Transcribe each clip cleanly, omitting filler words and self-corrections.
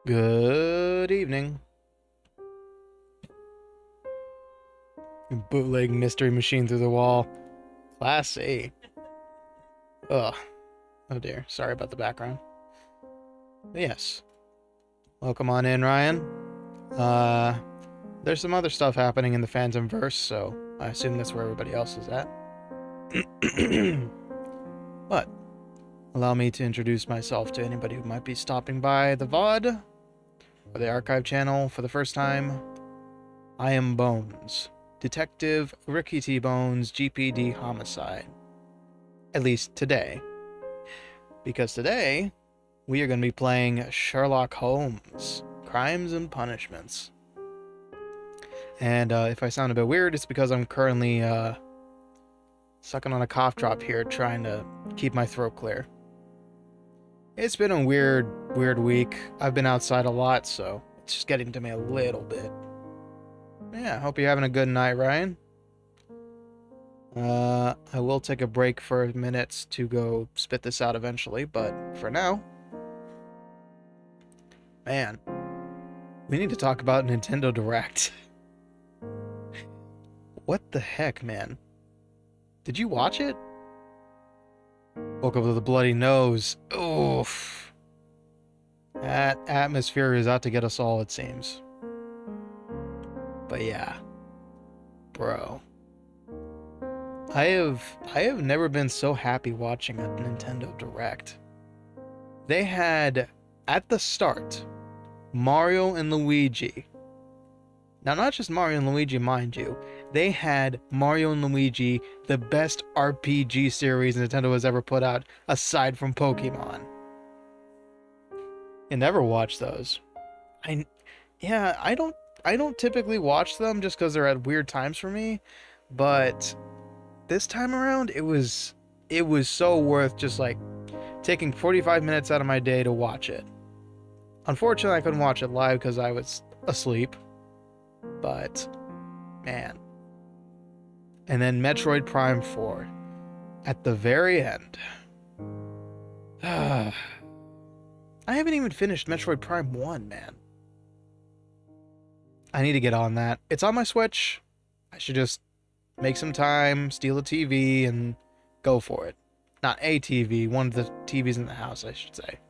Good evening. Bootleg mystery machine through the wall. Class A. Ugh. Oh dear. Sorry about the background. But yes. Welcome on in, Ryan. Uh, there's some other stuff happening in the Phantom verse, so I assume that's where everybody else is at. But allow me to introduce myself to anybody who might be stopping by the VOD or the archive channel for the first time. I am Bones, Detective Ricky T. Bones, GPD Homicide. At least today. Because today, we are going to be playing Sherlock Holmes, Crimes and Punishments. And if I sound a bit weird, it's because I'm currently sucking on a cough drop here, trying to keep my throat clear. It's been a weird week. I've been outside a lot, so it's just getting to me a little bit. Yeah, hope you're having a good night, Ryan. I will take a break for minutes to go spit this out eventually, but for now, man, we need to talk about Nintendo Direct. What the heck, man? Did you watch it? Woke up with a bloody nose. Oof. That atmosphere is out to get us all, it seems. But yeah, bro. I have never been so happy watching a Nintendo Direct. They had at the start Mario and Luigi. Now, not just Mario and Luigi, mind you. They had Mario and Luigi, the best RPG series Nintendo has ever put out, aside from Pokemon. You never watch those. I, yeah, I don't typically watch them just because they're at weird times for me, but this time around, it was so worth just like taking 45 minutes out of my day to watch it. Unfortunately, I couldn't watch it live because I was asleep, but man. And then Metroid Prime 4 at the very end. I haven't even finished Metroid Prime 1, man. I need to get on that. It's on my Switch. I should just make some time, steal a TV, and go for it. Not a TV, one of the TVs in the house, I should say.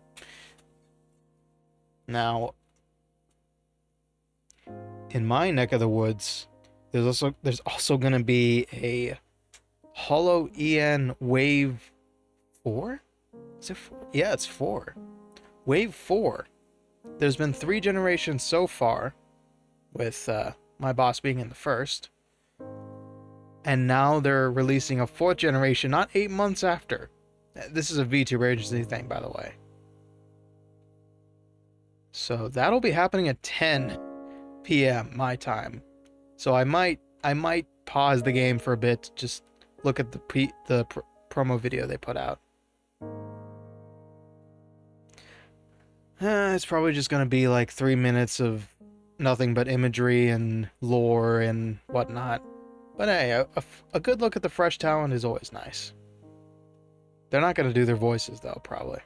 Now, in my neck of the woods, there's also going to be a Hollow EN Wave 4? Is it 4? Yeah, it's 4. Wave 4. There's been 3 generations so far, with my boss being in the first. And now they're releasing a 4th generation, not 8 months after. This is a VTuber agency thing, by the way. So that'll be happening at 10 p.m. my time. So I might pause the game for a bit to just look at the promo video they put out. It's probably just gonna be like 3 minutes of nothing but imagery and lore and whatnot. But hey, a good look at the fresh talent is always nice. They're not gonna do their voices though, probably.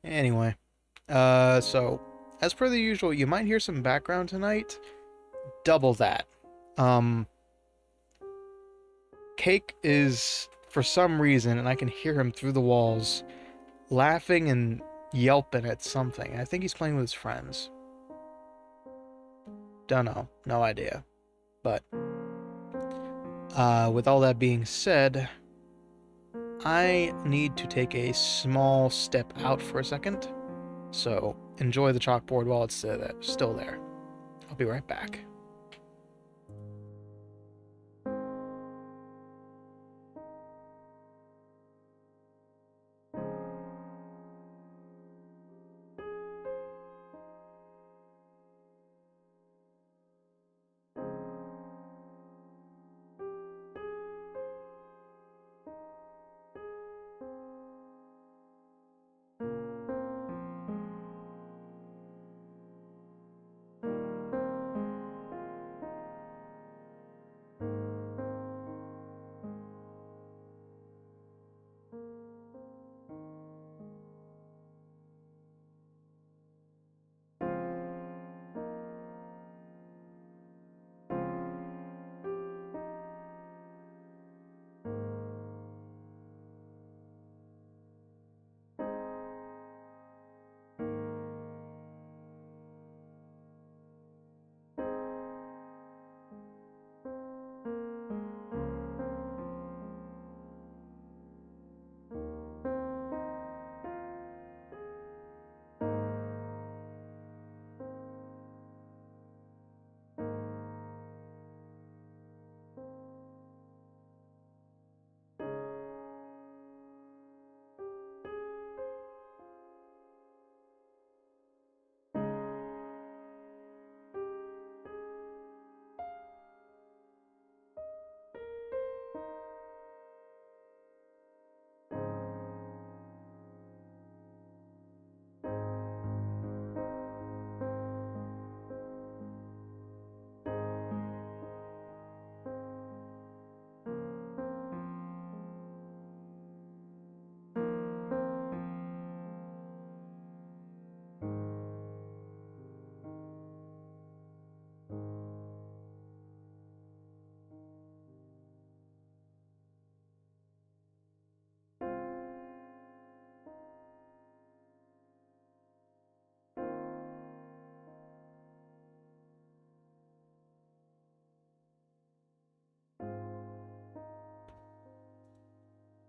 Anyway, so as per the usual, you might hear some background tonight. Double that. Um, Cake is for some reason, and I can hear him through the walls, laughing and yelping at something. I think he's playing with his friends. Don't know, no idea. But with all that being said, I need to take a small step out for a second. So enjoy the chalkboard while it's still there. I'll be right back.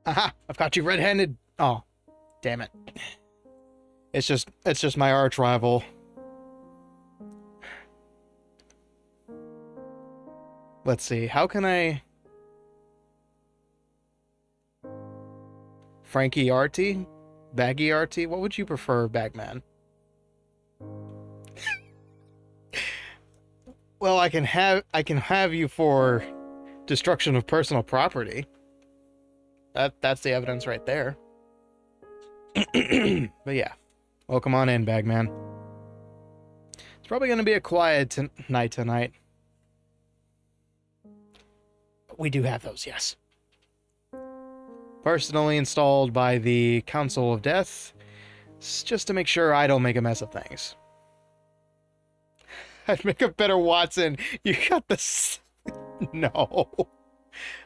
Haha, I've got you red-handed. Oh, damn it. It's just my arch rival. Let's see. How can I Frankie Artie? Baggy Artie? What would you prefer, Bagman? Well, I can have you for destruction of personal property. That's the evidence right there. But yeah. Welcome on in, Bagman. It's probably going to be a quiet night tonight. But we do have those, yes. Personally installed by the Council of Death, just to make sure I don't make a mess of things. I'd make a better Watson. You got this. No.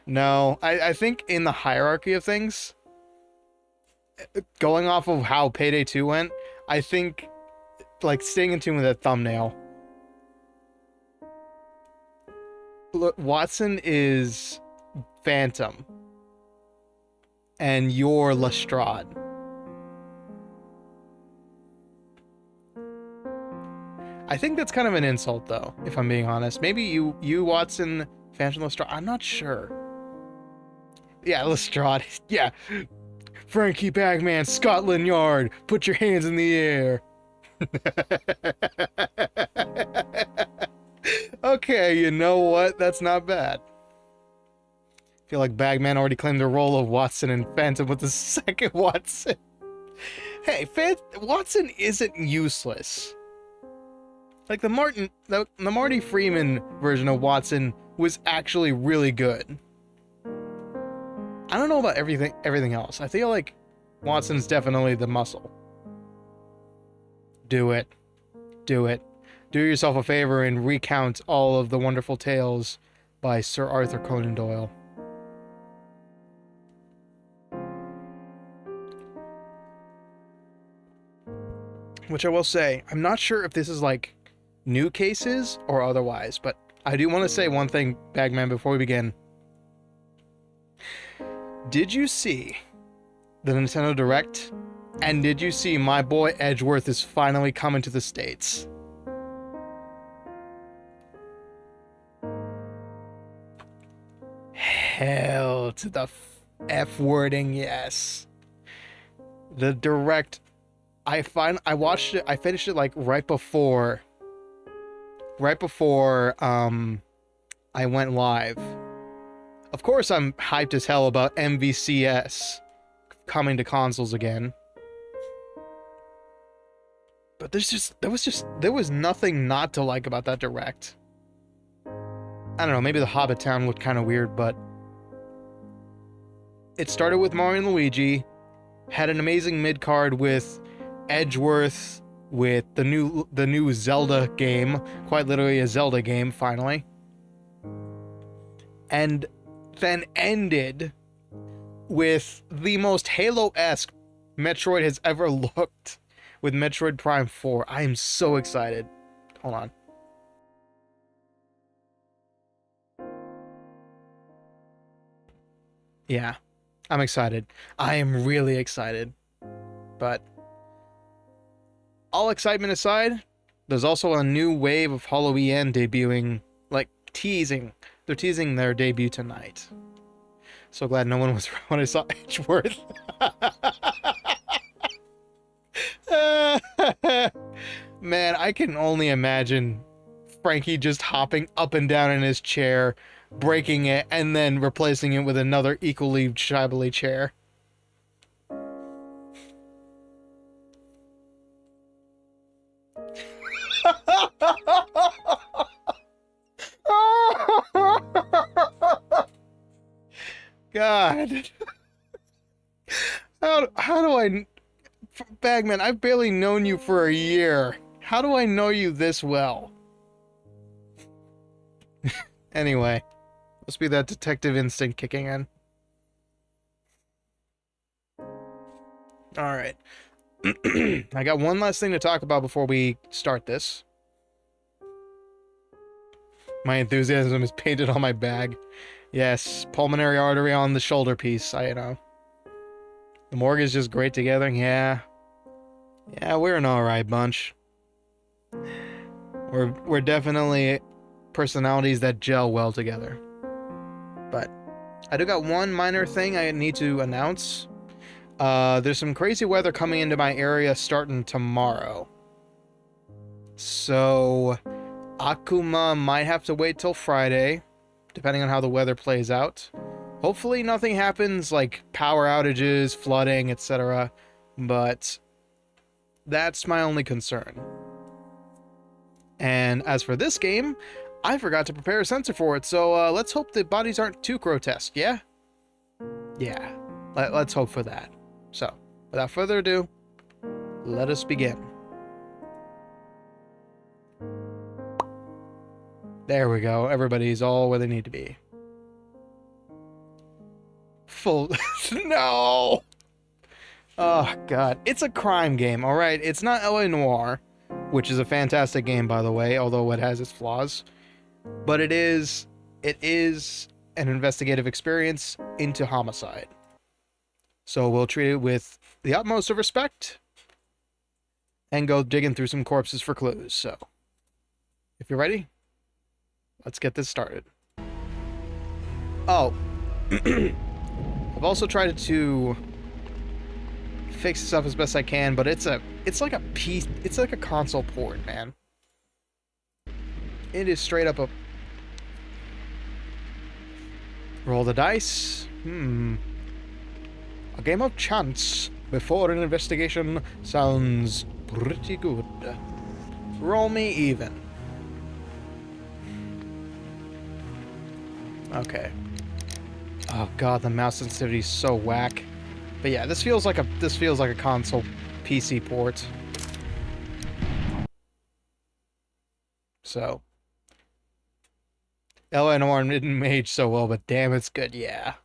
No. I think in the hierarchy of things, going off of how Payday 2 went, I think, like, staying in tune with that thumbnail. Look, Watson is Phantom. And you're Lestrade. I think that's kind of an insult, though, if I'm being honest. Maybe you Watson, Phantom Lestrade. I'm not sure. Yeah, Lestrade. Yeah. Frankie Bagman, Scotland Yard. Put your hands in the air. Okay, you know what? That's not bad. I feel like Bagman already claimed the role of Watson and Phantom with the second Watson. Hey, Watson isn't useless. Like the Marty Freeman version of Watson was actually really good. I don't know about everything else. I feel like Watson's definitely the muscle. Do it. Do it. Do yourself a favor and recount all of the wonderful tales by Sir Arthur Conan Doyle. Which I will say, I'm not sure if this is like new cases or otherwise, but I do want to say one thing, Bagman, before we begin. Did you see the Nintendo Direct? And did you see my boy Edgeworth is finally coming to the States? Hell to the F wording, yes. The Direct, I watched it, I finished it like right before I went live. Of course I'm hyped as hell about MVCS coming to consoles again. But there was nothing not to like about that Direct. I don't know, maybe the Hobbit Town looked kind of weird, but it started with Mario and Luigi, had an amazing mid-card with Edgeworth, with the new Zelda game, quite literally a Zelda game, finally. And then ended with the most Halo-esque Metroid has ever looked, with Metroid Prime 4. I am so excited. Hold on. Yeah, I'm excited. I am really excited. But all excitement aside, there's also a new wave of Halloween debuting, like teasing. They're teasing their debut tonight. So glad no one was around when I saw Edgeworth. Man, I can only imagine Frankie just hopping up and down in his chair, breaking it, and then replacing it with another equally shabbily chair. God. How do I... Bagman, I've barely known you for a year. How do I know you this well? Anyway, must be that detective instinct kicking in. Alright. I got one last thing to talk about before we start this. My enthusiasm is painted on my bag. Yes, pulmonary artery on the shoulder piece, I know. The morgue is just great together. Yeah. Yeah, we're an alright bunch. We're definitely personalities that gel well together. But I do got one minor thing I need to announce. There's some crazy weather coming into my area starting tomorrow. So Akuma might have to wait till Friday, depending on how the weather plays out. Hopefully nothing happens like power outages, flooding, etc. But that's my only concern. And as for this game, I forgot to prepare a sensor for it, so let's hope the bodies aren't too grotesque, yeah? Yeah, let's hope for that. So, without further ado, let us begin. There we go, everybody's all where they need to be. Full... No! Oh, God. It's a crime game, alright? It's not LA Noire, which is a fantastic game, by the way, although it has its flaws. But it is an investigative experience into homicide. So we'll treat it with the utmost of respect and go digging through some corpses for clues. So, if you're ready, let's get this started. Oh, I've also tried to fix this up as best I can, but it's like a console port, man. It is straight up a roll the dice. A game of chance before an investigation sounds pretty good. Roll me even. Okay. Oh god, the mouse sensitivity is so whack. But yeah, this feels like a console PC port. So LA Noire didn't age so well, but damn, it's good, yeah.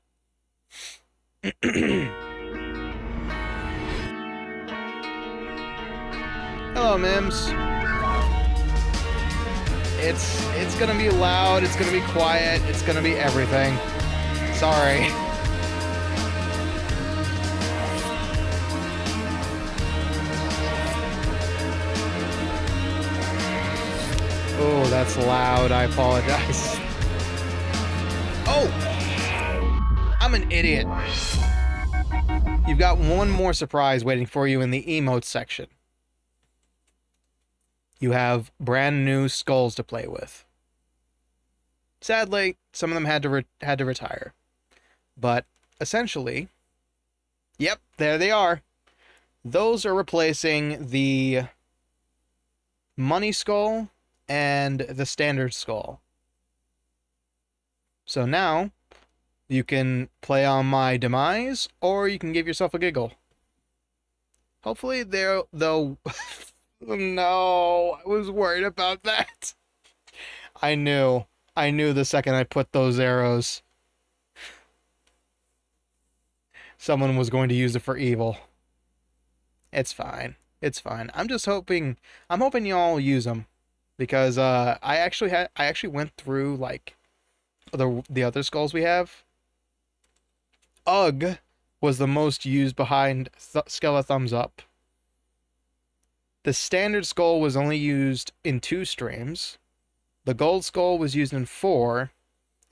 Hello, Mims. It's gonna be loud, it's gonna be quiet, it's gonna be everything. Sorry. Oh, that's loud, I apologize. Oh! I'm an idiot. You've got one more surprise waiting for you in the emotes section. You have brand new skulls to play with. Sadly, some of them had to retire. But essentially, yep, there they are. Those are replacing the money skull and the standard skull. So now you can play on my demise, or you can give yourself a giggle. Hopefully they'll... No, I was worried about that. I knew the second I put those arrows, someone was going to use it for evil. It's fine. It's fine. I'm hoping y'all use them, because I actually went through like the other skulls we have. Ugh was the most used behind Skeletal thumbs up. The standard skull was only used in 2 streams. The gold skull was used in 4,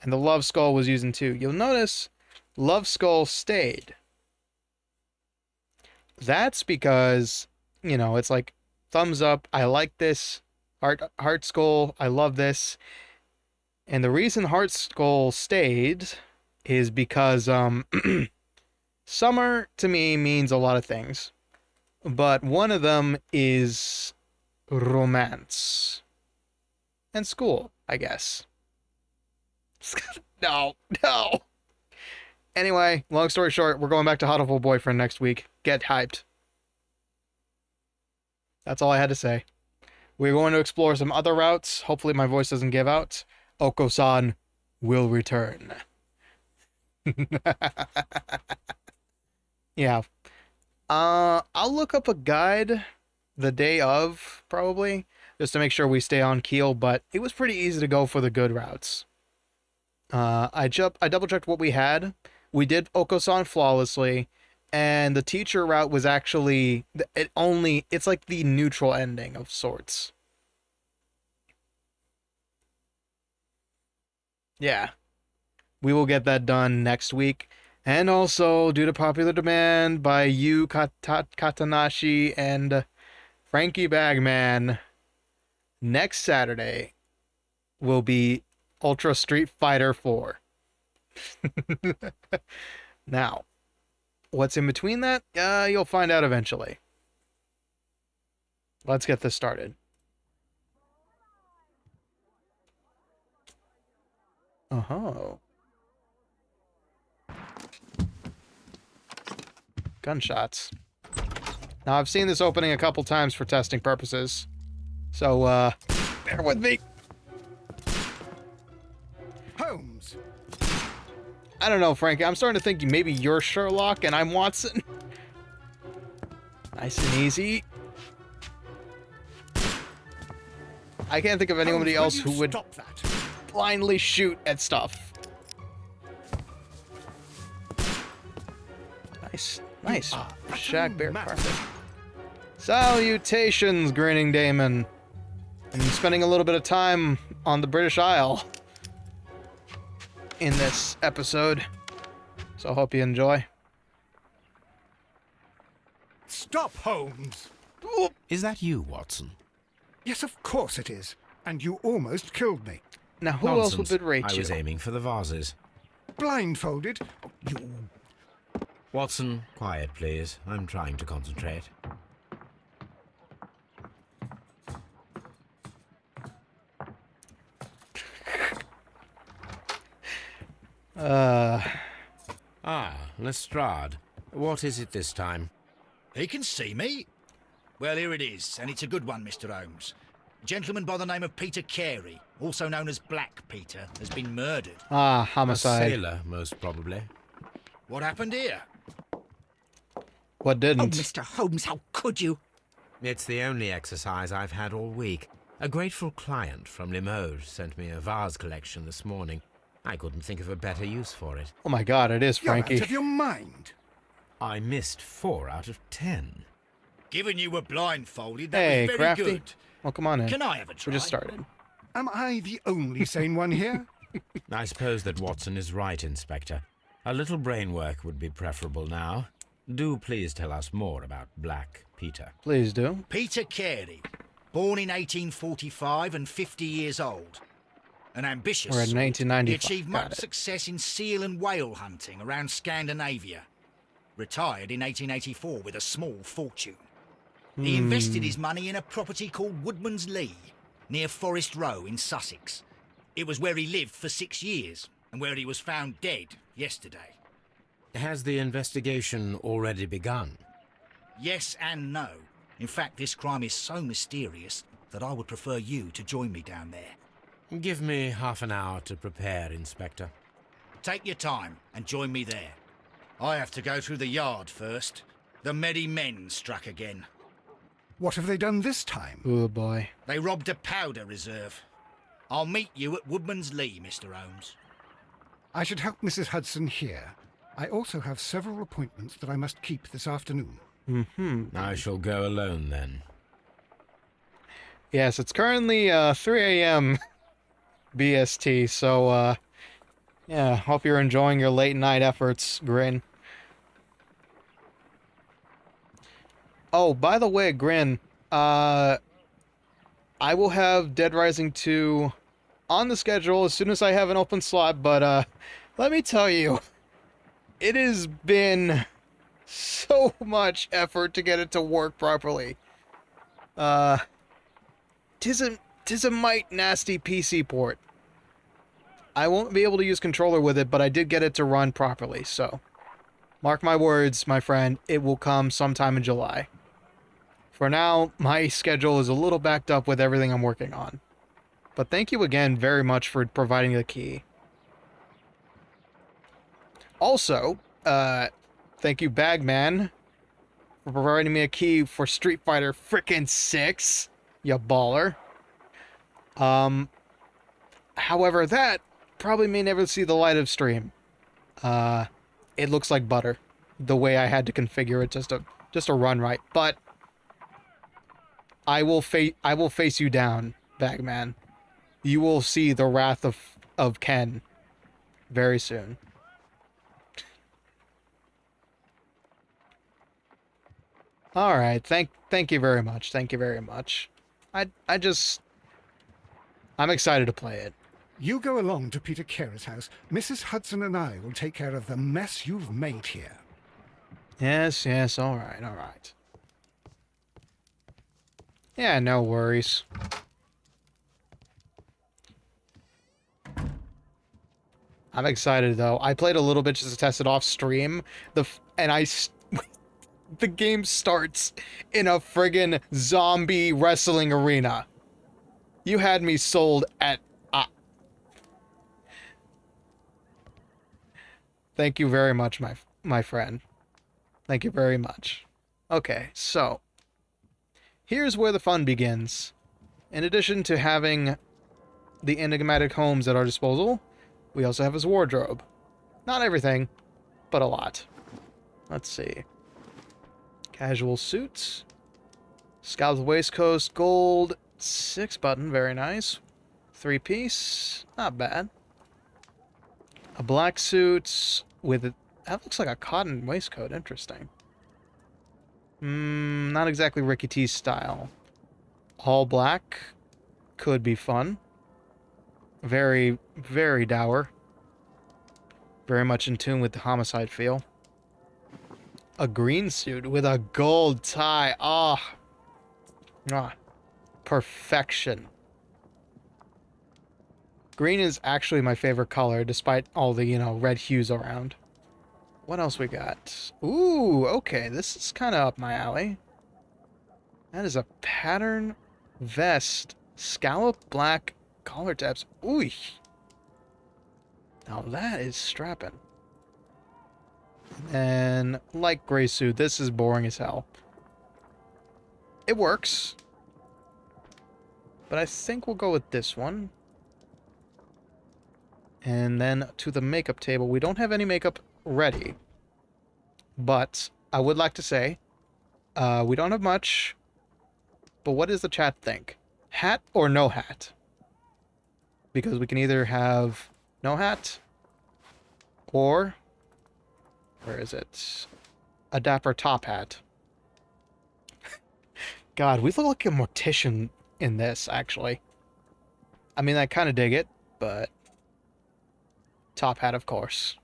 and the love skull was used in 2. You'll notice love skull stayed. That's because, you know, it's like thumbs up, I like this. Heart skull, I love this. And the reason heart skull stayed is because summer to me means a lot of things. But one of them is romance. And school, I guess. No. Anyway, long story short, we're going back to Hotful Boyfriend next week. Get hyped. That's all I had to say. We're going to explore some other routes. Hopefully my voice doesn't give out. Oko-san will return. Yeah. I'll look up a guide the day of, probably, just to make sure we stay on keel, but it was pretty easy to go for the good routes. I double-checked what we had. We did Oko-san flawlessly, and the teacher route was actually it's like the neutral ending of sorts. Yeah, we will get that done next week. And also, due to popular demand by Yu Katanashi and Frankie Bagman, next Saturday will be Ultra Street Fighter 4. Now, what's in between that? You'll find out eventually. Let's get this started. Oh, gunshots. Now, I've seen this opening a couple times for testing purposes, so bear with me. Holmes. I don't know, Frankie. I'm starting to think maybe you're Sherlock and I'm Watson. Nice and easy. I can't think of anybody else who would blindly shoot at stuff. Nice. Shag bear carpet. Salutations, grinning Damon. I'm spending a little bit of time on the British Isle in this episode, so I hope you enjoy. Stop, Holmes! Is that you, Watson? Yes, of course it is. And you almost killed me. Now, who else would betray you? I was aiming for the vases. Blindfolded? Oh, you... Watson, quiet, please. I'm trying to concentrate. Lestrade. What is it this time? He can see me. Well, here it is, and it's a good one, Mr. Holmes. A gentleman by the name of Peter Carey, also known as Black Peter, has been murdered. Homicide. A sailor, most probably. What happened here? What didn't? Oh, Mr. Holmes, how could you? It's the only exercise I've had all week. A grateful client from Limoges sent me a vase collection this morning. I couldn't think of a better use for it. Oh my god, it is, Frankie. You're out of your mind. I missed 4 out of 10. Given you were blindfolded, that Hey, was very Crafty. good. Well, come on in. Can I have a try? We just started. Am I the only sane one here? I suppose that Watson is right, Inspector. A little brain work would be preferable now. Do please tell us more about Black Peter. Please do. Peter Carey, born in 1845 and 50 years old. An ambitious We're in sort, 1995. he achieved Got much it. success in seal and whale hunting around Scandinavia. Retired in 1884 with a small fortune. He invested his money in a property called Woodman's Lee, near Forest Row in Sussex. It was where he lived for 6 years, and where he was found dead yesterday. Has the investigation already begun? Yes and no. In fact, this crime is so mysterious that I would prefer you to join me down there. Give me half an hour to prepare, Inspector. Take your time and join me there. I have to go through the yard first. The Merry Men struck again. What have they done this time? Oh boy. They robbed a powder reserve. I'll meet you at Woodman's Lee, Mr. Holmes. I should help Mrs. Hudson here. I also have several appointments that I must keep this afternoon. I shall go alone, then. Yes, it's currently 3 a.m. BST, so yeah, hope you're enjoying your late night efforts, Grin. Oh, by the way, Grin, I will have Dead Rising 2 on the schedule as soon as I have an open slot, but let me tell you, it has been so much effort to get it to work properly. Tis a might nasty PC port. I won't be able to use controller with it, but I did get it to run properly, so mark my words, my friend, it will come sometime in July. For now, my schedule is a little backed up with everything I'm working on. But thank you again very much for providing the key. Also, thank you, Bagman, for providing me a key for Street Fighter frickin' 6. You baller. However, that probably may never see the light of stream. It looks like butter. the way I had to configure it just to run right. But I will face you down, Bagman. You will see the wrath of Ken very soon. All right, thank you very much. Thank you very much. I'm excited to play it. You go along to Peter Carey's house. Mrs. Hudson and I will take care of the mess you've made here. Yes, all right, all right. Yeah, no worries. I'm excited though. I played a little bit just to test it off stream. The game starts in a friggin' zombie wrestling arena. You had me sold at. Thank you very much, my friend. Thank you very much. Okay, so here's where the fun begins. In addition to having the enigmatic Holmes at our disposal, we also have his wardrobe. Not everything, but a lot. Let's see. Casual suits. Scalloped waistcoat, gold, 6-button, very nice. 3-piece, not bad. A black suit with that looks like a cotton waistcoat, interesting. Not exactly Ricky T's style. All black, could be fun. Very, very dour. Very much in tune with the homicide feel. A green suit with a gold tie. Perfection. Green is actually my favorite color, despite all the, red hues around. What else we got? Ooh, okay, this is kind of up my alley. That is a pattern vest. Scallop black collar tabs. Ooh. Now that is strapping. And light gray suit. This is boring as hell. It works. But I think we'll go with this one. And then to the makeup table. We don't have any makeup ready. But I would like to say, we don't have much. But what does the chat think? Hat or no hat? Because we can either have no hat or, where is it? A dapper top hat. God, we look like a mortician in this, actually. I mean, I kind of dig it, but top hat, of course.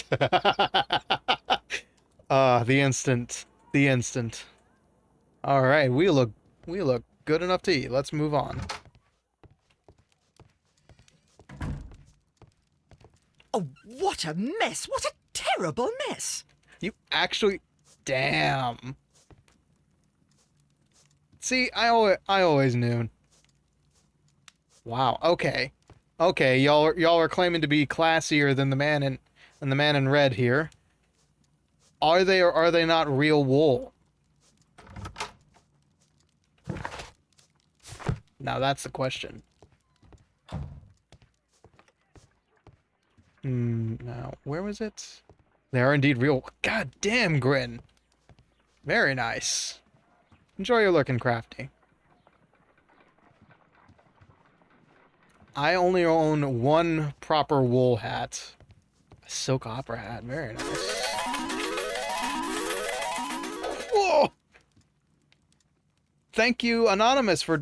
The instant. The instant. Alright, we look good enough to eat. Let's move on. Oh, what a mess! What a terrible mess! You actually... Damn. See, I always knew. Wow, okay. Okay, y'all are claiming to be classier than the man in red here. Are they or are they not real wool? Now that's the question. Now, where was it? They are indeed real. God damn, Grin. Very nice. Enjoy your looking crafty. I only own one proper wool hat. A silk opera hat. Very nice. Whoa! Thank you, Anonymous, for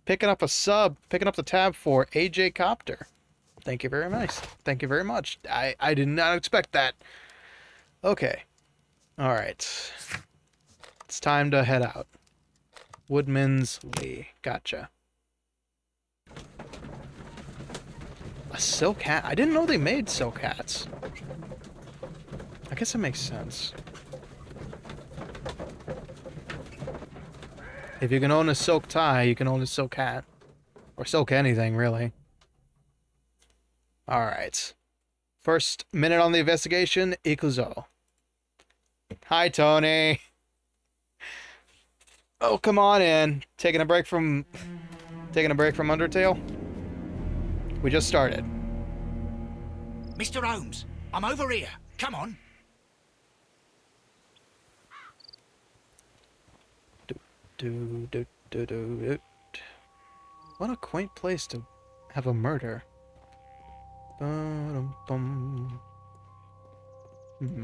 picking up the tab for AJ Copter. Thank you very nice. Thank you very much. I did not expect that. Okay. Alright. It's time to head out. Woodman's Lee. Gotcha. A silk hat? I didn't know they made silk hats. I guess it makes sense. If you can own a silk tie, you can own a silk hat. Or silk anything, really. Alright. First minute on the investigation, Ikuzo. Hi, Tony. Oh, come on in. Taking a break from Undertale? We just started. Mr. Holmes, I'm over here. Come on. Do, do, do, do, do. What a quaint place to have a murder. Ba-dum-bum.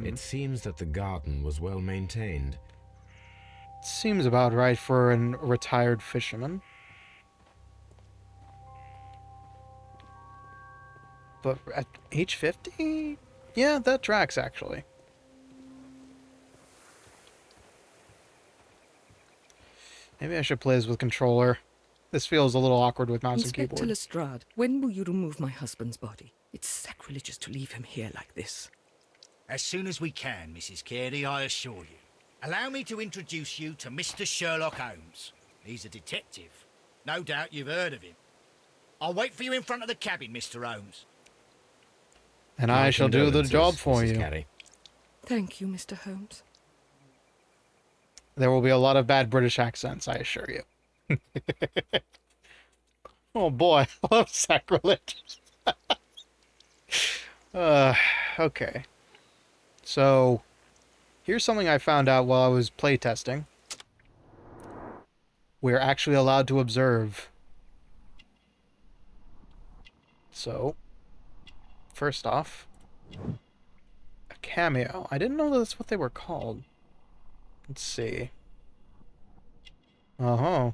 It seems that the garden was well maintained. Seems about right for a retired fisherman. But at age 50? Yeah, that tracks, actually. Maybe I should play this with controller. This feels a little awkward with mouse and Inspector keyboard. Lestrade, when will you remove my husband's body? It's sacrilegious to leave him here like this. As soon as we can, Mrs. Carey, I assure you. Allow me to introduce you to Mr. Sherlock Holmes. He's a detective. No doubt you've heard of him. I'll wait for you in front of the cabin, Mr. Holmes. And My I shall do the condolences, job for Mrs. you. Carey. Thank you, Mr. Holmes. There will be a lot of bad British accents, I assure you. Oh boy, I love sacrilege. Okay. So, here's something I found out while I was playtesting. We're actually allowed to observe. So, first off, a cameo. I didn't know that's what they were called. Let's see. Uh-huh.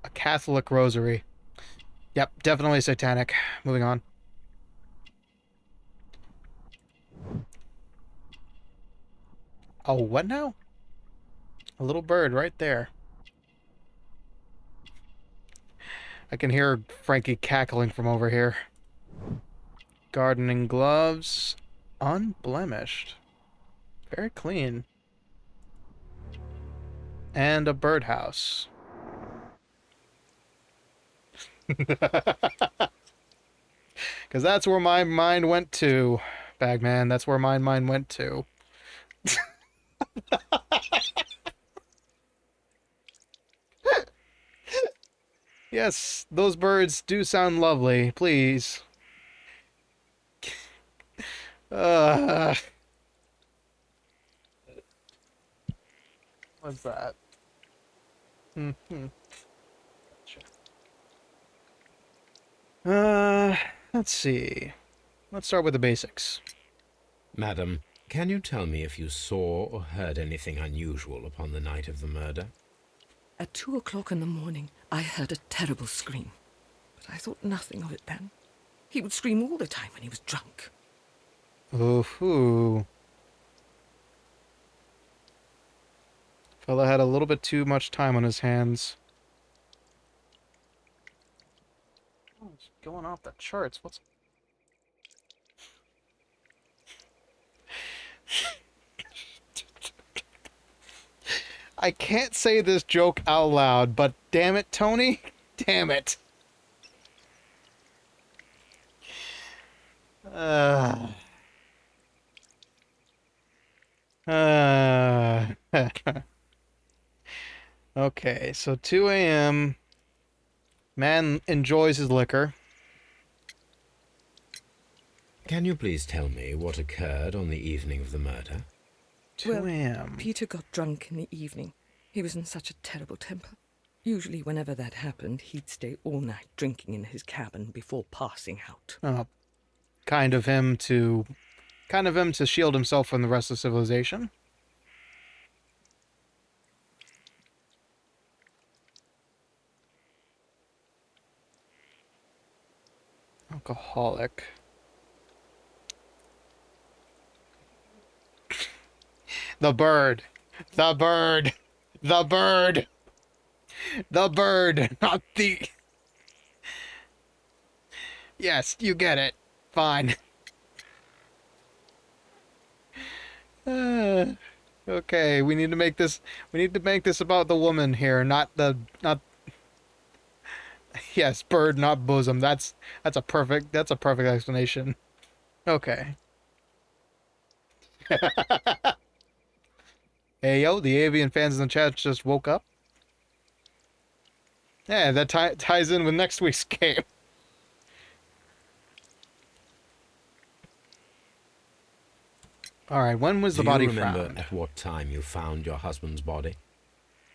A Catholic rosary. Yep, definitely satanic. Moving on. Oh, what now? A little bird right there. I can hear Frankie cackling from over here. Gardening gloves. Unblemished. Very clean. And a birdhouse. Because that's where my mind went to, Bagman. That's where my mind went to. Yes, those birds do sound lovely. Please. What's that? Mm-hmm. Let's see. Let's start with the basics. Madam, can you tell me if you saw or heard anything unusual upon the night of the murder? At 2 o'clock in the morning, I heard a terrible scream. But I thought nothing of it then. He would scream all the time when he was drunk. Ooh. Fella had a little bit too much time on his hands. Oh, it's going off the charts. What's... I can't say this joke out loud, but damn it, Tony. Damn it. Okay, so 2 a.m. Man enjoys his liquor. Can you please tell me what occurred on the evening of the murder? 2 Well, a.m. Peter got drunk in the evening. He was in such a terrible temper. Usually whenever that happened, he'd stay all night drinking in his cabin before passing out. Oh, kind of him to shield himself from the rest of civilization. Alcoholic. The bird. The bird. The bird. The bird. Not the... Yes, you get it. Fine. Okay, we need to make this about the woman here, not... Yes, bird, not bosom. That's a perfect explanation. Okay. Hey yo, the avian fans in the chat just woke up. Yeah, that ties in with next week's game. All right, when was the Do you body remember found? at what time you found your husband's body?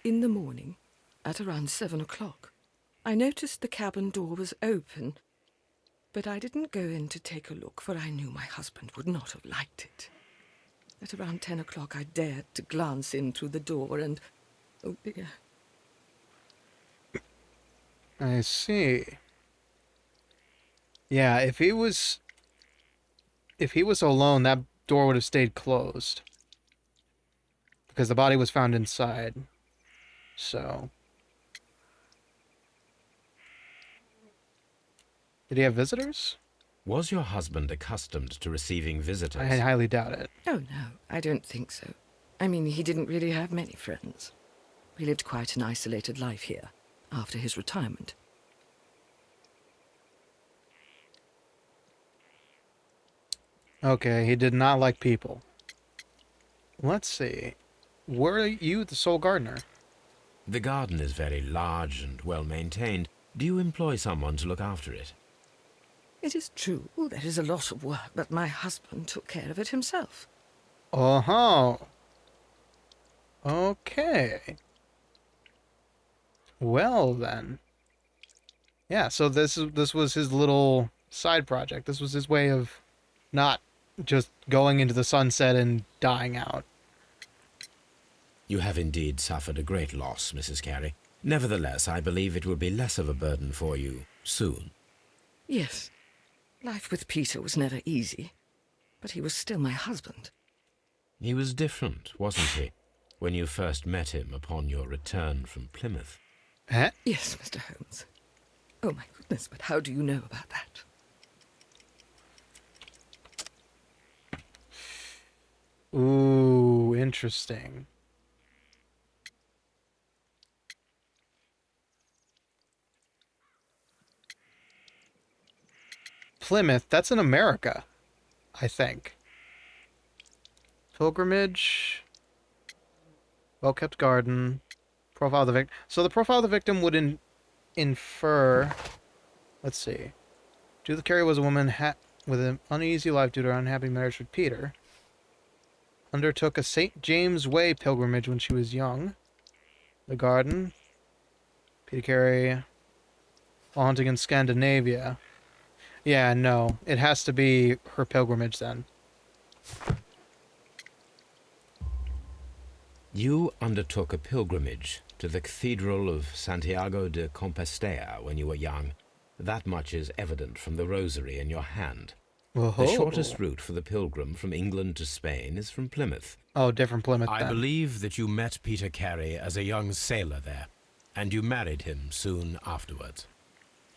In the morning, at around 7 o'clock, I noticed the cabin door was open, but I didn't go in to take a look, for I knew my husband would not have liked it. At around 10 o'clock, I dared to glance in through the door and... oh dear. I see. Yeah, if he was alone, that door would have stayed closed. Because the body was found inside. So, did he have visitors? Was your husband accustomed to receiving visitors? I highly doubt it. Oh, no, I don't think so. I mean, he didn't really have many friends. He lived quite an isolated life here, after his retirement. Okay, he did not like people. Let's see. Were you the sole gardener? The garden is very large and well maintained. Do you employ someone to look after it? It is true, there is a lot of work, but my husband took care of it himself. Oh-ho. Okay. Well, then. Yeah, so this was his little side project. This was his way of not just going into the sunset and dying out. You have indeed suffered a great loss, Mrs. Carey. Nevertheless, I believe it will be less of a burden for you soon. Yes, life with Peter was never easy, but he was still my husband. He was different, wasn't he, when you first met him upon your return from Plymouth? Eh? Yes, Mr. Holmes. Oh, my goodness, but how do you know about that? Ooh, interesting. Plymouth, that's in America, I think. Pilgrimage. Well-kept garden. Profile of the victim. So the profile of the victim would infer... Let's see. Judith Carey was a woman with an uneasy life due to her unhappy marriage with Peter. Undertook a St. James Way pilgrimage when she was young. The garden. Peter Carey. While hunting in Scandinavia. Yeah, no. It has to be her pilgrimage then. You undertook a pilgrimage to the Cathedral of Santiago de Compostela when you were young. That much is evident from the rosary in your hand. Whoa. The shortest route for the pilgrim from England to Spain is from Plymouth. Oh, different Plymouth I then. believe that you met Peter Carey as a young sailor there, and you married him soon afterwards.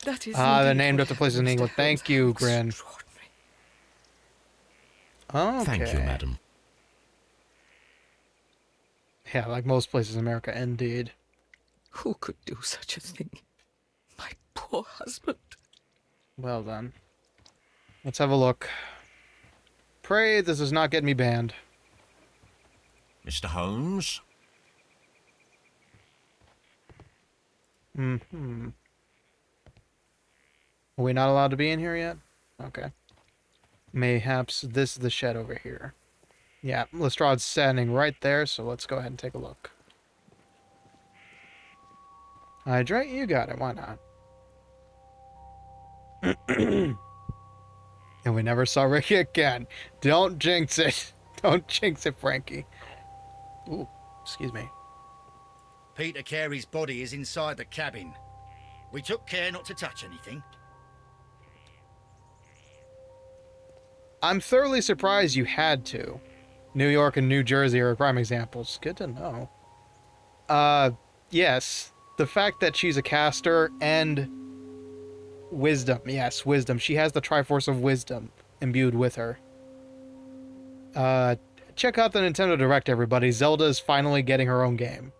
That is They're indeed named what after places in happened, Mr. England. Thank Holmes. you, Grin. Extraordinary. Okay. Thank you, madam. Yeah, like most places in America, indeed. Who could do such a thing? My poor husband. Well then. Let's have a look. Pray this does not get me banned. Mr. Holmes? Mm-hmm. Are we not allowed to be in here yet? Okay. Mayhaps this is the shed over here. Yeah, Lestrad's standing right there, so let's go ahead and take a look. Hydrate, you got it, why not? And we never saw Ricky again. Don't jinx it. Don't jinx it, Frankie. Ooh, excuse me. Peter Carey's body is inside the cabin. We took care not to touch anything. I'm thoroughly surprised you had to. New York and New Jersey are prime examples. Good to know. Yes. The fact that she's a caster and wisdom. Yes, wisdom. She has the Triforce of Wisdom imbued with her. Check out the Nintendo Direct, everybody. Zelda is finally getting her own game.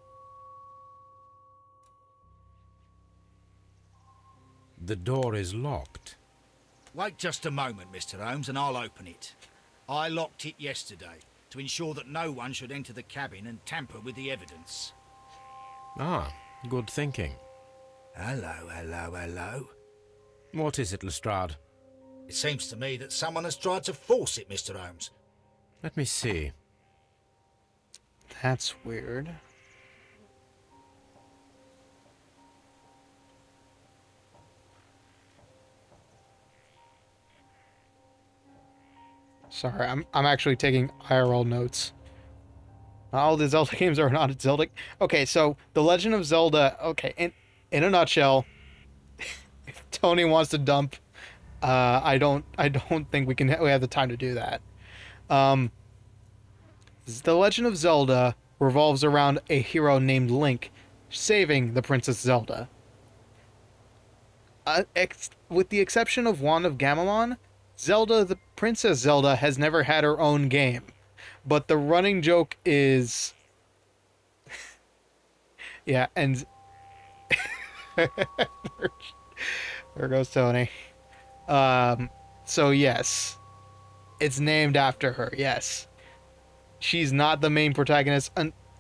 The door is locked. Wait just a moment, Mr. Holmes, and I'll open it. I locked it yesterday to ensure that no one should enter the cabin and tamper with the evidence. Ah, good thinking. Hello, hello, hello. What is it, Lestrade? It seems to me that someone has tried to force it, Mr. Holmes. Let me see. That's weird. Sorry, I'm actually taking IRL notes. All the Zelda games are not Zelda. Okay, so The Legend of Zelda. Okay, in a nutshell, if Tony wants to dump, I don't think we have the time to do that. Um, The Legend of Zelda revolves around a hero named Link saving the Princess Zelda. With the exception of Wand of Gamelon, Zelda, the Princess Zelda, has never had her own game. But the running joke is, yeah, and there goes Tony. Um, so yes, it's named after her. Yes, she's not the main protagonist,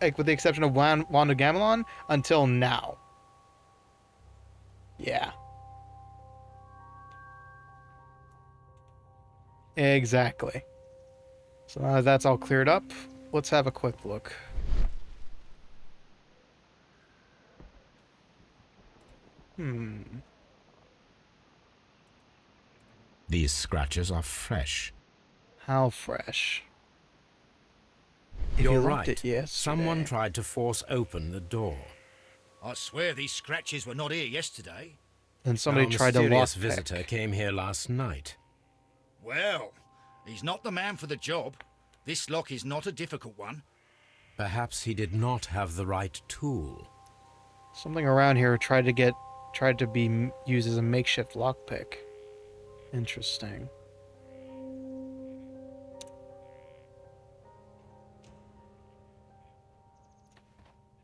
like with the exception of Wand of Gamelon, until now. Yeah, exactly. So now that that's all cleared up, let's have a quick look. These scratches are fresh. How fresh? If You're you looked right. at yesterday. Someone tried to force open the door. I swear these scratches were not here yesterday. Then somebody Our tried to mysterious lockpick. visitor came here last night. Well, he's not the man for the job. This lock is not a difficult one. Perhaps he did not have the right tool. Something around here tried to be used as a makeshift lockpick. Interesting.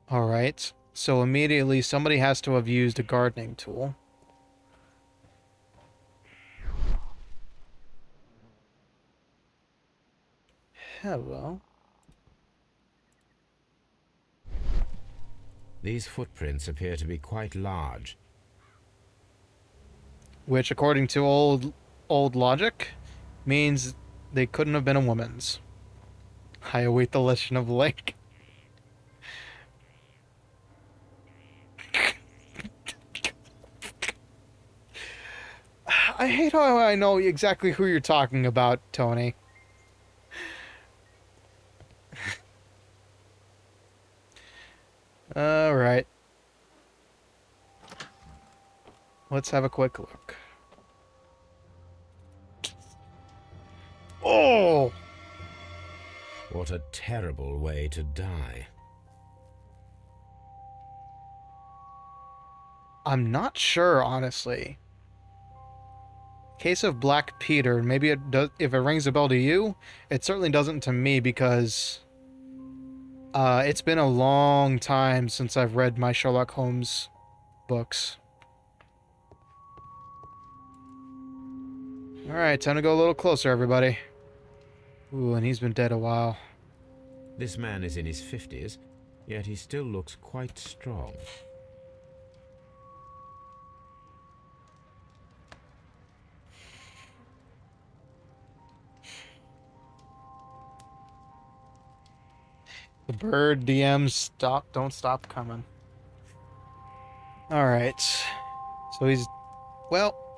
All right. So immediately somebody has to have used a gardening tool. Hello. These footprints appear to be quite large. Which, according to old logic, means they couldn't have been a woman's. I await the Legend of Link. I hate how I know exactly who you're talking about, Tony. Alright. Let's have a quick look. Oh! What a terrible way to die. I'm not sure, honestly. Case of Black Peter. Maybe it does. If it rings a bell to you, it certainly doesn't to me because it's been a long time since I've read my Sherlock Holmes books. All right, time to go a little closer, everybody. Ooh, and he's been dead a while. This man is in his 50s, yet he still looks quite strong. The bird DMs don't stop coming. All right. So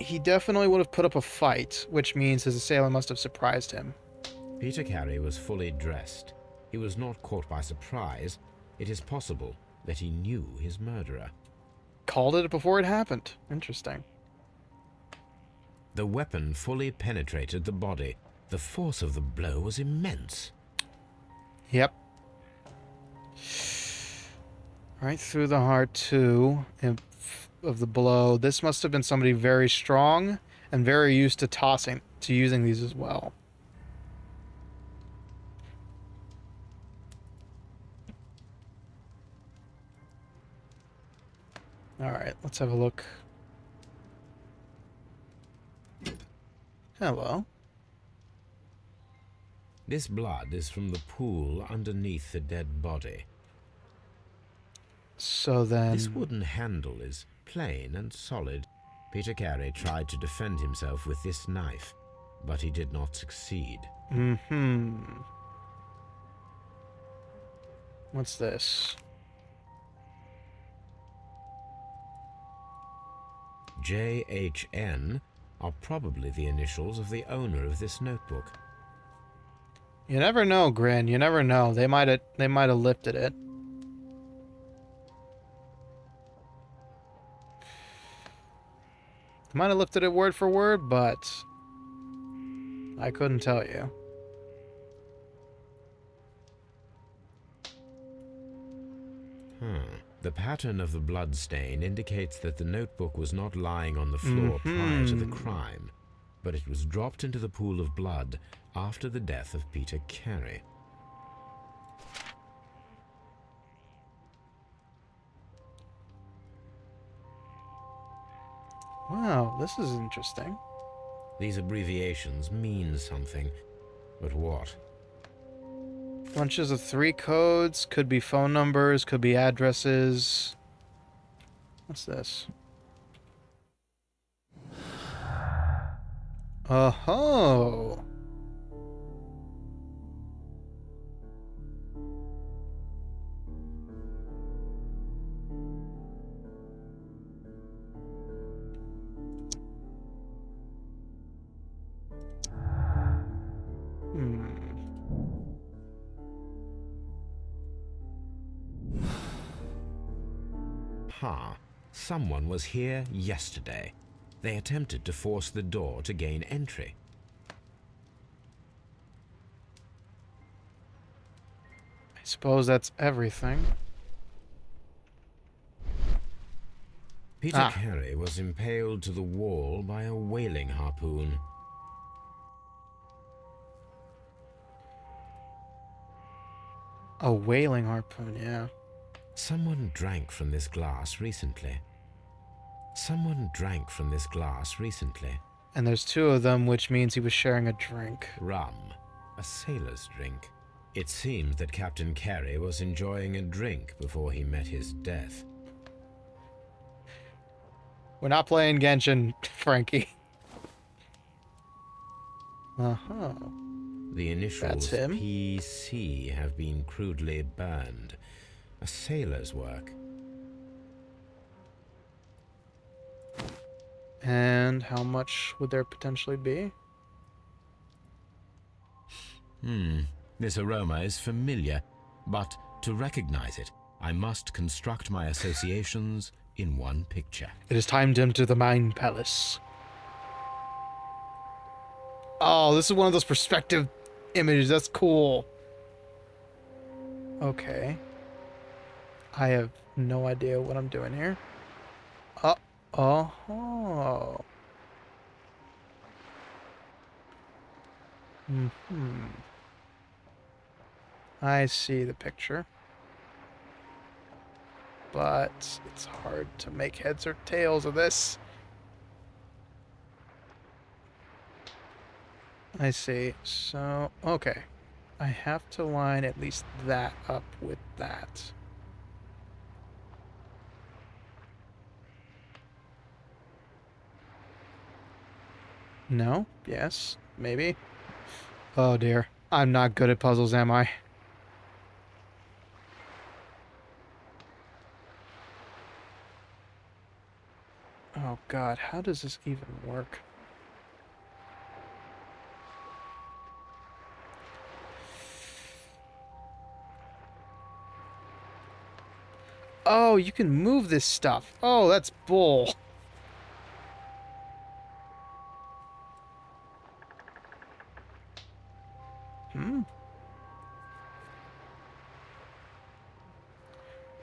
he definitely would have put up a fight, which means his assailant must have surprised him. Peter Carey was fully dressed. He was not caught by surprise. It is possible that he knew his murderer. Called it before it happened. Interesting. The weapon fully penetrated the body. The force of the blow was immense. Yep. Right through the heart, too, of the blow. This must have been somebody very strong and very used to using these as well. All right, let's have a look. Hello. This blood is from the pool underneath the dead body. So then... This wooden handle is plain and solid. Peter Carey tried to defend himself with this knife, but he did not succeed. Mm-hmm. What's this? JHN are probably the initials of the owner of this notebook. You never know, Grin. You never know. They might have lifted it. They might have lifted it word for word, but I couldn't tell you. The pattern of the blood stain indicates that the notebook was not lying on the floor prior to the crime, but it was dropped into the pool of blood after the death of Peter Carey. Wow, this is interesting. These abbreviations mean something, but what? Bunches of 3 codes, could be phone numbers, could be addresses. What's this? Oh-ho! Someone was here yesterday. They attempted to force the door to gain entry. I suppose that's everything. Peter Carey was impaled to the wall by a whaling harpoon. A whaling harpoon, yeah. Someone drank from this glass recently. Someone drank from this glass recently. And there's 2 of them, which means he was sharing a drink. Rum. A sailor's drink. It seemed that Captain Carey was enjoying a drink before he met his death. We're not playing Genshin, Frankie. Uh-huh. The initials That's him. PC have been crudely burned. A sailor's work. And how much would there potentially be? This aroma is familiar, but to recognize it, I must construct my associations in one picture. It is time to enter the Mind Palace. Oh, this is one of those perspective images. That's cool. Okay. I have no idea what I'm doing here. Oh. I see the picture. But it's hard to make heads or tails of this. I see. So, okay. I have to line at least that up with that. No? Yes? Maybe? Oh dear. I'm not good at puzzles, am I? Oh god, how does this even work? Oh, you can move this stuff. Oh, that's bull.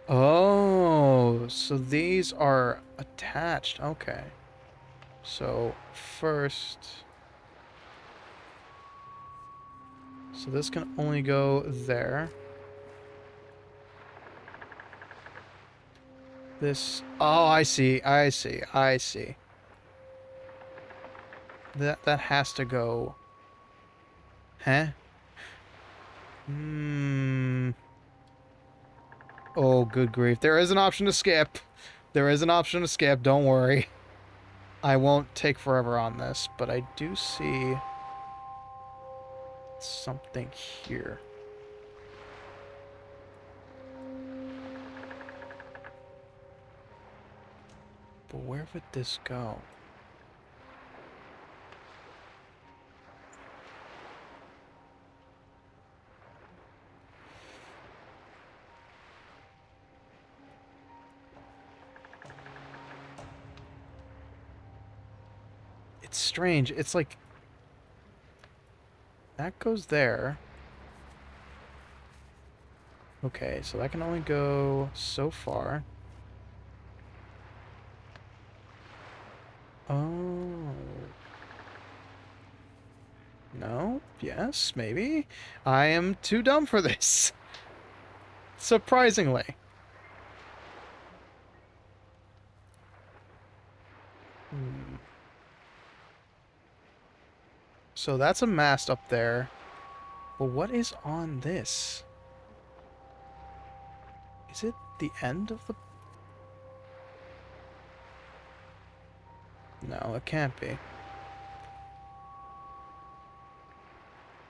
Oh, so these are attached. Okay. So, first... So this can only go there. This... Oh, I see. I see. I see. That has to go... Huh? Oh, good grief. There is an option to skip. There is an option to skip. Don't worry. I won't take forever on this, but I do see something here. But where would this go? It's strange. It's like... that goes there. Okay, so that can only go so far. Oh. No? Yes? Maybe? I am too dumb for this. Surprisingly. Hmm. So that's a mast up there. But what is on this? Is it the end of the... no, it can't be.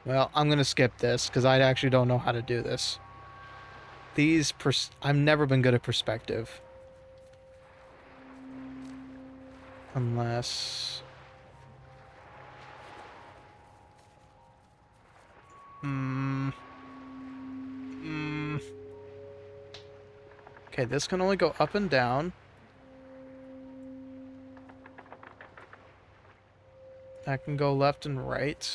Well, I'm gonna skip this, because I actually don't know how to do this. I've never been good at perspective. Unless... Okay, this can only go up and down. That can go left and right.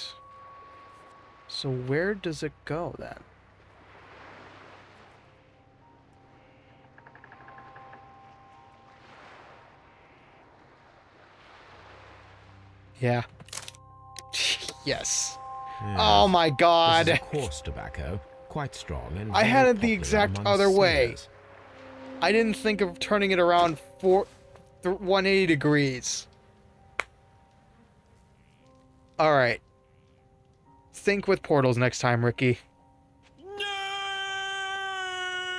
So where does it go, then? Yeah. Yes. Oh Yes. my This is god! a coarse tobacco, quite strong and I very had it the popular exact among other way. sailors. I didn't think of turning it around 180 degrees. Alright. Think with portals next time, Ricky.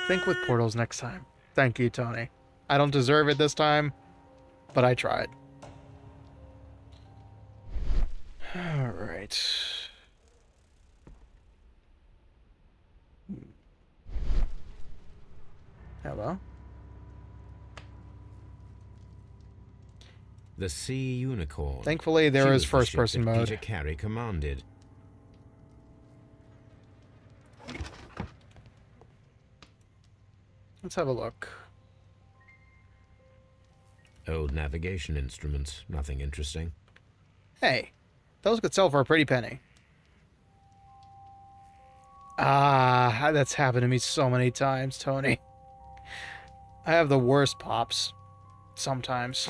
Think with portals next time. Thank you, Tony. I don't deserve it this time, but I tried. Alright. Hello? The Sea Unicorn. Thankfully, there She is was the ship first-person that mode. Peter Carey commanded. Let's have a look. Old navigation instruments, nothing interesting. Hey, those could sell for a pretty penny. Ah, that's happened to me so many times, Tony. I have the worst pops. Sometimes.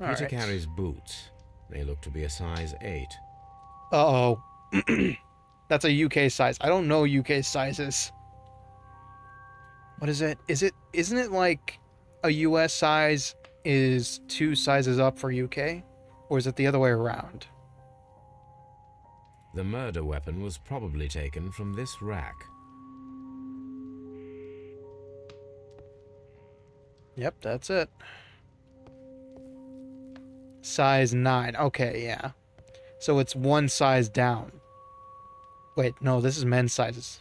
Peter Alright. Carey's boots. They look to be a size 8. Uh-oh. That's a UK size. I don't know UK sizes. What is it? Isn't it like a US size is 2 sizes up for UK? Or is it the other way around? The murder weapon was probably taken from this rack. Yep, that's it. Size 9. Okay, yeah. So it's 1 size down. Wait, no, this is men's sizes.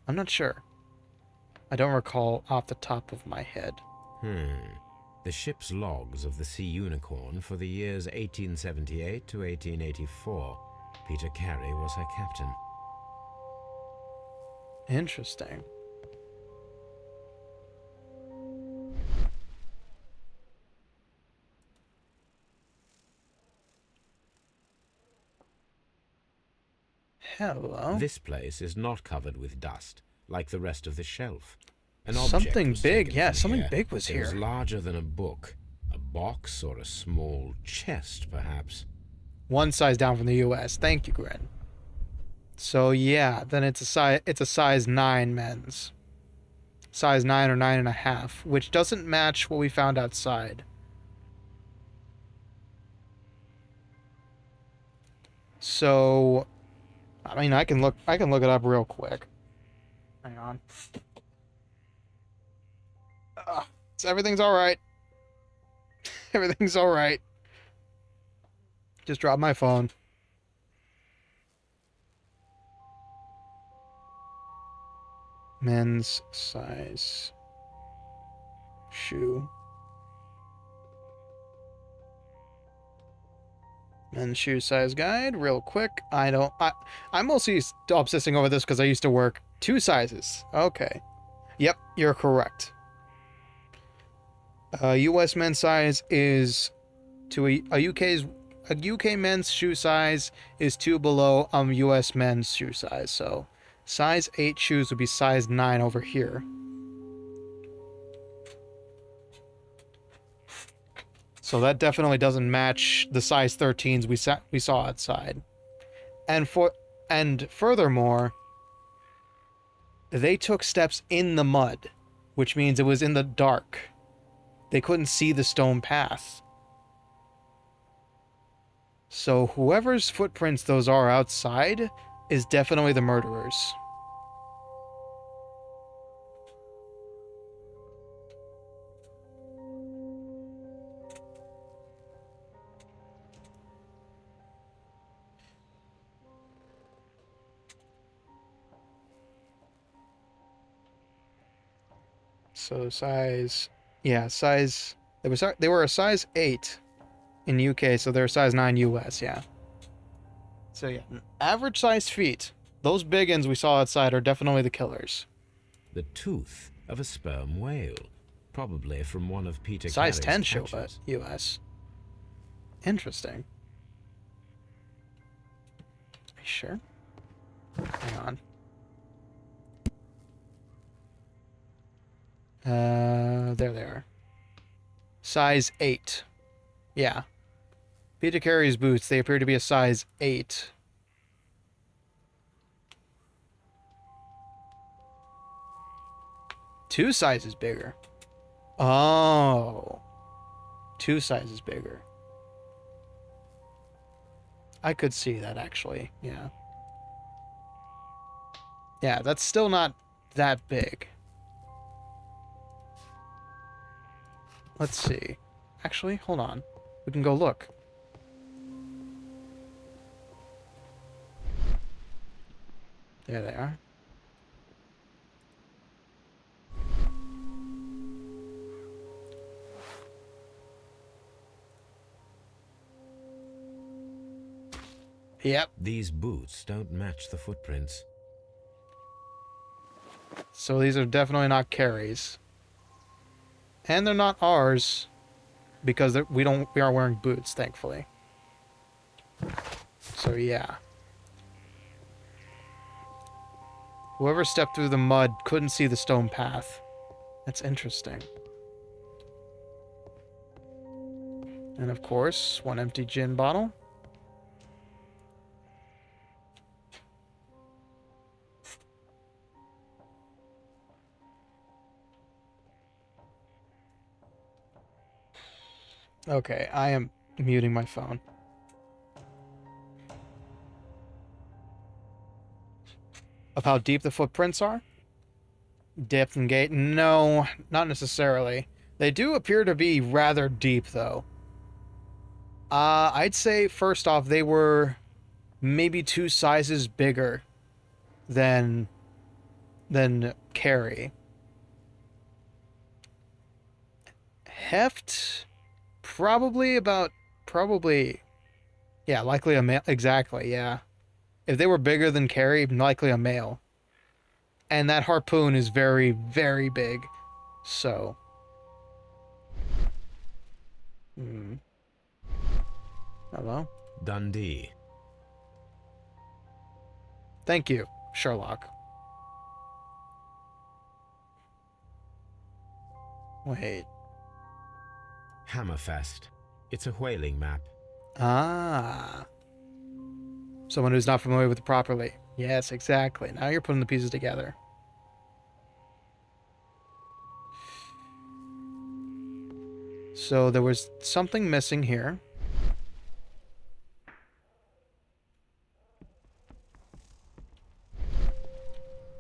I'm not sure. I don't recall off the top of my head. The ship's logs of the Sea Unicorn for the years 1878 to 1884. Peter Carey was her captain. Interesting. Hello. This place is not covered with dust, like the rest of the shelf. An Something object was big, taken yeah, from something here. big was It here. was larger than a book. A box or a small chest, perhaps. 1 size down from the US. Thank you, Gren. So yeah, then it's a size 9 men's. Size 9 or 9.5, which doesn't match what we found outside. So I mean, I can look it up real quick. Hang on. So everything's all right. Everything's all right. Just dropped my phone. Men's size shoe. And shoe size guide, real quick. I'm mostly obsessing over this because I used to work 2 sizes. Okay. Yep, you're correct. U.S. men's size is to a UK men's shoe size is 2 below U.S. men's shoe size. So size 8 shoes would be size 9 over here. So that definitely doesn't match the size 13s we saw outside. And furthermore, they took steps in the mud, which means it was in the dark. They couldn't see the stone path. So whoever's footprints those are outside is definitely the murderers. So size, yeah, size. They were a size 8 in UK, so they're a size 9 US, yeah. So yeah, average sized feet. Those big uns we saw outside are definitely the killers. The tooth of a sperm whale, probably from one of Peter Size Carey's 10 show catches. US. Interesting. Are you sure? Hang on. There they are. Size 8. Yeah. Peter Carey's boots, they appear to be a size 8. Two sizes bigger. Oh. 2 sizes bigger. I could see that, actually. Yeah. Yeah, that's still not that big. Let's see. Actually, hold on. We can go look. There they are. Yep. These boots don't match the footprints. So these are definitely not Carrie's. And they're not ours because we are wearing boots, thankfully. So yeah. Whoever stepped through the mud couldn't see the stone path. That's interesting. And of course, 1 empty gin bottle. Okay, I am muting my phone. Of how deep the footprints are? Depth and gait? No, not necessarily. They do appear to be rather deep, though. I'd say, first off, they were maybe 2 sizes bigger than Carrie. Heft? Probably, yeah, likely a male. Exactly, yeah. If they were bigger than Carrie, likely a male. And that harpoon is very, very big. So. Hello? Dundee. Thank you, Sherlock. Wait. Hammerfest. It's a whaling map. Ah. Someone who's not familiar with it properly. Yes, exactly. Now you're putting the pieces together. So there was something missing here.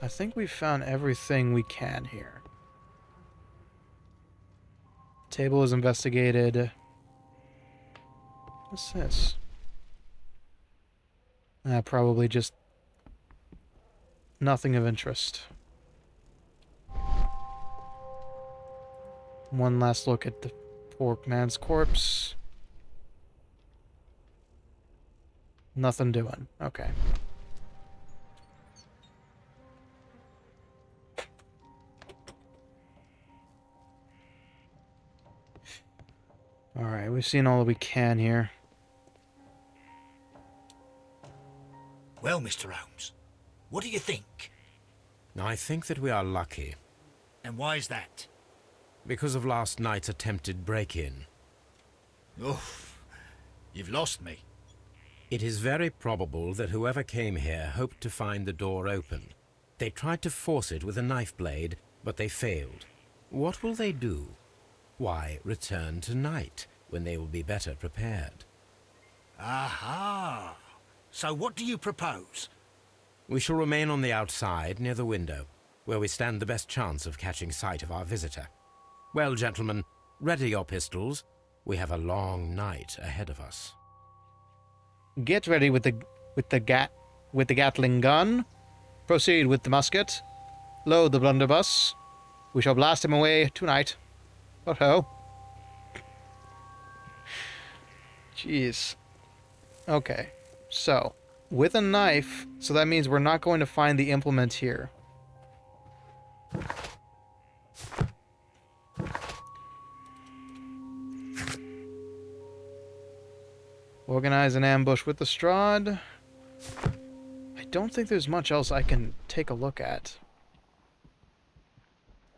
I think we've found everything we can here. Table is investigated. What's this? Probably just nothing of interest. One last look at the poor man's corpse. Nothing doing. Okay. Alright, we've seen all that we can here. Well, Mr. Holmes, what do you think? I think that we are lucky, And why is that? because of last night's attempted break-in. Oof, you've lost me. It is very probable that whoever came here hoped to find the door open. They tried to force it with a knife blade, but they failed. What will they do? Why, return tonight, when they will be better prepared. Aha! So what do you propose? We shall remain on the outside, near the window, where we stand the best chance of catching sight of our visitor. Well, gentlemen, ready your pistols. We have a long night ahead of us. Get ready with the Gatling gun. Proceed with the musket. Load the blunderbuss. We shall blast him away tonight. What ho? Jeez. Okay. So, with a knife, so that means we're not going to find the implement here. Organize an ambush with the Strahd. I don't think there's much else I can take a look at.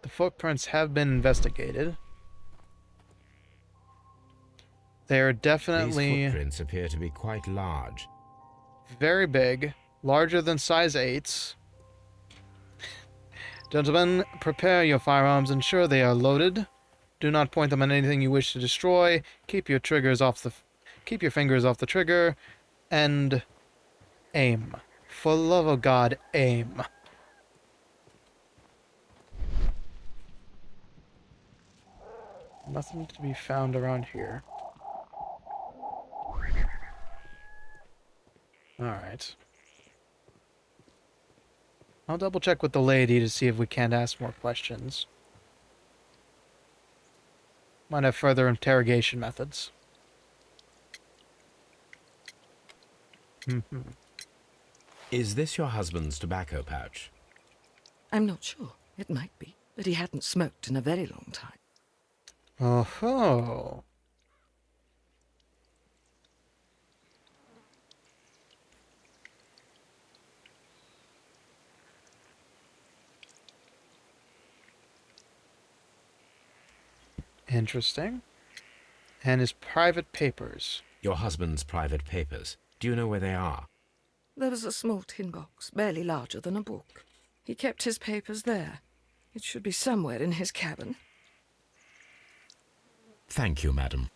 The footprints have been investigated. They are These definitely footprints appear to be quite large. very big, larger than size 8s. Gentlemen, prepare your firearms, ensure they are loaded. Do not point them at anything you wish to destroy. Keep your fingers off the trigger, and aim. For the love of God, aim. Nothing to be found around here. Alright. I'll double check with the lady to see if we can't ask more questions. Might have further interrogation methods. Is this your husband's tobacco pouch? I'm not sure. It might be, but he hadn't smoked in a very long time. Oh-ho. Interesting. And his private papers. Your husband's private papers. Do you know where they are? There was a small tin box, barely larger than a book. He kept his papers there. It should be somewhere in his cabin. Thank you, madam.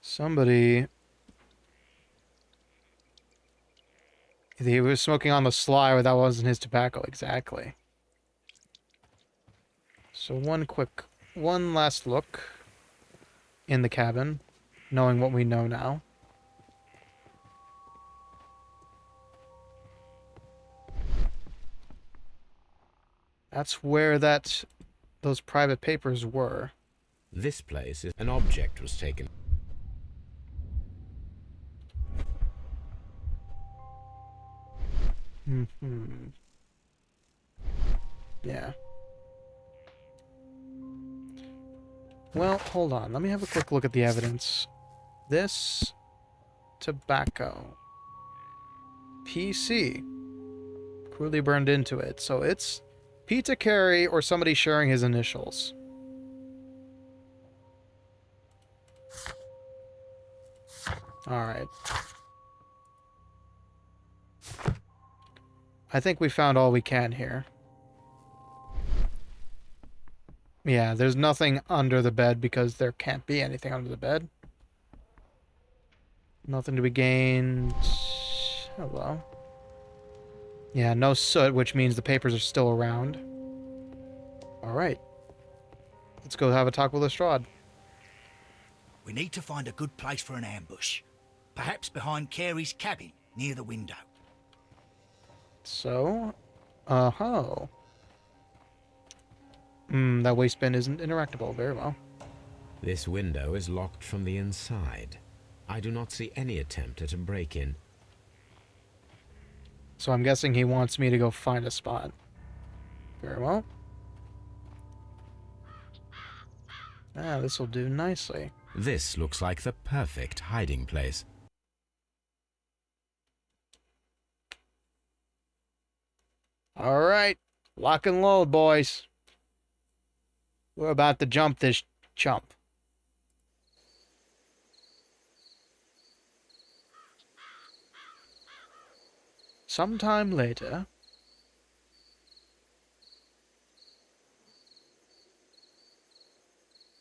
Somebody... He was smoking on the sly, but that wasn't his tobacco, exactly. So one last look in the cabin, knowing what we know now. That's where those private papers were. This place is... An object was taken. Yeah. Well, hold on. Let me have a quick look at the evidence. This tobacco. PC. Cruelly burned into it. So it's Peter Carey or somebody sharing his initials. Alright. I think we found all we can here. Yeah, there's nothing under the bed because there can't be anything under the bed. Nothing to be gained. Hello. Yeah, no soot, which means the papers are still around. Alright. Let's go have a talk with Lestrade. We need to find a good place for an ambush. Perhaps behind Carey's cabin, near the window. So, that waste bin isn't interactable. Very well. This window is locked from the inside. I do not see any attempt at a break-in. So I'm guessing he wants me to go find a spot. Very well. Ah, this'll do nicely. This looks like the perfect hiding place. Alright. Lock and load, boys. We're about to jump this chump. Sometime later...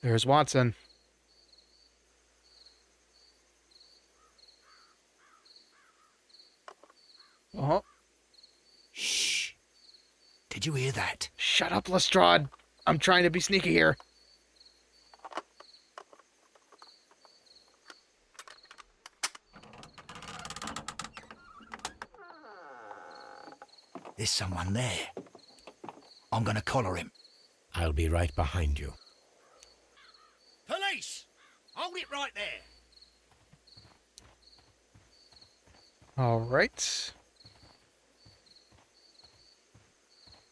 There's Watson. Oh, Shh. Did you hear that? shut up, Lestrade. I'm trying to be sneaky here. There's someone there. I'm gonna collar him. I'll be right behind you. Police! Hold it right there. Alright.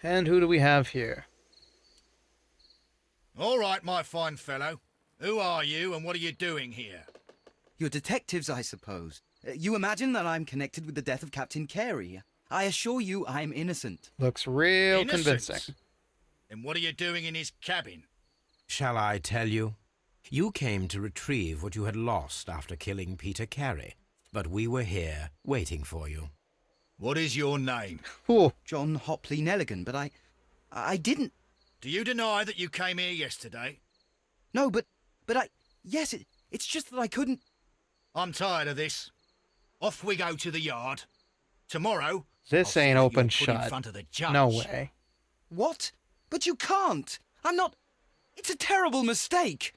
And who do we have here? All right, my fine fellow. Who are you and what are you doing here? You're detectives, I suppose. You imagine that I'm connected with the death of Captain Carey. I assure you I'm innocent. Looks real Innocent? convincing. And what are you doing in his cabin? Shall I tell you? You came to retrieve what you had lost after killing Peter Carey, but we were here waiting for you. What is your name? Ooh, John Hopley Nelligan, but I didn't... Do you deny that you came here yesterday? No, but yes, it's just that I couldn't... I'm tired of this. Off we go to the yard. Tomorrow... this I'll ain't see open you're put in shut. front of the judge. No way. What? But you can't! I'm not... It's a terrible mistake!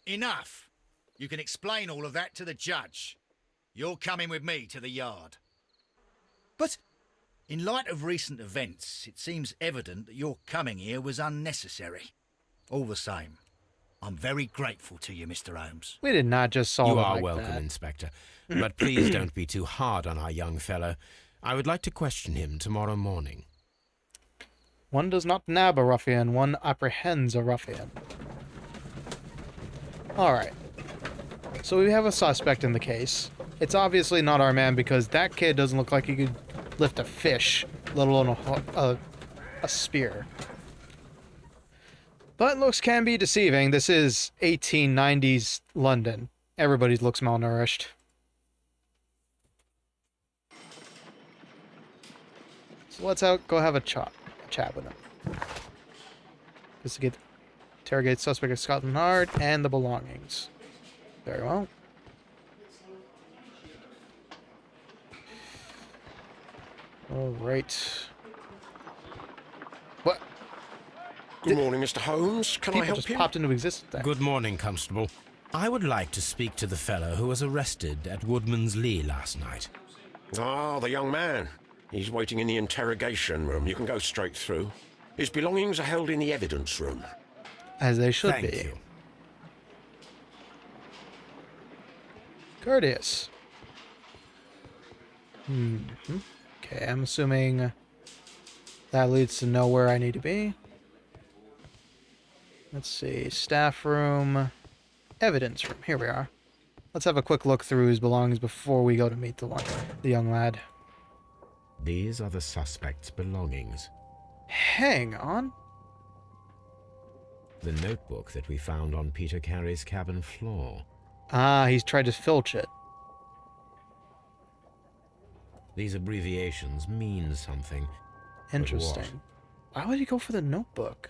Enough. You can explain all of that to the judge. You're coming with me to the yard. But... In light of recent events, it seems evident that your coming here was unnecessary. All the same, I'm very grateful to you, Mr. Holmes. We did not just solve You it are like welcome, that. Inspector. But please don't be too hard on our young fellow. I would like to question him tomorrow morning. One does not nab a ruffian, one apprehends a ruffian. Alright. So we have a suspect in the case. It's obviously not our man because that kid doesn't look like he could lift a fish, let alone a spear. But looks can be deceiving. This is 1890s London. Everybody looks malnourished. So let's go have a chat with him. Interrogate suspect of Scotland Yard and the belongings. Very well. All right. What? Good morning, Mr. Holmes. Can I People help just you? popped into existence there. Good morning, Constable. I would like to speak to the fellow who was arrested at Woodman's Lee last night. Ah, the young man. He's waiting in the interrogation room. You can go straight through. His belongings are held in the evidence room. As they should Thank be. you. Courteous. Okay, I'm assuming that leads to know where I need to be. Let's see. Staff room. Evidence room. Here we are. Let's have a quick look through his belongings before we go to meet the young lad. These are the suspect's belongings. Hang on. The notebook that we found on Peter Carey's cabin floor. Ah, he's tried to filch it. These abbreviations mean something. But Interesting. Why would he go for the notebook?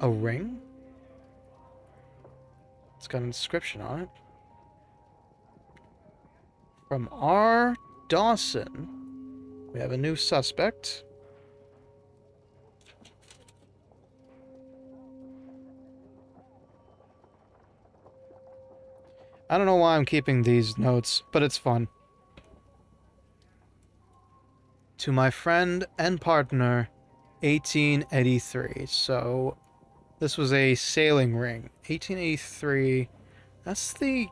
A ring? It's got an inscription on it. From R. Dawson. We have a new suspect. I don't know why I'm keeping these notes, but it's fun. To my friend and partner, 1883. So, This was a sailing ring. 1883. That's the...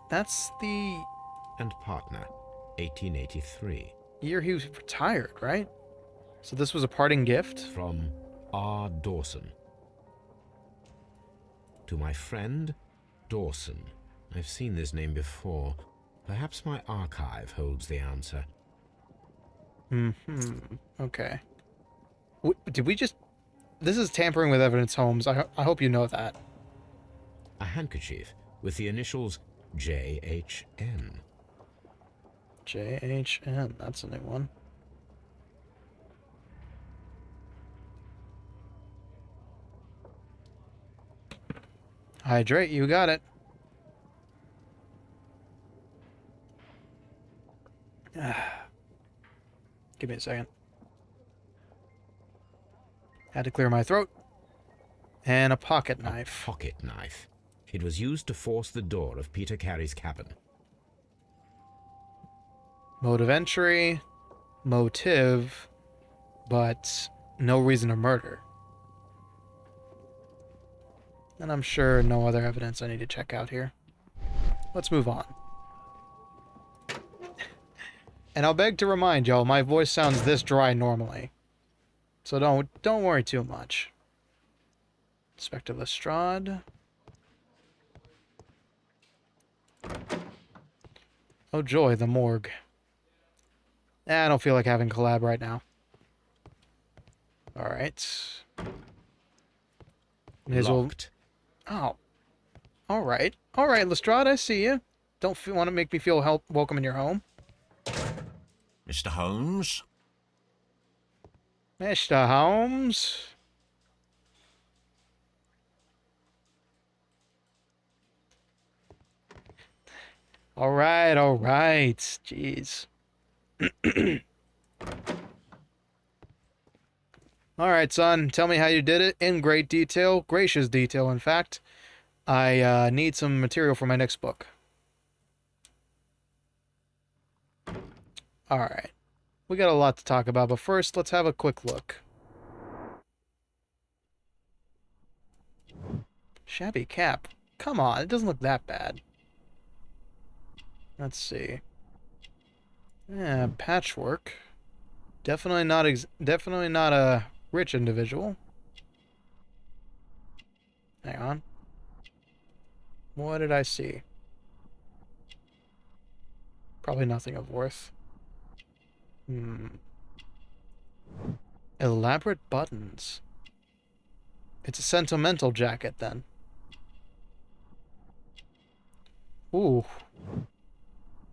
That's the And partner, 1883. year he was retired, right? So this was a parting gift? From R. Dawson. To my friend, Dawson. I've seen this name before. Perhaps my archive holds the answer. Okay. Did we just... This is tampering with evidence, Holmes. I hope you know that. A handkerchief with the initials JHN. JHN. That's a new one. Hydrate, you got it. Give me a second. Had to clear my throat. And a pocket knife. Pocket knife. It was used to force the door of Peter Carey's cabin. Mode of entry. Motive. But no reason to murder. And I'm sure no other evidence I need to check out here. Let's move on. And I'll beg to remind y'all, my voice sounds this dry normally. So don't worry too much. Inspector Lestrade. Oh joy, the morgue. I don't feel like having collab right now. Alright. Locked. Oh. Alright. Alright, Lestrade, I see you. Don't want to make me feel welcome in your home. Mr. Holmes? Mr. Holmes. Alright, alright. Jeez. Alright, son. Tell me how you did it in great detail. Gracious detail, in fact. I need some material for my next book. Alright. We got a lot to talk about, but first, let's have a quick look. Shabby cap. Come on, it doesn't look that bad. Let's see. Yeah, patchwork. Definitely not a rich individual. Hang on. What did I see? Probably nothing of worth. Elaborate buttons. It's a sentimental jacket, then. Ooh.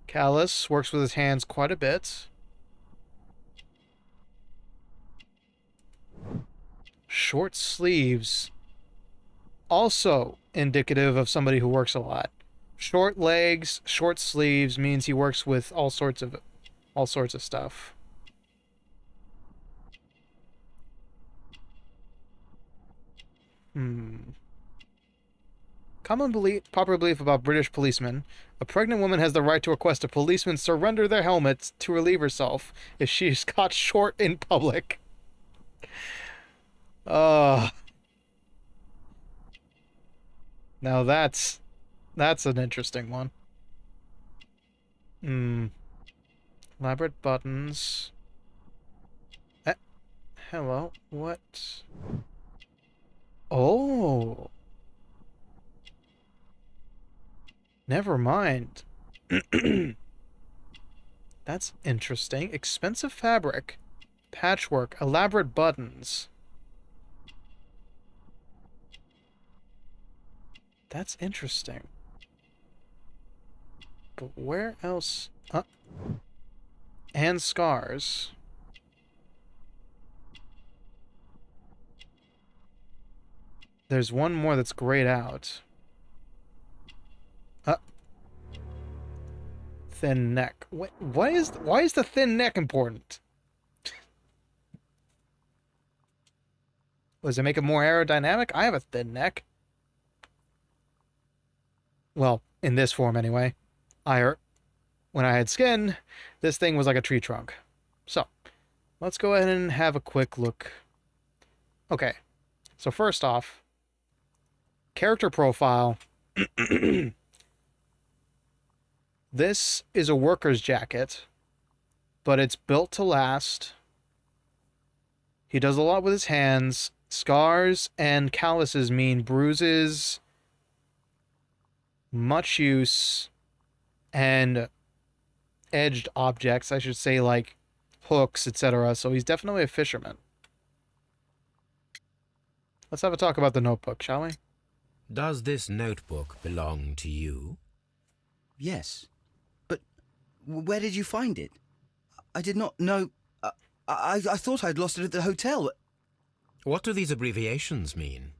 Callus works with his hands quite a bit. Short sleeves. Also indicative of somebody who works a lot. Short legs, short sleeves means he works with all sorts of stuff. Popular belief about British policemen. A pregnant woman has the right to request a policeman surrender their helmets to relieve herself if she is caught short in public. Now that's an interesting one. Elaborate buttons. Hello, what? Oh. Never mind. That's interesting. Expensive fabric. Patchwork. Elaborate buttons. That's interesting. But where else? And scars. There's one more that's grayed out. Thin neck. Why is the thin neck important? Does it make it more aerodynamic? I have a thin neck. Well, in this form anyway. When I had skin, this thing was like a tree trunk. So, let's go ahead and have a quick look. Okay, so first off, Character profile. This is a worker's jacket, but it's built to last. He does a lot with his hands. Scars and calluses mean bruises, much use, and edged objects, I should say, like hooks, etc. So he's definitely a fisherman. Let's have a talk about the notebook, shall we? Does this notebook belong to you? Yes. But where did you find it? I did not know... I thought I'd lost it at the hotel. What do these abbreviations mean?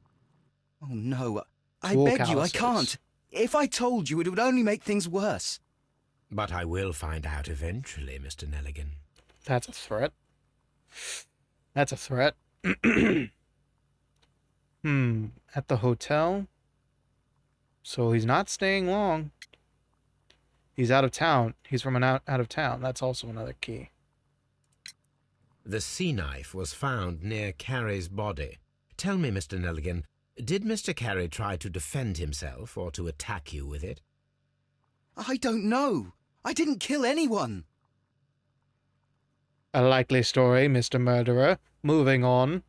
Oh, no. I Tool beg you, I calluses. can't. If I told you, it would only make things worse. But I will find out eventually, Mr. Nelligan. That's a threat. That's a threat. At the hotel? So he's not staying long. He's out of town. He's from out of town. That's also another key. The sea knife was found near Carey's body. Tell me, Mr. Nelligan, did Mr. Carey try to defend himself or to attack you with it? I don't know. I didn't kill anyone. A likely story, Mr. Murderer. Moving on.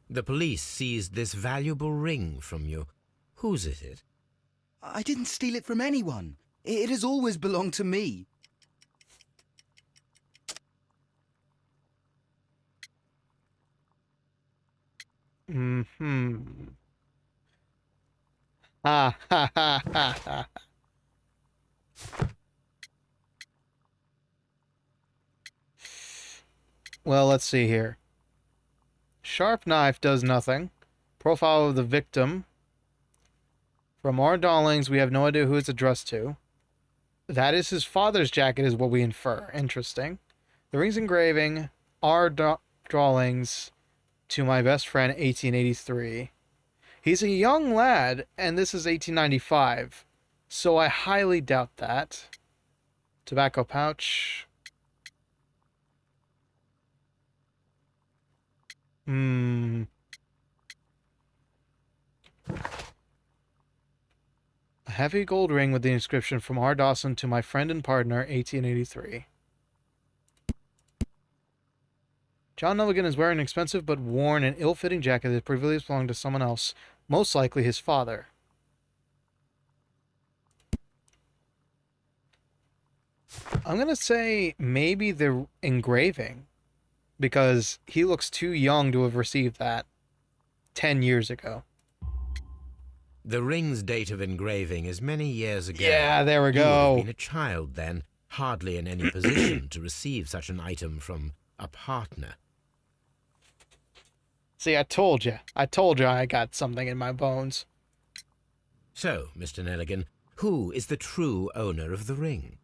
The police seized this valuable ring from you. Whose is it? I didn't steal it from anyone. It has always belonged to me. Ha ha ha ha ha. Well, let's see here. Sharp knife does nothing. Profile of the victim. From our drawings, we have no idea who it's addressed to. That is his father's jacket, is what we infer. Interesting. The ring's engraving. Our drawings to my best friend, 1883. He's a young lad, and this is 1895. So I highly doubt that. Tobacco pouch. A heavy gold ring with the inscription from R. Dawson to my friend and partner, 1883. John Nelligan is wearing an expensive but worn and ill-fitting jacket that previously belonged to someone else, most likely his father. I'm going to say maybe the engraving, because he looks too young to have received that 10 years ago. The ring's date of engraving is many years ago. Yeah, there we You would go. have been a child then, hardly in any position to receive such an item from a partner. See, I told you. I told you I got something in my bones. So, Mr. Nelligan, who is the true owner of the ring?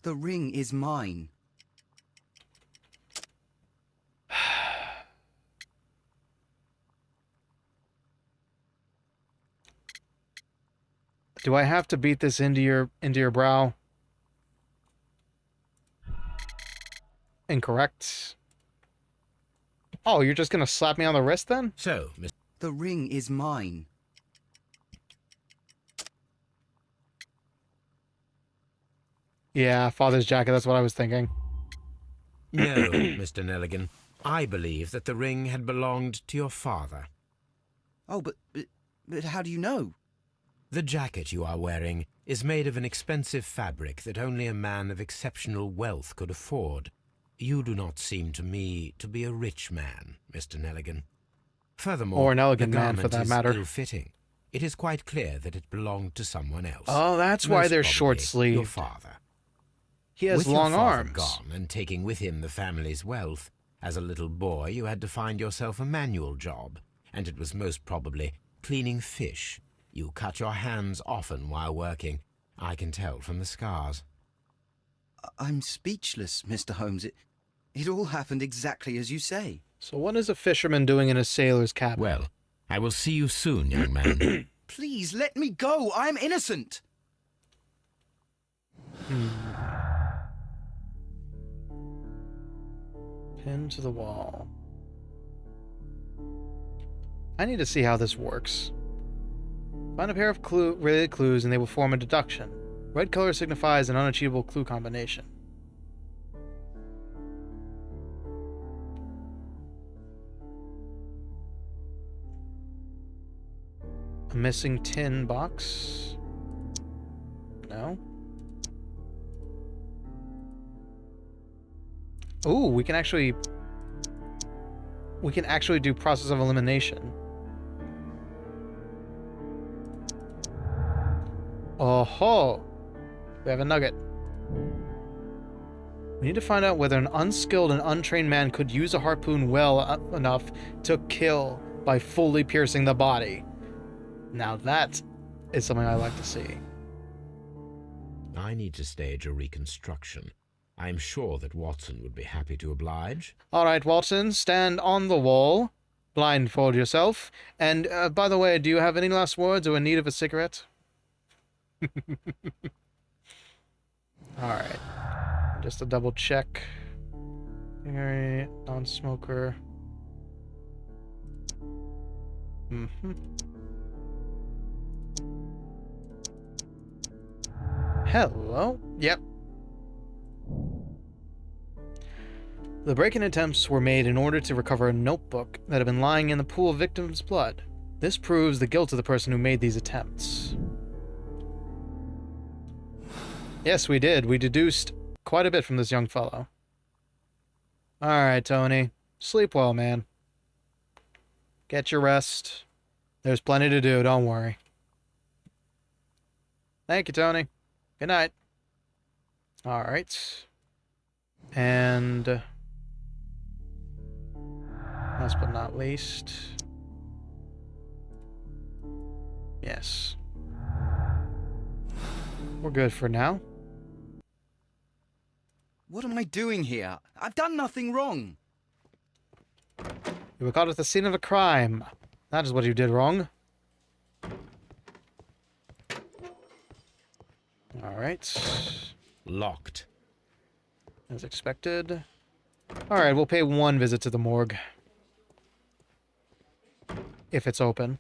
The ring is mine. Do I have to beat this into your brow? Incorrect. Oh, you're just gonna slap me on the wrist then? So, Mr. The ring is mine. Yeah, father's jacket, that's what I was thinking. No, Mr. Nelligan. I believe that the ring had belonged to your father. Oh, but how do you know? The jacket you are wearing is made of an expensive fabric that only a man of exceptional wealth could afford. You do not seem to me to be a rich man, Mr. Nelligan. Furthermore, Or an elegant the man, for garment that is matter. ill-fitting. It is quite clear that it belonged to someone else. Oh, that's why Most they're probably short-sleeved. Your father. He has With long your father arms. gone and taking with him the family's wealth, as a little boy you had to find yourself a manual job, and it was most probably cleaning fish. You cut your hands often while working. I can tell from the scars. I'm speechless, Mr. Holmes. It all happened exactly as you say. So what is a fisherman doing in a sailor's cabin? Well, I will see you soon, young man. Please, let me go. I'm innocent. Pinned to the wall. I need to see how this works. Find a pair of related clues and they will form a deduction. Red color signifies an unachievable clue combination. A missing tin box? No. Ooh, we can actually do process of elimination. Oh ho! We have a nugget. We need to find out whether an unskilled and untrained man could use a harpoon well enough to kill by fully piercing the body. Now that is something I like to see. I need to stage a reconstruction. I'm sure that Watson would be happy to oblige. All right, Watson, stand on the wall, blindfold yourself, and by the way, do you have any last words or in need of a cigarette? All right, just a double check. Very non-smoker. Hello. Yep. The break-in attempts were made in order to recover a notebook that had been lying in the pool of victims' blood. This proves the guilt of the person who made these attempts. Yes, we did. We deduced quite a bit from this young fellow. Alright, Tony. Sleep well, man. Get your rest. There's plenty to do, don't worry. Thank you, Tony. Good night. Alright. And last but not least, yes. We're good for now. What am I doing here? I've done nothing wrong. You were caught at the scene of a crime. That is what you did wrong. Alright. Locked. As expected. Alright, we'll pay one visit to the morgue. If it's open.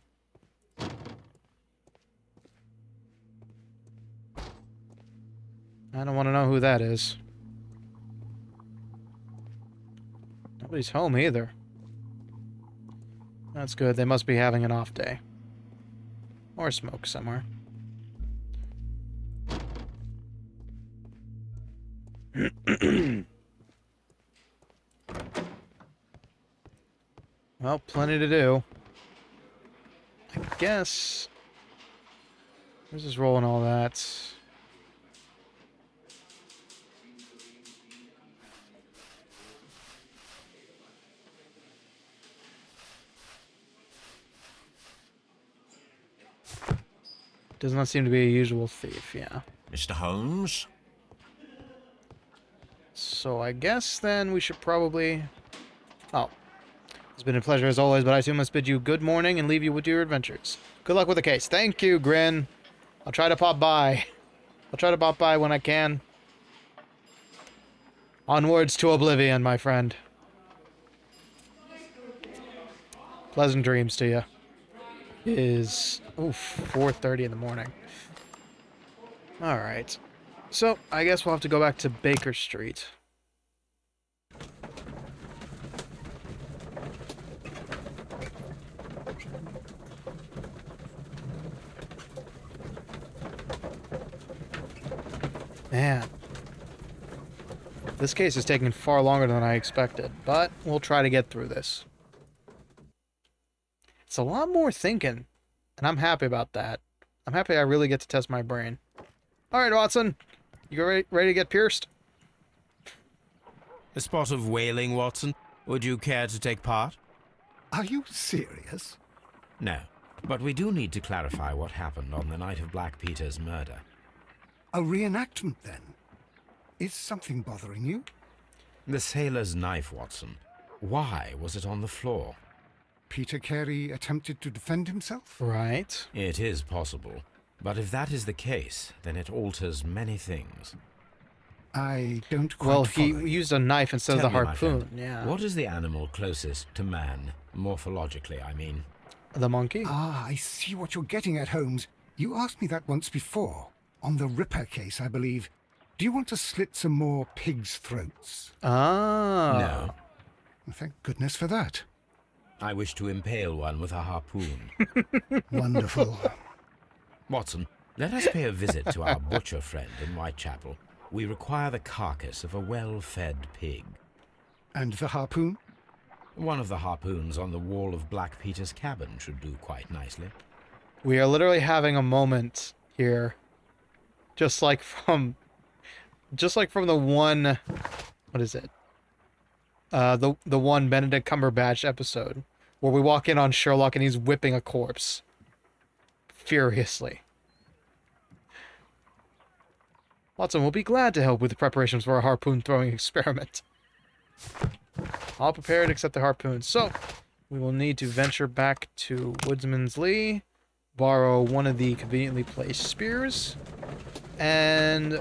I don't want to know who that is. Nobody's home either. That's good. They must be having an off day. Or smoke somewhere. Well, plenty to do. I guess... Where's this roll and all that? Does not seem to be a usual thief, yeah. Mr. Holmes? So I guess then we should probably... Oh. It's been a pleasure as always, but I too must bid you good morning and leave you with your adventures. Good luck with the case. Thank you, Grin. I'll try to pop by. I'll try to pop by when I can. Onwards to oblivion, my friend. Pleasant dreams to you. It is 4:30 in the morning. Alright. So, I guess we'll have to go back to Baker Street. Man. This case is taking far longer than I expected, but we'll try to get through this. It's a lot more thinking, and I'm happy about that. I'm happy I really get to test my brain. Alright, Watson. You ready to get pierced? A spot of whaling, Watson. Would you care to take part? Are you serious? No, but we do need to clarify what happened on the night of Black Peter's murder. A reenactment, then? Is something bothering you? The sailor's knife, Watson. Why was it on the floor? Peter Carey attempted to defend himself? Right. It is possible. But if that is the case, then it alters many things. I don't quite Well, follow he you. used a knife instead of Tell the me, my friend, harpoon, yeah. What is the animal closest to man, morphologically, I mean? The monkey? Ah, I see what you're getting at, Holmes. You asked me that once before. On the Ripper case, I believe. Do you want to slit some more pigs' throats? Ah. No. Well, thank goodness for that. I wish to impale one with a harpoon. Wonderful. Watson, let us pay a visit to our butcher friend in Whitechapel. We require the carcass of a well-fed pig. And the harpoon? One of the harpoons on the wall of Black Peter's cabin should do quite nicely. We are literally having a moment here. Just like from the one, what is it? The one Benedict Cumberbatch episode where we walk in on Sherlock and he's whipping a corpse furiously. Watson will be glad to help with the preparations for a harpoon throwing experiment. All prepared except the harpoon. So, we will need to venture back to Woodsman's Lee, borrow one of the conveniently placed spears, and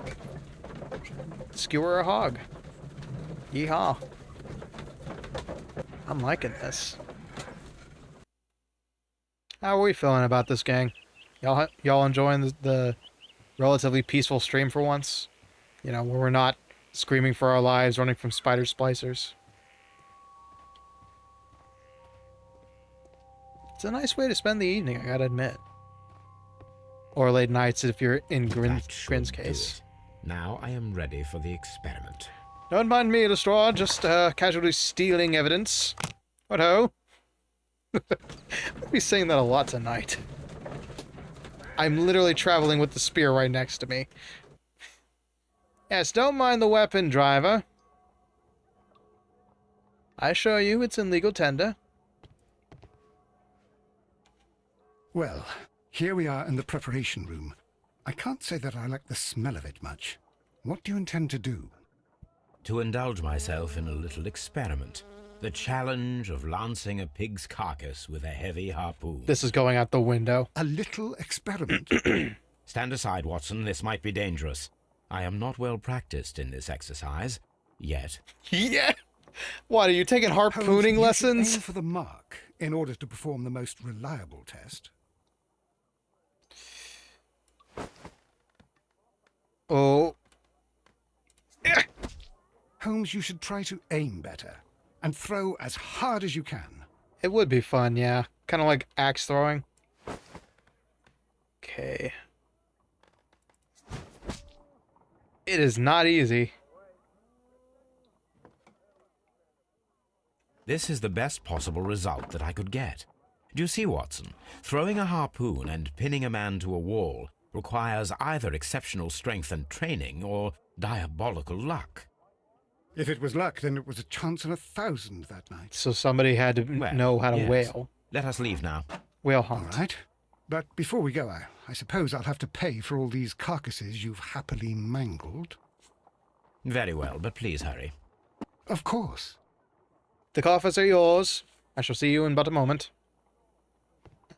skewer a hog. Yeehaw. I'm liking this. How are we feeling about this, gang? Y'all enjoying the relatively peaceful stream for once? You know, where we're not screaming for our lives, running from spider splicers. It's a nice way to spend the evening, I gotta admit. Or late nights if you're in Grin's case. Now I am ready for the experiment. Don't mind me, Lestrade, just casually stealing evidence. What ho? I'll be saying that a lot tonight. I'm literally traveling with the spear right next to me. Yes, don't mind the weapon, driver. I assure you it's in legal tender. Well, here we are in the preparation room. I can't say that I like the smell of it much. What do you intend to do? To indulge myself in a little experiment. The challenge of lancing a pig's carcass with a heavy harpoon. This is going out the window. A little experiment? Stand aside, Watson. This might be dangerous. I am not well practiced in this exercise. Yet. Yeah? What, are you taking harpooning Holmes, you should lessons? aim for the mark in order to perform the most reliable test. Oh. Holmes, you should try to aim better and throw as hard as you can. It would be fun, yeah. Kind of like axe throwing. Okay. It is not easy. This is the best possible result that I could get. Do you see, Watson? Throwing a harpoon and pinning a man to a wall requires either exceptional strength and training or diabolical luck. If it was luck, then it was a chance in 1,000 that night. So somebody had to Well, know how to yes. whale. Let us leave now. Whale All hunt. right. But before we go, I suppose I'll have to pay for all these carcasses you've happily mangled. Very well, but please hurry. Of course. The coffers are yours. I shall see you in but a moment.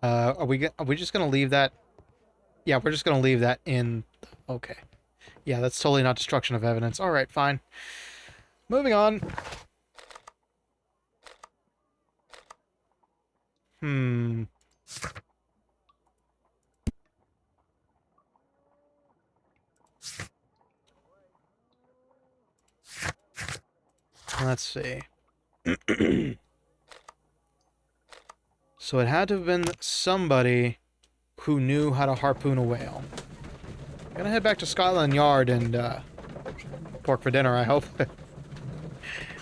Are we just gonna leave that? Yeah, we're just gonna leave that in. Okay. Yeah, that's totally not destruction of evidence. All right, fine. Moving on. Let's see. So it had to have been somebody who knew how to harpoon a whale. Gonna head back to Scotland Yard and pork for dinner, I hope.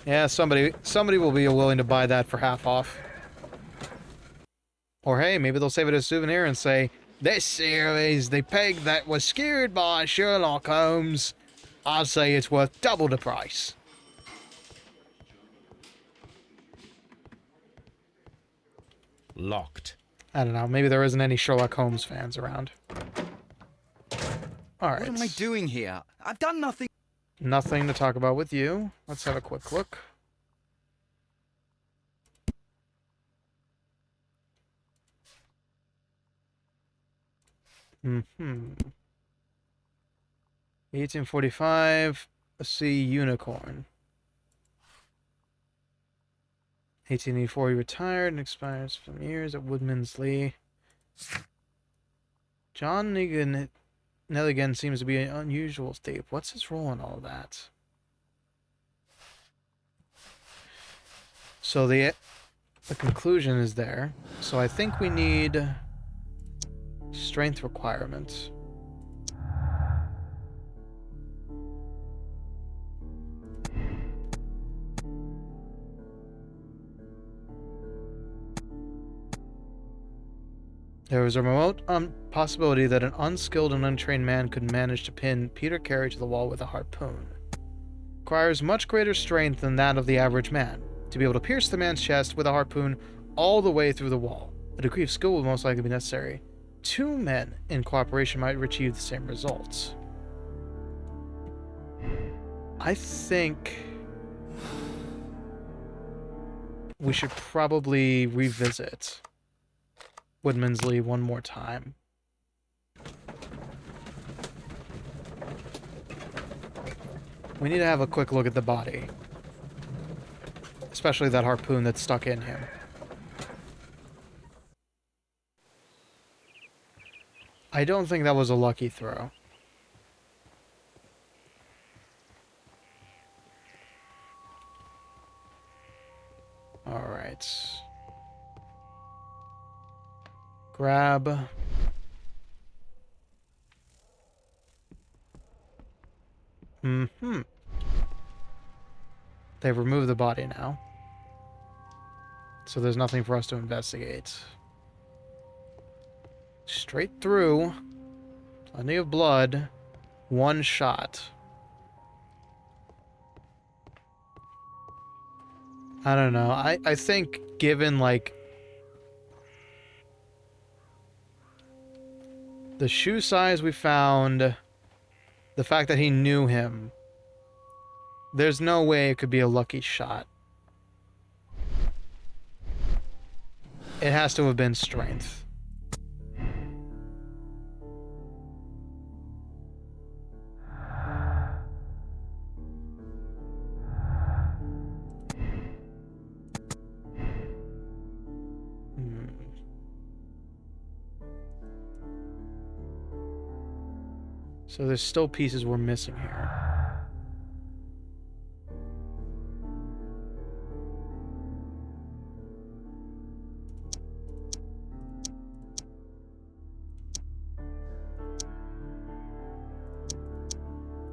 Yeah, somebody will be willing to buy that for half off. Or hey, maybe they'll save it as a souvenir and say, "This here is the pig that was skewered by Sherlock Holmes. I'd say it's worth double the price." Locked. I don't know, maybe there isn't any Sherlock Holmes fans around. Alright. What am I doing here? I've done nothing. Nothing to talk about with you. Let's have a quick look. Mm-hmm. 1845, a sea unicorn. 1884, he retired and expires from years at Woodman's Lee. John Nelligan seems to be an unusual state. What's his role in all that? So the conclusion is there. So I think we need strength requirements. There was a remote possibility that an unskilled and untrained man could manage to pin Peter Carey to the wall with a harpoon. Requires much greater strength than that of the average man to be able to pierce the man's chest with a harpoon all the way through the wall. A degree of skill would most likely be necessary. 2 men in cooperation might achieve the same results. I think we should probably revisit Woodman's Lee one more time. We need to have a quick look at the body. Especially that harpoon that's stuck in him. I don't think that was a lucky throw. Alright. Grab. They've removed the body now. So there's nothing for us to investigate. Straight through. Plenty of blood. 1 shot. I don't know. I think given, like, the shoe size we found, the fact that he knew him, there's no way it could be a lucky shot. It has to have been strength. So there's still pieces we're missing here.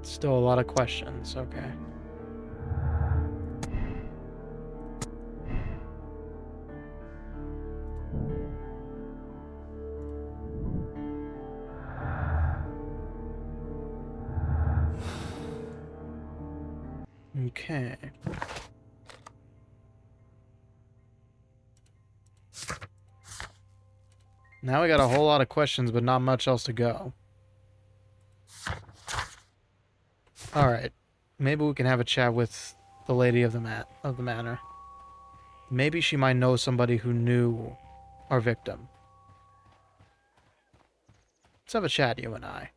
Still a lot of questions, okay. Okay. Now we got a whole lot of questions, but not much else to go. Alright. Maybe we can have a chat with the lady of the manor. Maybe she might know somebody who knew our victim. Let's have a chat, you and I.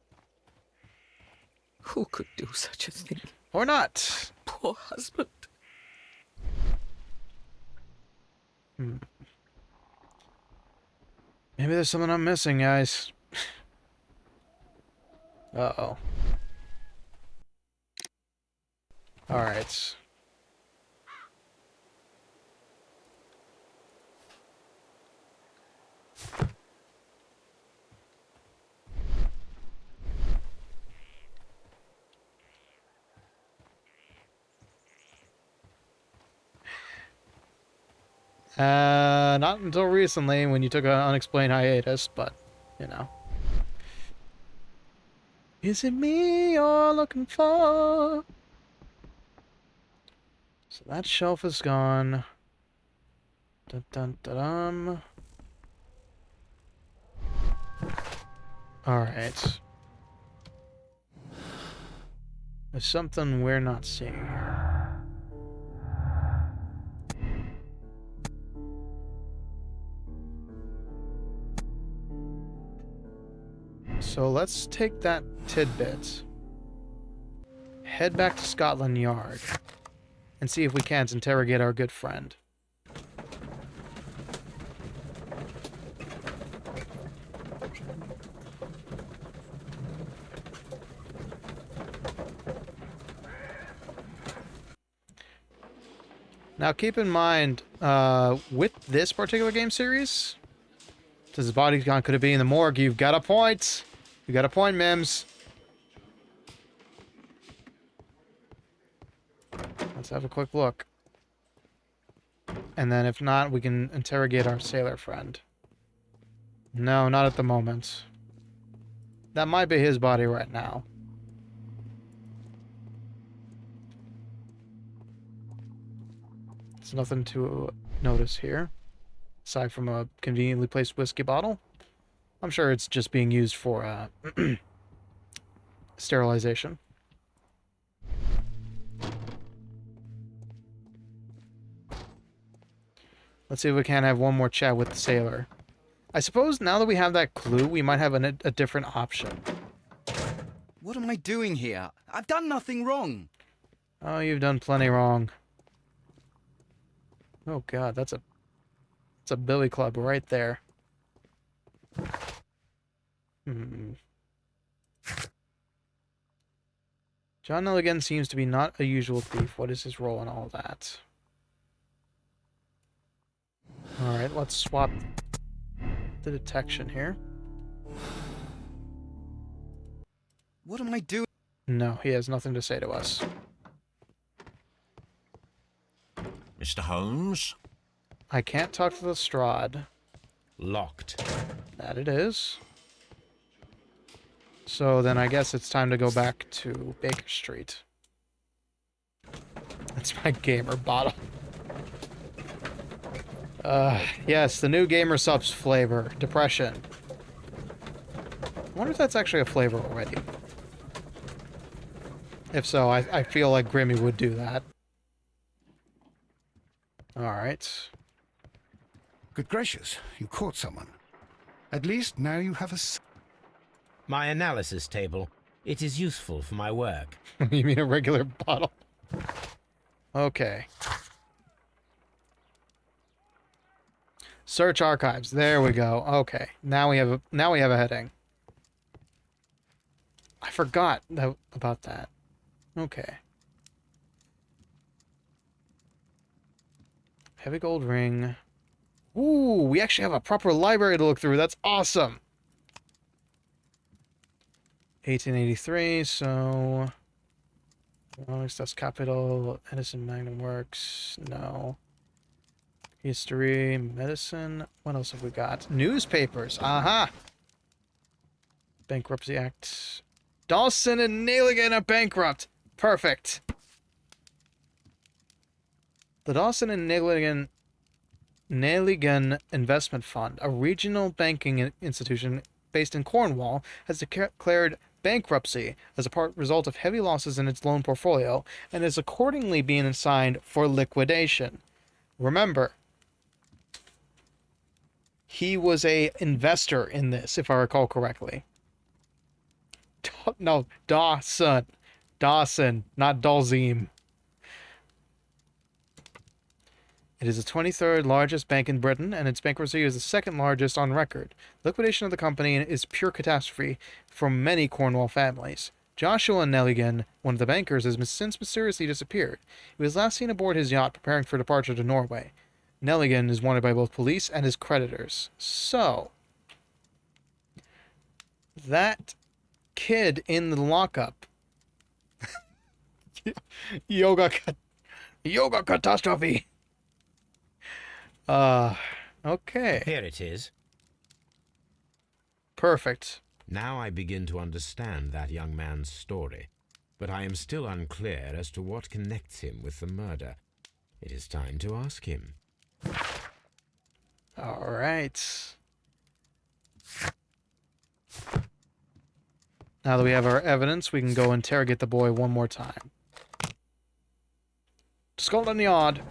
Who could do such a thing? Or not. Poor husband. Maybe there's something I'm missing, guys. Uh-oh. Alright. Not until recently when you took an unexplained hiatus, but, you know. Is it me you're looking for? So that shelf is gone. Dun dun dun dun. Alright. There's something we're not seeing here. So let's take that tidbit, head back to Scotland Yard, and see if we can't interrogate our good friend. Now keep in mind, with this particular game series, since his body's gone, could it be in the morgue? You've got a point. You got a point, Mims. Let's have a quick look. And then if not, we can interrogate our sailor friend. No, not at the moment. That might be his body right now. There's nothing to notice here, aside from a conveniently placed whiskey bottle. I'm sure it's just being used for sterilization. Let's see if we can have one more chat with the sailor. I suppose now that we have that clue, we might have a different option. What am I doing here? I've done nothing wrong. Oh, you've done plenty wrong. Oh god, that's a billy club right there. John Nelligan seems to be not a usual thief. What is his role in all that? Alright, let's swap the detection here. What am I doing? No, he has nothing to say to us. Mr. Holmes? I can't talk to the Strahd. Locked. That it is. So then I guess it's time to go back to Baker Street. That's my gamer bottle. Yes, the new Gamer Subs flavor. Depression. I wonder if that's actually a flavor already. If so, I feel like Grimmy would do that. Alright. Good gracious, you caught someone. At least now you have a... My analysis table. It is useful for my work. You mean a regular bottle? Okay. Search archives. There we go. Okay. Now we have a heading. I forgot about that. Okay. Heavy gold ring. Ooh, we actually have a proper library to look through. That's awesome. 1883, so... That's Capital, Edison Magnum Works, no. History, medicine, what else have we got? Newspapers, aha! Bankruptcy Act. Dawson and Nailigan are bankrupt. Perfect. The Dawson and Nailigan Investment Fund, a regional banking institution based in Cornwall, has declared bankruptcy as a result of heavy losses in its loan portfolio and is accordingly being assigned for liquidation. Remember, he was a investor in this, if I recall correctly. No, Dawson. Dawson, not Dalzim. It is the 23rd largest bank in Britain, and its bankruptcy is the second largest on record. Liquidation of the company is pure catastrophe for many Cornwall families. Joshua Nelligan, one of the bankers, has since mysteriously disappeared. He was last seen aboard his yacht preparing for departure to Norway. Nelligan is wanted by both police and his creditors. So, that kid in the lockup. Yoga catastrophe. Okay. Here it is. Perfect. Now I begin to understand that young man's story, but I am still unclear as to what connects him with the murder. It is time to ask him. All right. Now that we have our evidence, we can go interrogate the boy one more time. To Scotland Yard.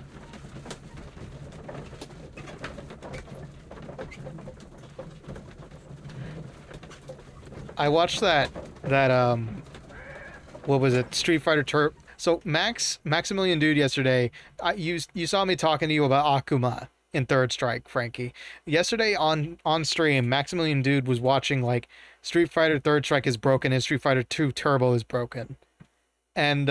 I watched that what was it? Street Fighter Turbo. So Maximilian Dude yesterday, you saw me talking to you about Akuma in Third Strike, Frankie. Yesterday on stream, Maximilian Dude was watching like Street Fighter Third Strike is broken and Street Fighter 2 Turbo is broken. And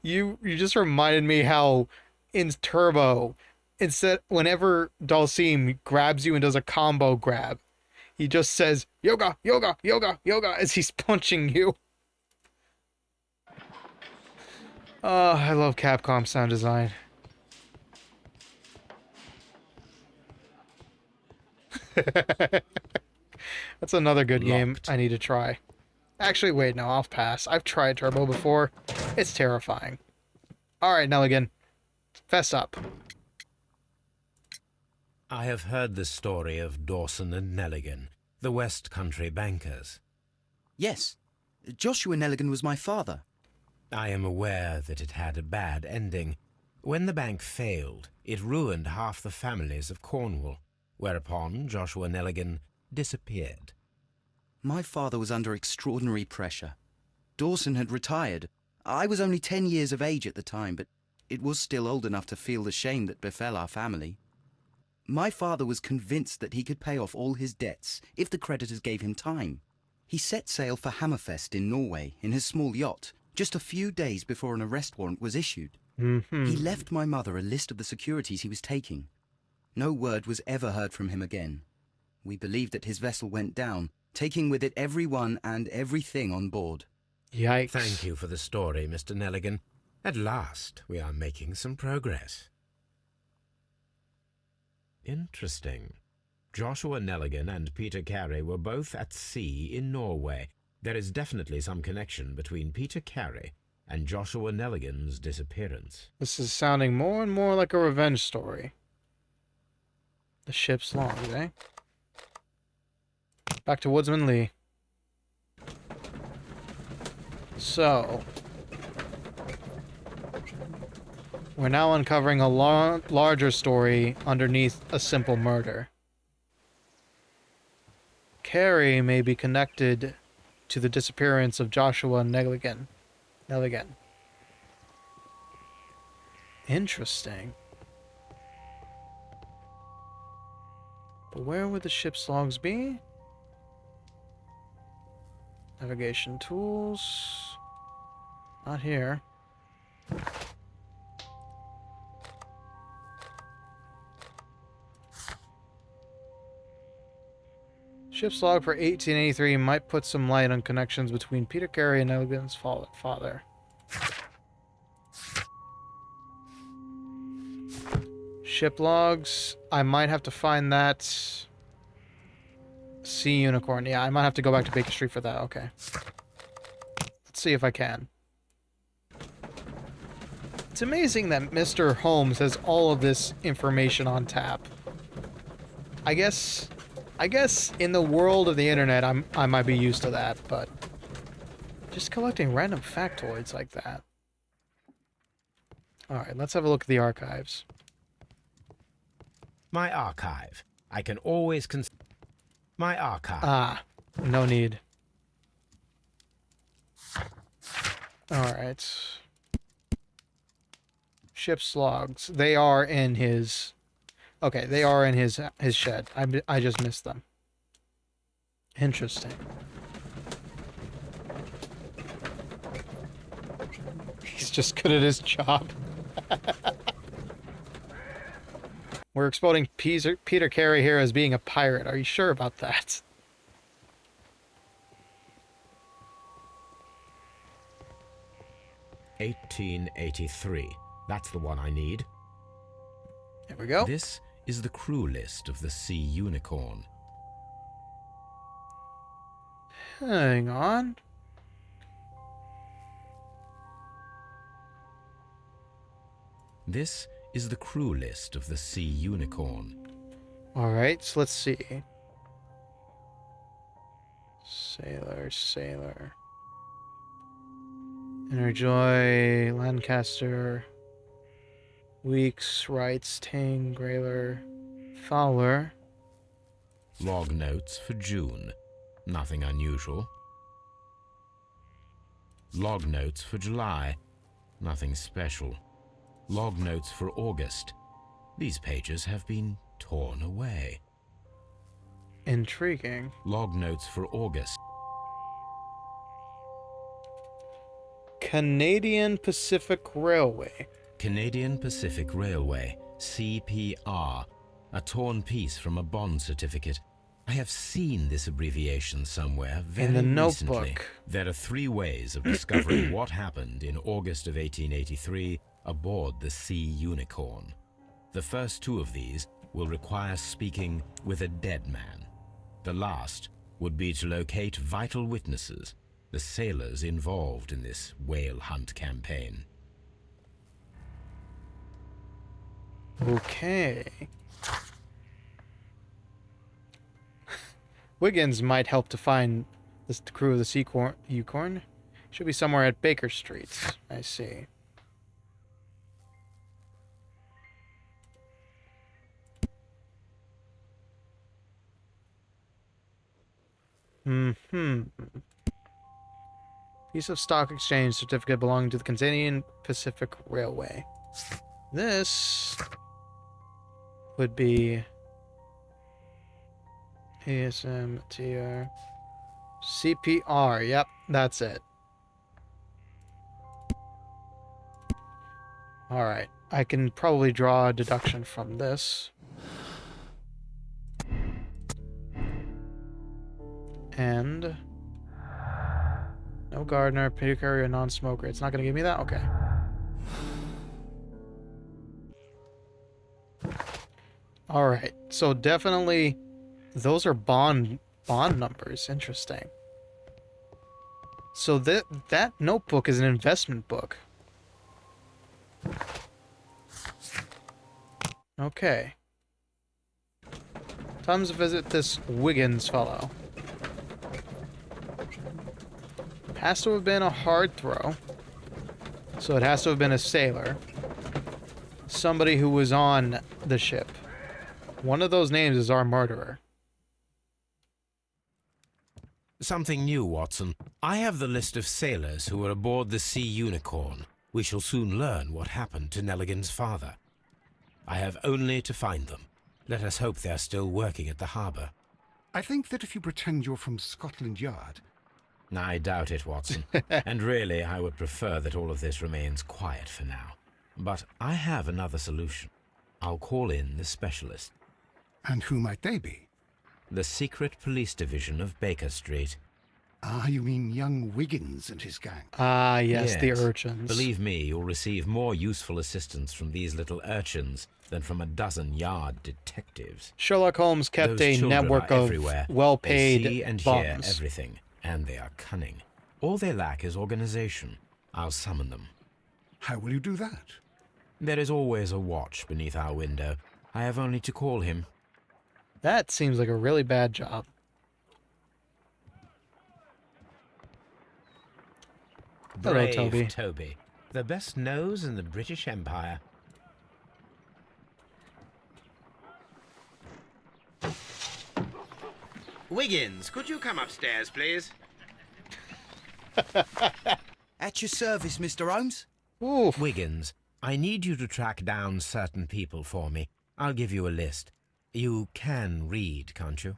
You just reminded me how in Turbo, instead whenever Dalsim grabs you and does a combo grab, he just says yoga, yoga, yoga, yoga as he's punching you. Oh, I love Capcom sound design. That's another good game Locked. I need to try. Actually, wait, no, I'll pass. I've tried Turbo before. It's terrifying. Alright, Nelligan. Fess up. I have heard the story of Dawson and Nelligan, the West Country bankers. Yes, Joshua Nelligan was my father. I am aware that it had a bad ending. When the bank failed, it ruined half the families of Cornwall, whereupon Joshua Nelligan disappeared. My father was under extraordinary pressure. Dawson had retired. I was only 10 years of age at the time, but it was still old enough to feel the shame that befell our family. My father was convinced that he could pay off all his debts if the creditors gave him time. He set sail for Hammerfest in Norway in his small yacht, just a few days before an arrest warrant was issued. He left my mother a list of the securities he was taking. No word was ever heard from him again. We believed that his vessel went down, taking with it everyone and everything on board. Yikes. Thank you for the story, Mr. Nelligan. At last, we are making some progress. Interesting. Joshua Nelligan and Peter Carey were both at sea in Norway. There is definitely some connection between Peter Carey and Joshua Nelligan's disappearance. This is sounding more and more like a revenge story. The ship's logs, eh? Back to Woodsman Lee. So, we're now uncovering a larger story underneath a simple murder. Carey may be connected to the disappearance of Joshua Nelligan. Interesting. But where would the ship's logs be? Navigation tools. Not here. Ship's log for 1883 might put some light on connections between Peter Carey and Nelligan's father. Ship logs. I might have to find that. Sea Unicorn. Yeah, I might have to go back to Baker Street for that. Okay. Let's see if I can. It's amazing that Mr. Holmes has all of this information on tap. I guess in the world of the internet, I might be used to that, but just collecting random factoids like that. Alright, let's have a look at the archives. My archive. I can always My archive. Ah, no need. Alright. Ship's logs. They are in his... Okay, they are in his shed. I just missed them. Interesting. He's just good at his job. We're exposing Peter Carey here as being a pirate. Are you sure about that? $1883. That's the one I need. There we go. This is the crew list of the Sea Unicorn. Hang on. This is the crew list of the Sea Unicorn. Alright, so let's see. Sailor. Enerjoy, Lancaster, Weeks, Wrights, Tang, Grayler, Fowler. Log notes for June. Nothing unusual. Log notes for July. Nothing special. Log notes for August. These pages have been torn away. Intriguing. Log notes for August. Canadian Pacific Railway. Canadian Pacific Railway, CPR, a torn piece from a bond certificate. I have seen this abbreviation somewhere very In the recently. notebook. There are 3 ways of discovering what happened in August of 1883 aboard the Sea Unicorn. The first 2 of these will require speaking with a dead man. The last would be to locate vital witnesses, the sailors involved in this whale hunt campaign. Okay. Wiggins might help to find the crew of the Sea Unicorn. Should be somewhere at Baker Street. I see. Piece of stock exchange certificate belonging to the Canadian Pacific Railway. This would be ASMTR CPR. Yep, that's it. All right, I can probably draw a deduction from this. And no gardener, pity carrier, non-smoker. It's not going to give me that? Okay. All right. So definitely those are bond numbers. Interesting. So that notebook is an investment book. Okay. Time to visit this Wiggins fellow. Has to have been a hard throw. So it has to have been a sailor. Somebody who was on the ship. One of those names is our murderer. Something new, Watson. I have the list of sailors who were aboard the Sea Unicorn. We shall soon learn what happened to Nelligan's father. I have only to find them. Let us hope they're still working at the harbour. I think that if you pretend you're from Scotland Yard... I doubt it, Watson. And really, I would prefer that all of this remains quiet for now. But I have another solution. I'll call in the specialist. And who might they be? The secret police division of Baker Street. Ah, you mean young Wiggins and his gang? Ah, yes, the urchins. Believe me, you'll receive more useful assistance from these little urchins than from a dozen yard detectives. Sherlock Holmes kept Those a children network are of everywhere. well-paid They see and bums. hear everything, and they are cunning. All they lack is organization. I'll summon them. How will you do that? There is always a watch beneath our window. I have only to call him. That seems like a really bad job. Hello, Brave Toby. Toby. The best nose in the British Empire. Wiggins, could you come upstairs, please? At your service, Mr. Holmes. Oof. Wiggins, I need you to track down certain people for me. I'll give you a list. You can read, can't you?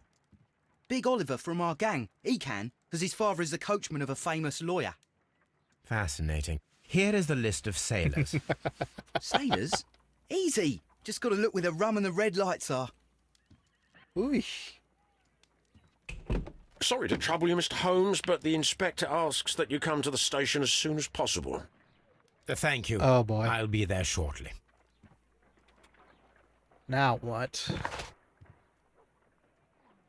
Big Oliver from our gang. He can, because his father is the coachman of a famous lawyer. Fascinating. Here is the list of sailors. Sailors? Easy. Just got to look where the rum and the red lights are. Ooh. Sorry to trouble you, Mr. Holmes, but the inspector asks that you come to the station as soon as possible. Thank you. Oh, boy. I'll be there shortly. Now what?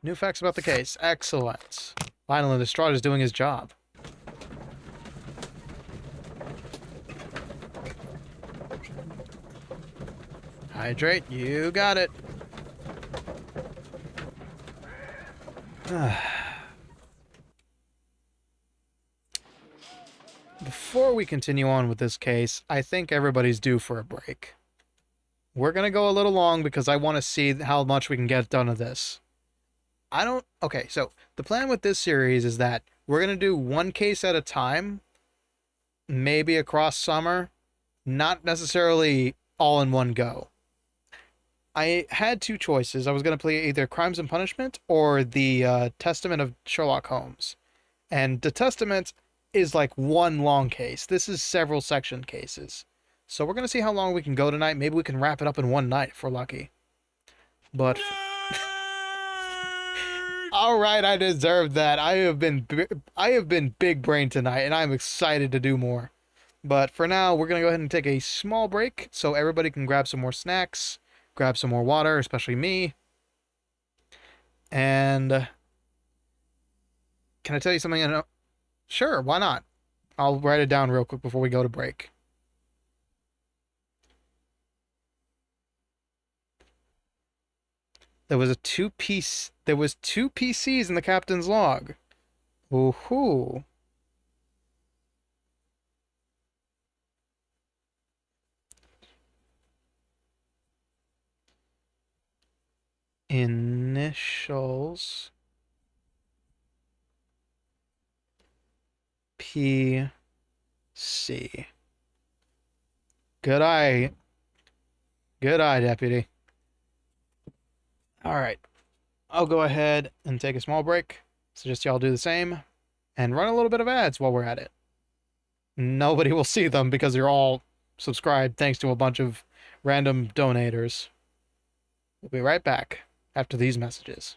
New facts about the case. Excellent. Finally, Lestrade is doing his job. Hydrate. You got it. Before we continue on with this case, I think everybody's due for a break. We're going to go a little long because I want to see how much we can get done of this. Okay, so the plan with this series is that we're going to do one case at a time, maybe across summer, not necessarily all in one go. I had 2 choices. I was going to play either Crimes and Punishment or the Testament of Sherlock Holmes. And the Testament, is like one long case. This is several section cases. So we're going to see how long we can go tonight. Maybe we can wrap it up in one night if we're lucky. But all right, I deserve that. I have been big brain tonight, and I'm excited to do more. But for now, we're gonna go ahead and take a small break so everybody can grab some more snacks, grab some more water, especially me. And can I tell you something? Sure, why not? I'll write it down real quick before we go to break. There was two PCs in the captain's log. Ooh-hoo. Initials PC. Good eye. Good eye, deputy. All right. I'll go ahead and take a small break. Suggest y'all do the same and run a little bit of ads while we're at it. Nobody will see them because you're all subscribed thanks to a bunch of random donators. We'll be right back after these messages.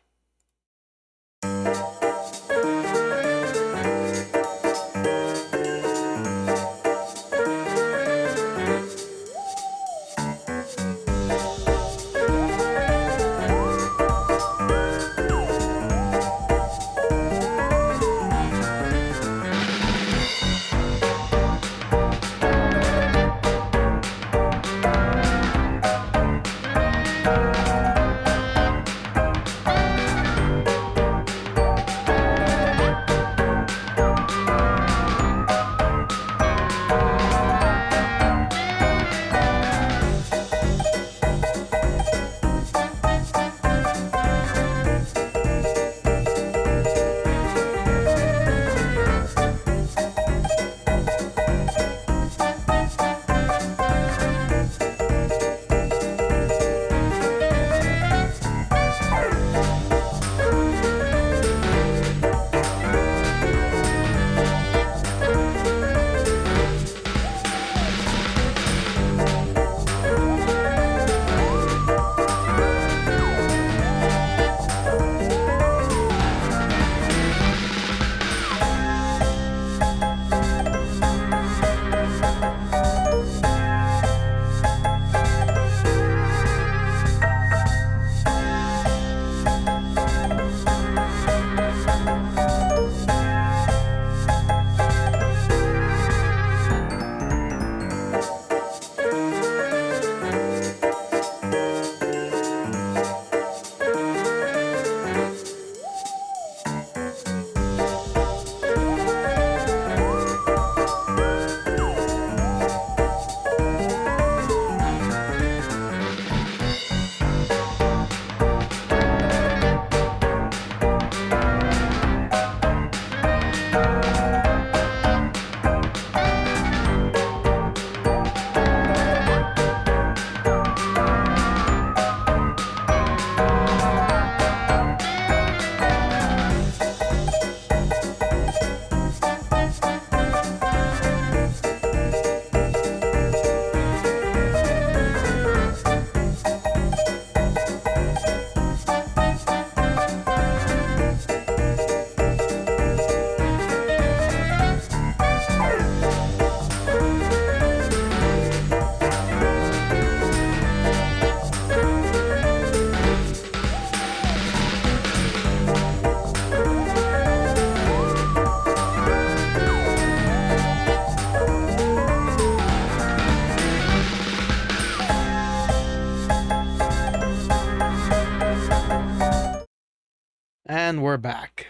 And we're back.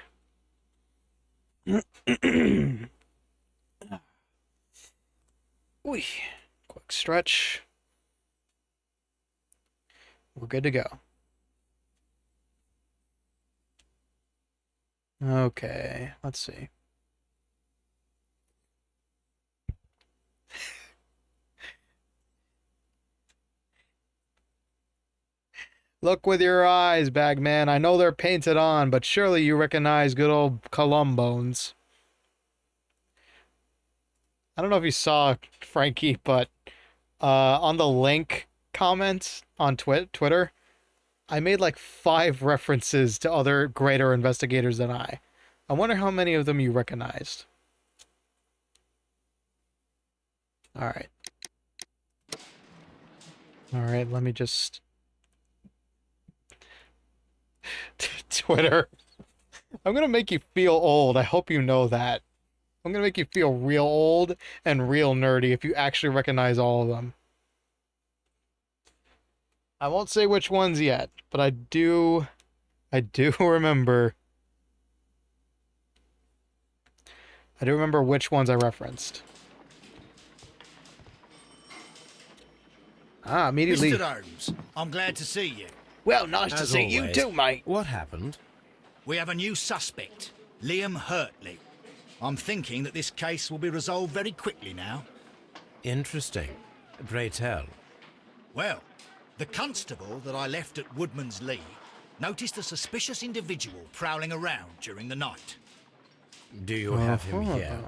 Ooh. Quick stretch. We're good to go. Okay, let's see. Look with your eyes, Bagman. I know they're painted on, but surely you recognize good old Columbones. I don't know if you saw, Frankie, but on the link comment on Twitter, I made like 5 references to other greater investigators than I. I wonder how many of them you recognized. Alright. Alright, let me just... Twitter. I'm gonna make you feel old. I hope you know that. I'm gonna make you feel real old and real nerdy if you actually recognize all of them. I won't say which ones yet, but I do remember. I do remember which ones I referenced. Ah, immediately. Mr. Holmes, I'm glad to see you. Well, nice to As see you always, too, mate. What happened? We have a new suspect, Liam Hurtley. I'm thinking that this case will be resolved very quickly now. Interesting. Pray tell. Well, the constable that I left at Woodman's Lee noticed a suspicious individual prowling around during the night. Do you have him here?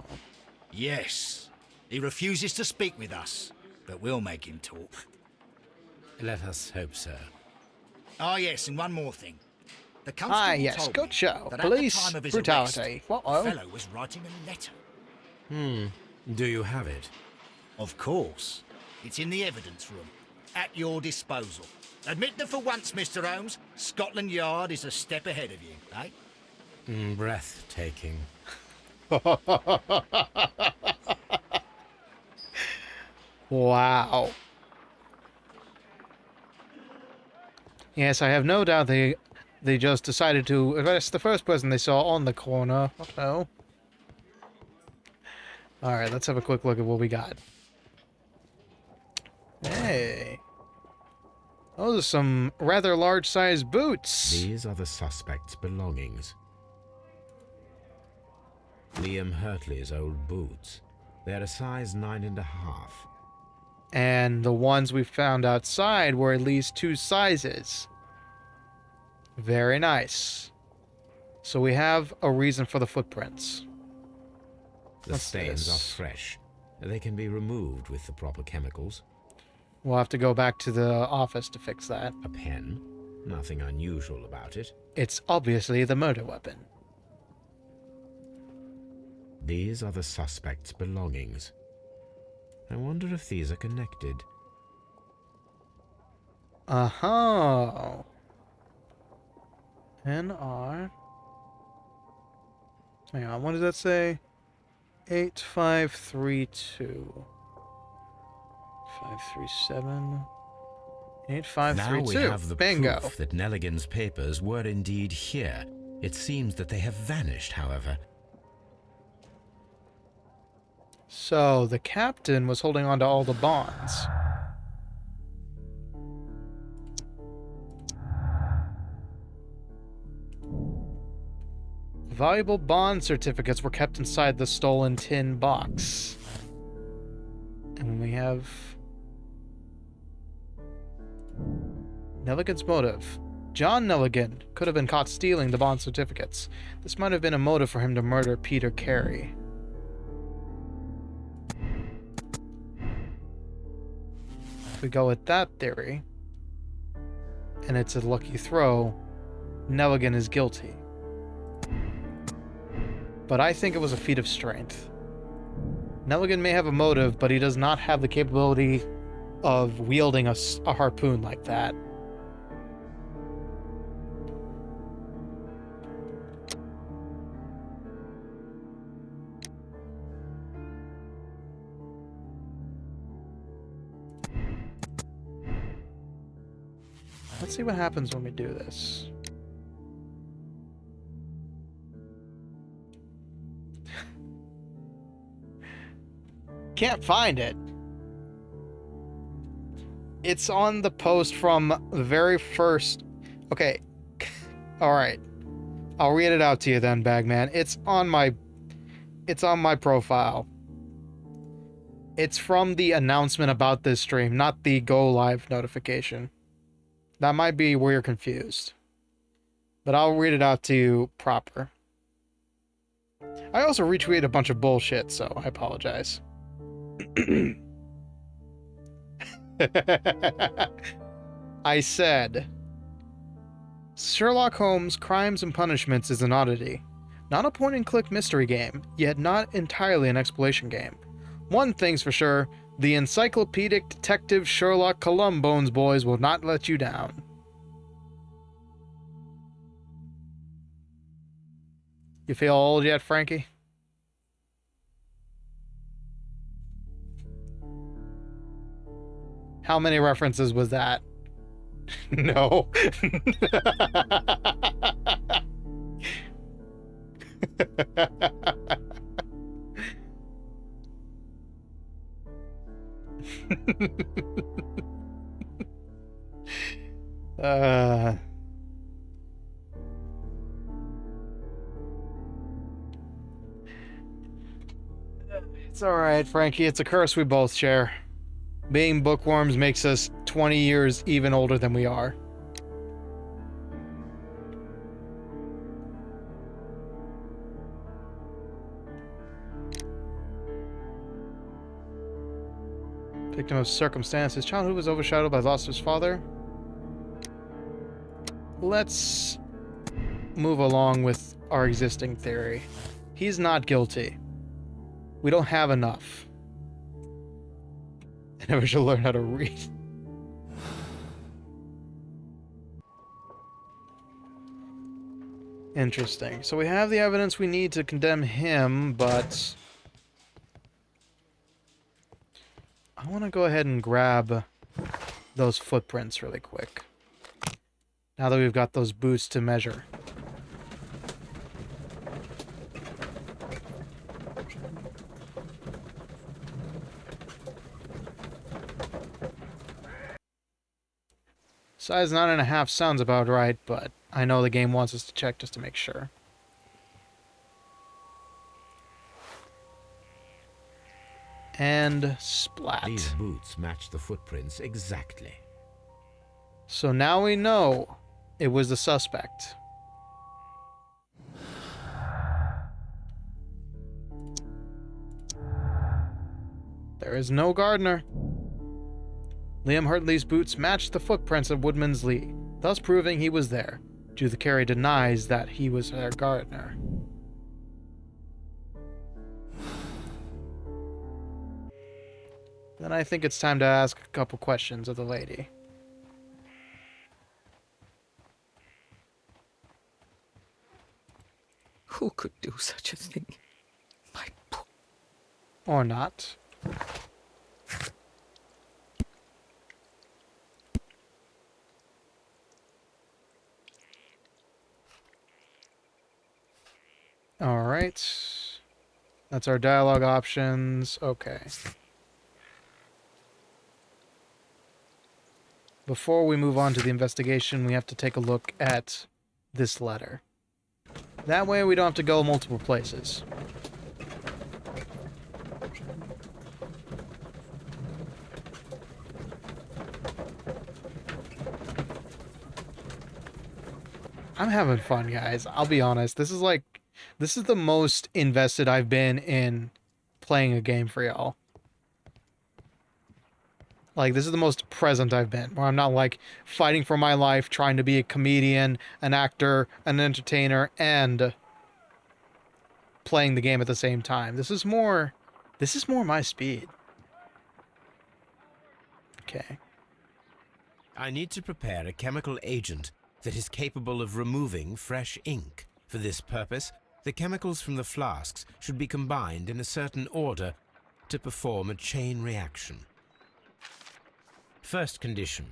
Yes. He refuses to speak with us, but we'll make him talk. Let us hope so. Ah, yes, and one more thing. The constable Ah, yes, told good me show. that Police at the time of his brutality. arrest, Uh-oh. the fellow was writing a letter. Do you have it? Of course. It's in the evidence room, at your disposal. Admit that for once, Mr. Holmes, Scotland Yard is a step ahead of you, eh? Breathtaking. Wow. Yes, I have no doubt they just decided to arrest the first person they saw on the corner. Uh-oh. Alright, let's have a quick look at what we got. Hey. Those are some rather large-sized boots. These are the suspect's belongings. Liam Hurtley's old boots. They're a size 9.5. And the ones we found outside were at least 2 sizes. Very nice. So we have a reason for the footprints. The What's stains this? are fresh. They can be removed with the proper chemicals. We'll have to go back to the office to fix that. A pen. Nothing unusual about it. It's obviously the murder weapon. These are the suspect's belongings. I wonder if these are connected. Uh-huh. NR. Hang on, what does that say? 8532. 537. 8532. Now we have the Bingo. proof that Nelligan's papers were indeed here. It seems that they have vanished, however. So, the captain was holding on to all the bonds. Valuable bond certificates were kept inside the stolen tin box. And we have... Nelligan's motive. John Nelligan could have been caught stealing the bond certificates. This might have been a motive for him to murder Peter Carey. If we go with that theory, and it's a lucky throw, Nelligan is guilty. But I think it was a feat of strength. Nelligan may have a motive, but he does not have the capability of wielding a harpoon like that. Let's see what happens when we do this. Can't find it. It's on the post from the very first... Okay. Alright. I'll read it out to you then, Bagman. It's on my profile. It's from the announcement about this stream, not the go live notification. That might be where you're confused. But I'll read it out to you proper. I also retweeted a bunch of bullshit, so I apologize. I said, Sherlock Holmes Crimes and Punishments is an oddity. Not a point-and-click mystery game, yet not entirely an exploration game. One thing's for sure, the encyclopedic Detective Sherlock Holmes boys will not let you down. You feel old yet, Frankie? How many references was that? No. uh, it's alright, Frankie. It's a curse we both share. Being bookworms makes us 20 years even older than we are. Victim of circumstance. His childhood was overshadowed by the loss of his father. Let's move along with our existing theory. He's not guilty. We don't have enough. I never should learn how to read. Interesting. So we have the evidence we need to condemn him, but I want to go ahead and grab those footprints really quick. Now that we've got those boots to measure. Size 9.5 sounds about right, but I know the game wants us to check just to make sure. And splat. These boots match the footprints exactly. So now we know it was the suspect. There is no gardener. Liam Hartley's boots matched the footprints of Woodman's Lee, thus proving he was there. Judith Carey denies that he was their gardener. Then I think it's time to ask a couple questions of the lady. Who could do such a thing? My poor... Or not. Alright. That's our dialogue options. Okay. Before we move on to the investigation, we have to take a look at this letter. That way we don't have to go multiple places. I'm having fun, guys. I'll be honest. This is the most invested I've been in playing a game for y'all. Like, this is the most present I've been, where I'm not, like, fighting for my life, trying to be a comedian, an actor, an entertainer, and playing the game at the same time. This is more my speed. Okay. I need to prepare a chemical agent that is capable of removing fresh ink. For this purpose, the chemicals from the flasks should be combined in a certain order to perform a chain reaction. First condition,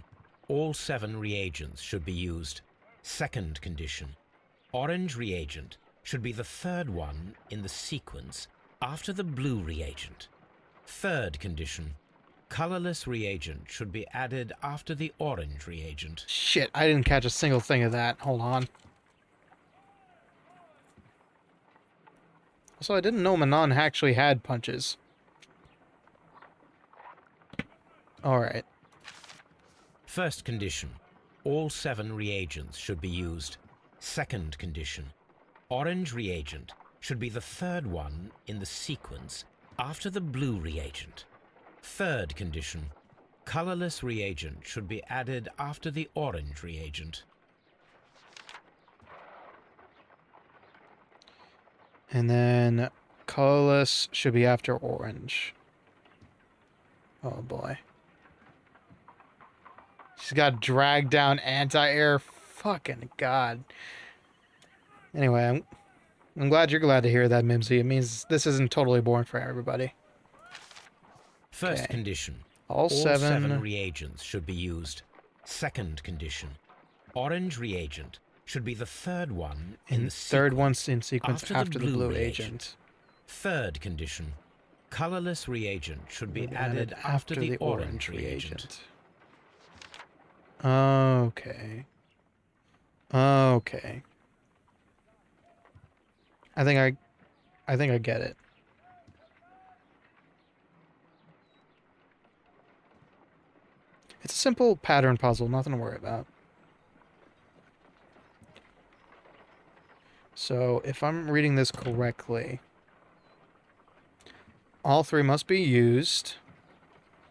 all 7 reagents should be used. Second condition, orange reagent should be the third one in the sequence after the blue reagent. Third condition, colorless reagent should be added after the orange reagent. Shit, I didn't catch a single thing of that. Hold on. So I didn't know Manon actually had punches. Alright. First condition, all 7 reagents should be used. Second condition, orange reagent should be the third one in the sequence after the blue reagent. Third condition. Colorless reagent should be added after the orange reagent. And then colorless should be after orange. Oh boy. She's got dragged down anti-air. Fucking God. Anyway, I'm glad you're glad to hear that, Mimsy. It means this isn't totally boring for everybody. First Okay. condition. All seven reagents should be used. Second condition. Orange reagent should be the third one in the third sequence. one's in sequence after the blue reagent. agent. Third condition. Colorless reagent should be added after the orange reagent. Okay. Okay. I think I get it. It's a simple pattern puzzle, nothing to worry about. So, if I'm reading this correctly, all three must be used.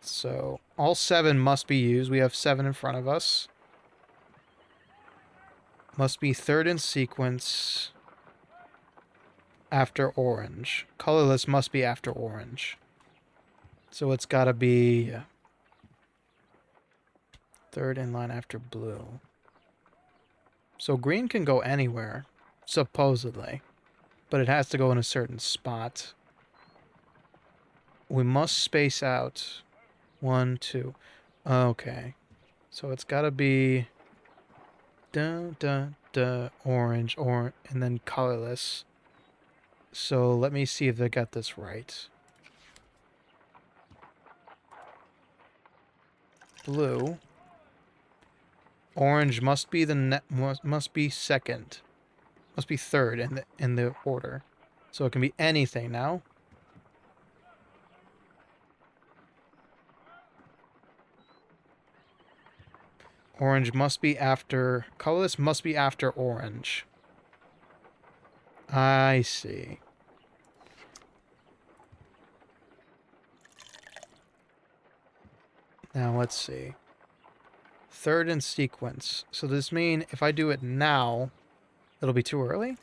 So, all seven must be used. We have seven in front of us. Must be third in sequence after orange. Colorless must be after orange. So it's gotta be third in line after blue. So green can go anywhere, supposedly. But it has to go in a certain spot. We must space out 1, 2. Okay. So it's gotta be orange, and then colorless. So let me see if I got this right. Blue. Orange must be must be second. Must be third in the order. So it can be anything now. Orange must be after... Colorless must be after orange. I see. Now let's see. Third in sequence. So does this mean if I do it now, it'll be too early?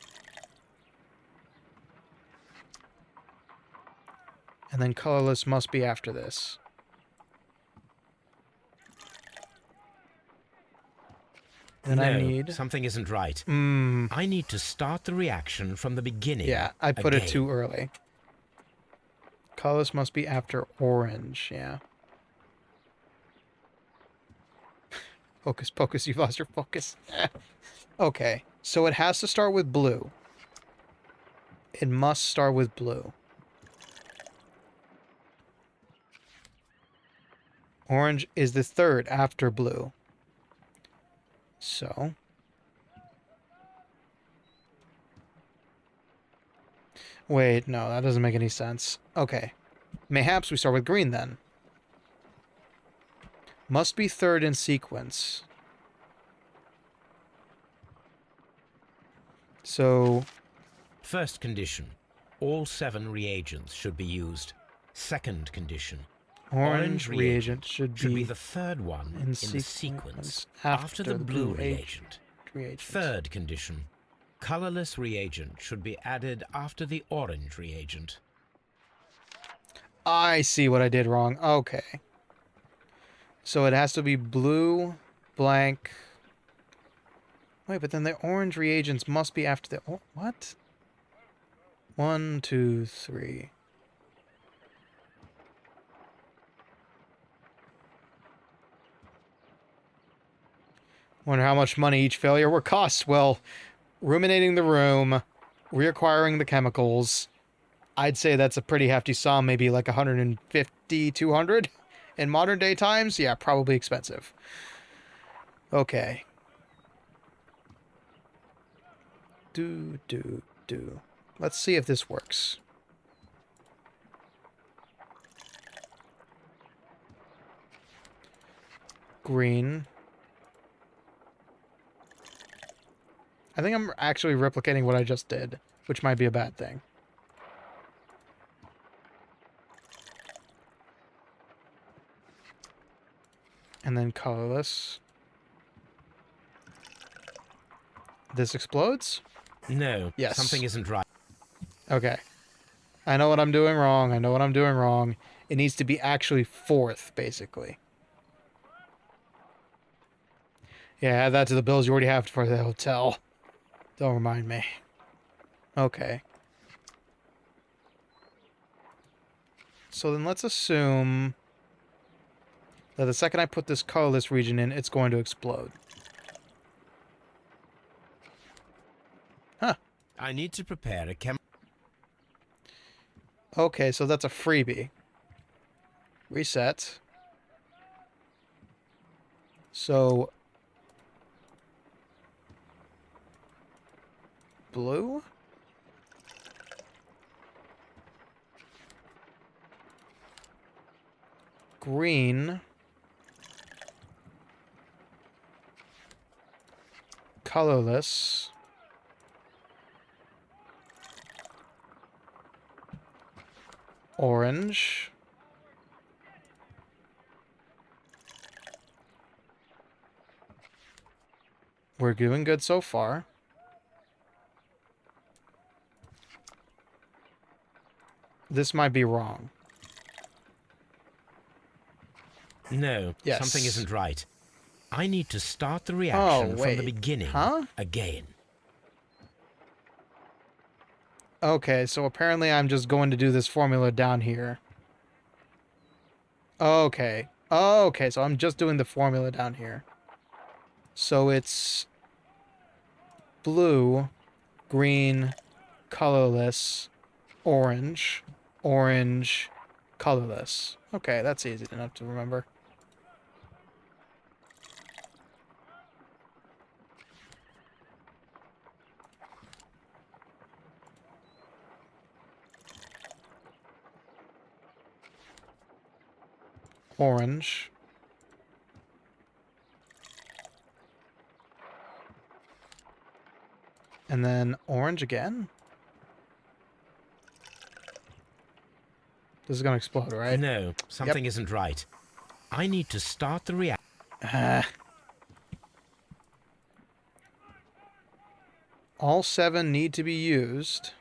And then colorless must be after this. Then I need... something isn't right. I need to start the reaction from the beginning. Yeah, I put it too early. Colorless must be after orange, yeah. Focus, focus, you've lost your focus. Okay, so it has to start with blue. It must start with blue. Orange is the third after blue. So... Wait, no, that doesn't make any sense. Okay. Mayhaps we start with green then. Must be third in sequence. So... First condition. All 7 reagents should be used. Second condition. Orange reagent should be the third one in the sequence after the blue reagent. Third condition. Colorless reagent should be added after the orange reagent. I see what I did wrong. Okay. So it has to be blue, blank. Wait, but then the orange reagents must be after the... Oh, what? 1, 2, 3. Wonder how much money each failure will cost. Well, ruminating the room, reacquiring the chemicals. I'd say that's a pretty hefty sum, maybe like 150, 200. In modern day times, yeah, probably expensive. Okay. Let's see if this works. Green. I think I'm actually replicating what I just did, which might be a bad thing. And then colorless. This explodes? No, Yes. something isn't right. Okay. I know what I'm doing wrong. I know what I'm doing wrong. It needs to be actually fourth, basically. Yeah, add that to the bills you already have for the hotel. Don't remind me. Okay. So then let's assume that the second I put this colorless region in, it's going to explode. Huh. I need to prepare a chem... Okay, so that's a freebie. Reset. So... blue? Green. Colorless. Orange. We're doing good so far. This might be wrong. No, Yes. something isn't right. I need to start the reaction from the wait. beginning Huh? again. Okay, so apparently I'm just going to do this formula down here. Okay. Okay, so I'm just doing the formula down here. So it's blue, green, colorless, orange, orange, colorless. Okay, that's easy enough to remember. Orange. And then orange again? This is gonna explode, right? No, something isn't right. I need to start the reaction. All 7 need to be used.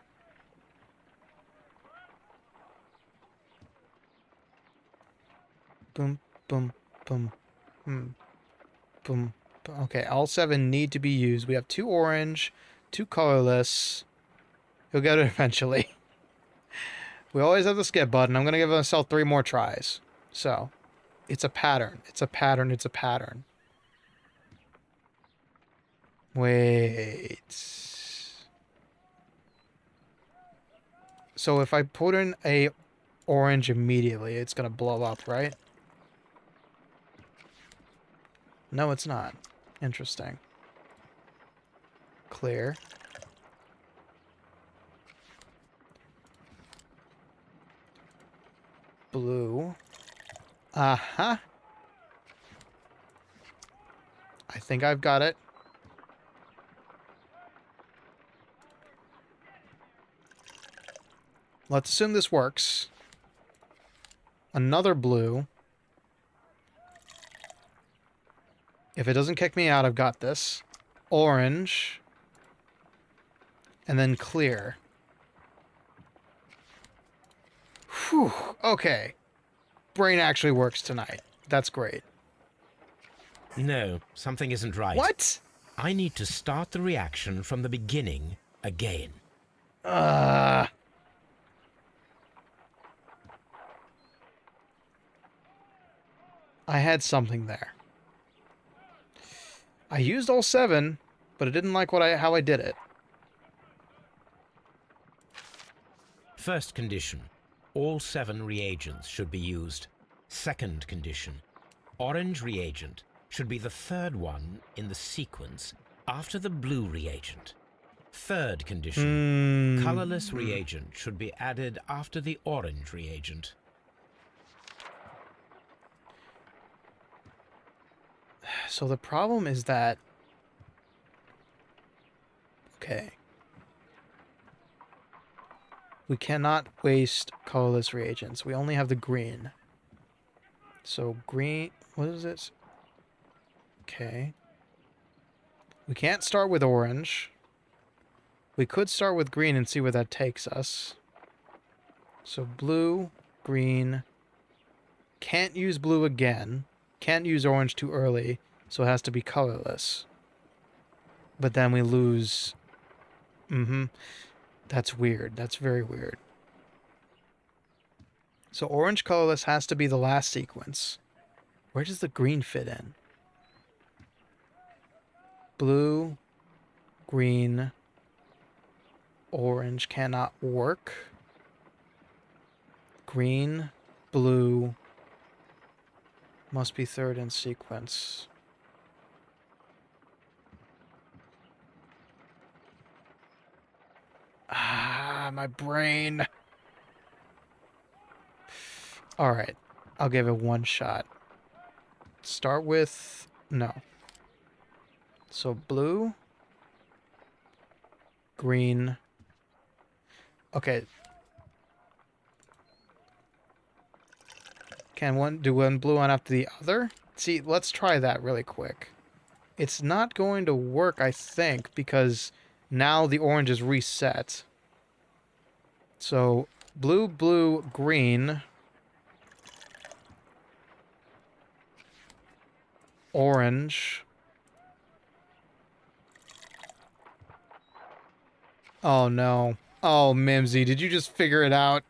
Boom, boom, boom, boom, boom. Okay, all 7 need to be used. We have 2 orange, 2 colorless. You'll get it eventually. We always have the skip button. I'm going to give myself 3 more tries. So, it's a pattern. It's a pattern. It's a pattern. Wait. So if I put in a orange immediately, it's going to blow up, right? No, it's not. Interesting. Clear. Blue. Uh-huh. I think I've got it. Let's assume this works. Another blue. If it doesn't kick me out, I've got this. Orange. And then clear. Whew. Okay. Brain actually works tonight. That's great. No, something isn't right. What? I need to start the reaction from the beginning again. I had something there. I used all 7, but I didn't like how I did it. First condition. All 7 reagents should be used. Second condition. Orange reagent should be the third one in the sequence after the blue reagent. Third condition. Colorless reagent should be added after the orange reagent. So the problem is that... Okay. We cannot waste colorless reagents. We only have the green. So green... What is this? Okay. We can't start with orange. We could start with green and see where that takes us. So blue, green. Can't use blue again. Can't use orange too early, so it has to be colorless. But then we lose... That's weird. That's very weird. So orange colorless has to be the last sequence. Where does the green fit in? Blue, green, orange cannot work. Green, blue, must be third in sequence. Ah, my brain. Alright, I'll give it one shot. Start with... no. So blue, green. Okay. Can one do one blue one after the other? See, let's try that really quick. It's not going to work, I think, because now the orange is reset. So blue, blue, green, orange. Oh no. Oh, Mimsy, did you just figure it out?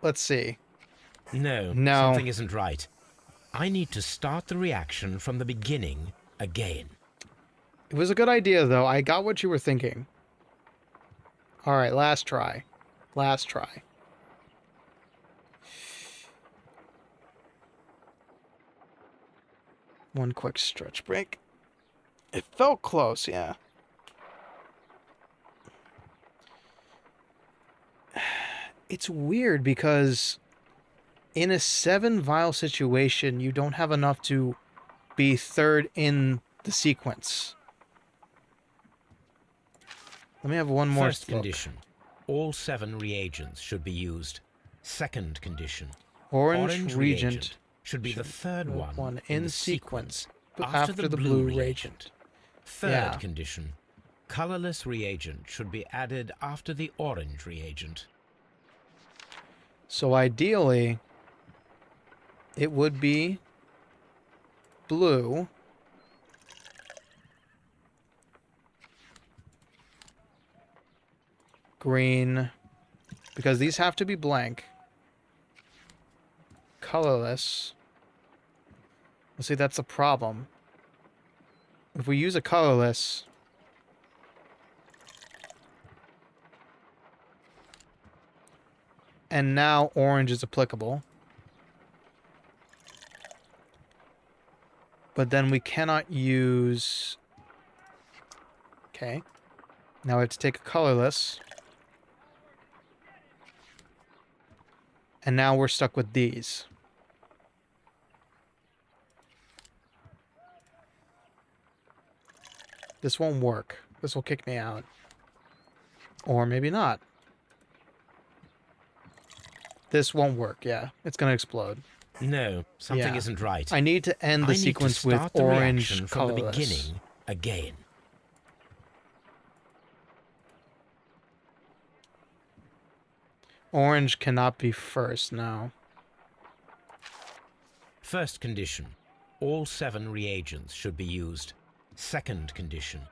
Let's see. No, No. something isn't right. I need to start the reaction from the beginning again. It was a good idea, though. I got what you were thinking. Alright, last try. Last try. One quick stretch break. It felt close, yeah. It's weird because in a 7 vial situation, you don't have enough to be third in the sequence. Let me have one more First look. condition. All 7 reagents should be used. Second condition. Orange reagent should be the third one in the sequence after the blue reagent. Third Yeah. condition. Colorless reagent should be added after the orange reagent. So ideally, it would be blue, green, because these have to be blank, colorless. Well, see, that's the problem. If we use a colorless, and now orange is applicable, but then we cannot use... Okay. Now we have to take a colorless. And now we're stuck with these. This won't work. This will kick me out. Or maybe not. This won't work, yeah. It's gonna explode. No, something Yeah. isn't right. I need to end the sequence with the orange reaction from the colorless. beginning again. Orange cannot be first now. First condition. All 7 reagents should be used. Second condition.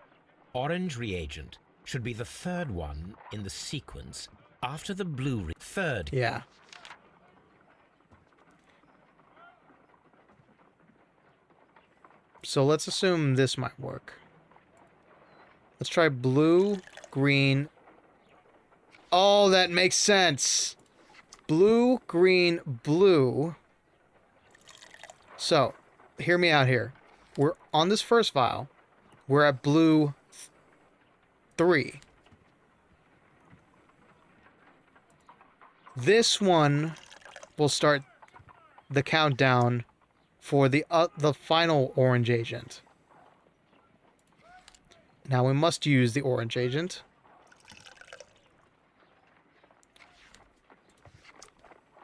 Orange reagent should be the third one in the sequence after the blue third. Yeah. So let's assume this might work. Let's try blue, green. Oh, that makes sense. Blue, green, blue. So, hear me out here. We're on this first vial. We're at blue 3. This one will start the countdown for the final orange agent. Now we must use the orange agent.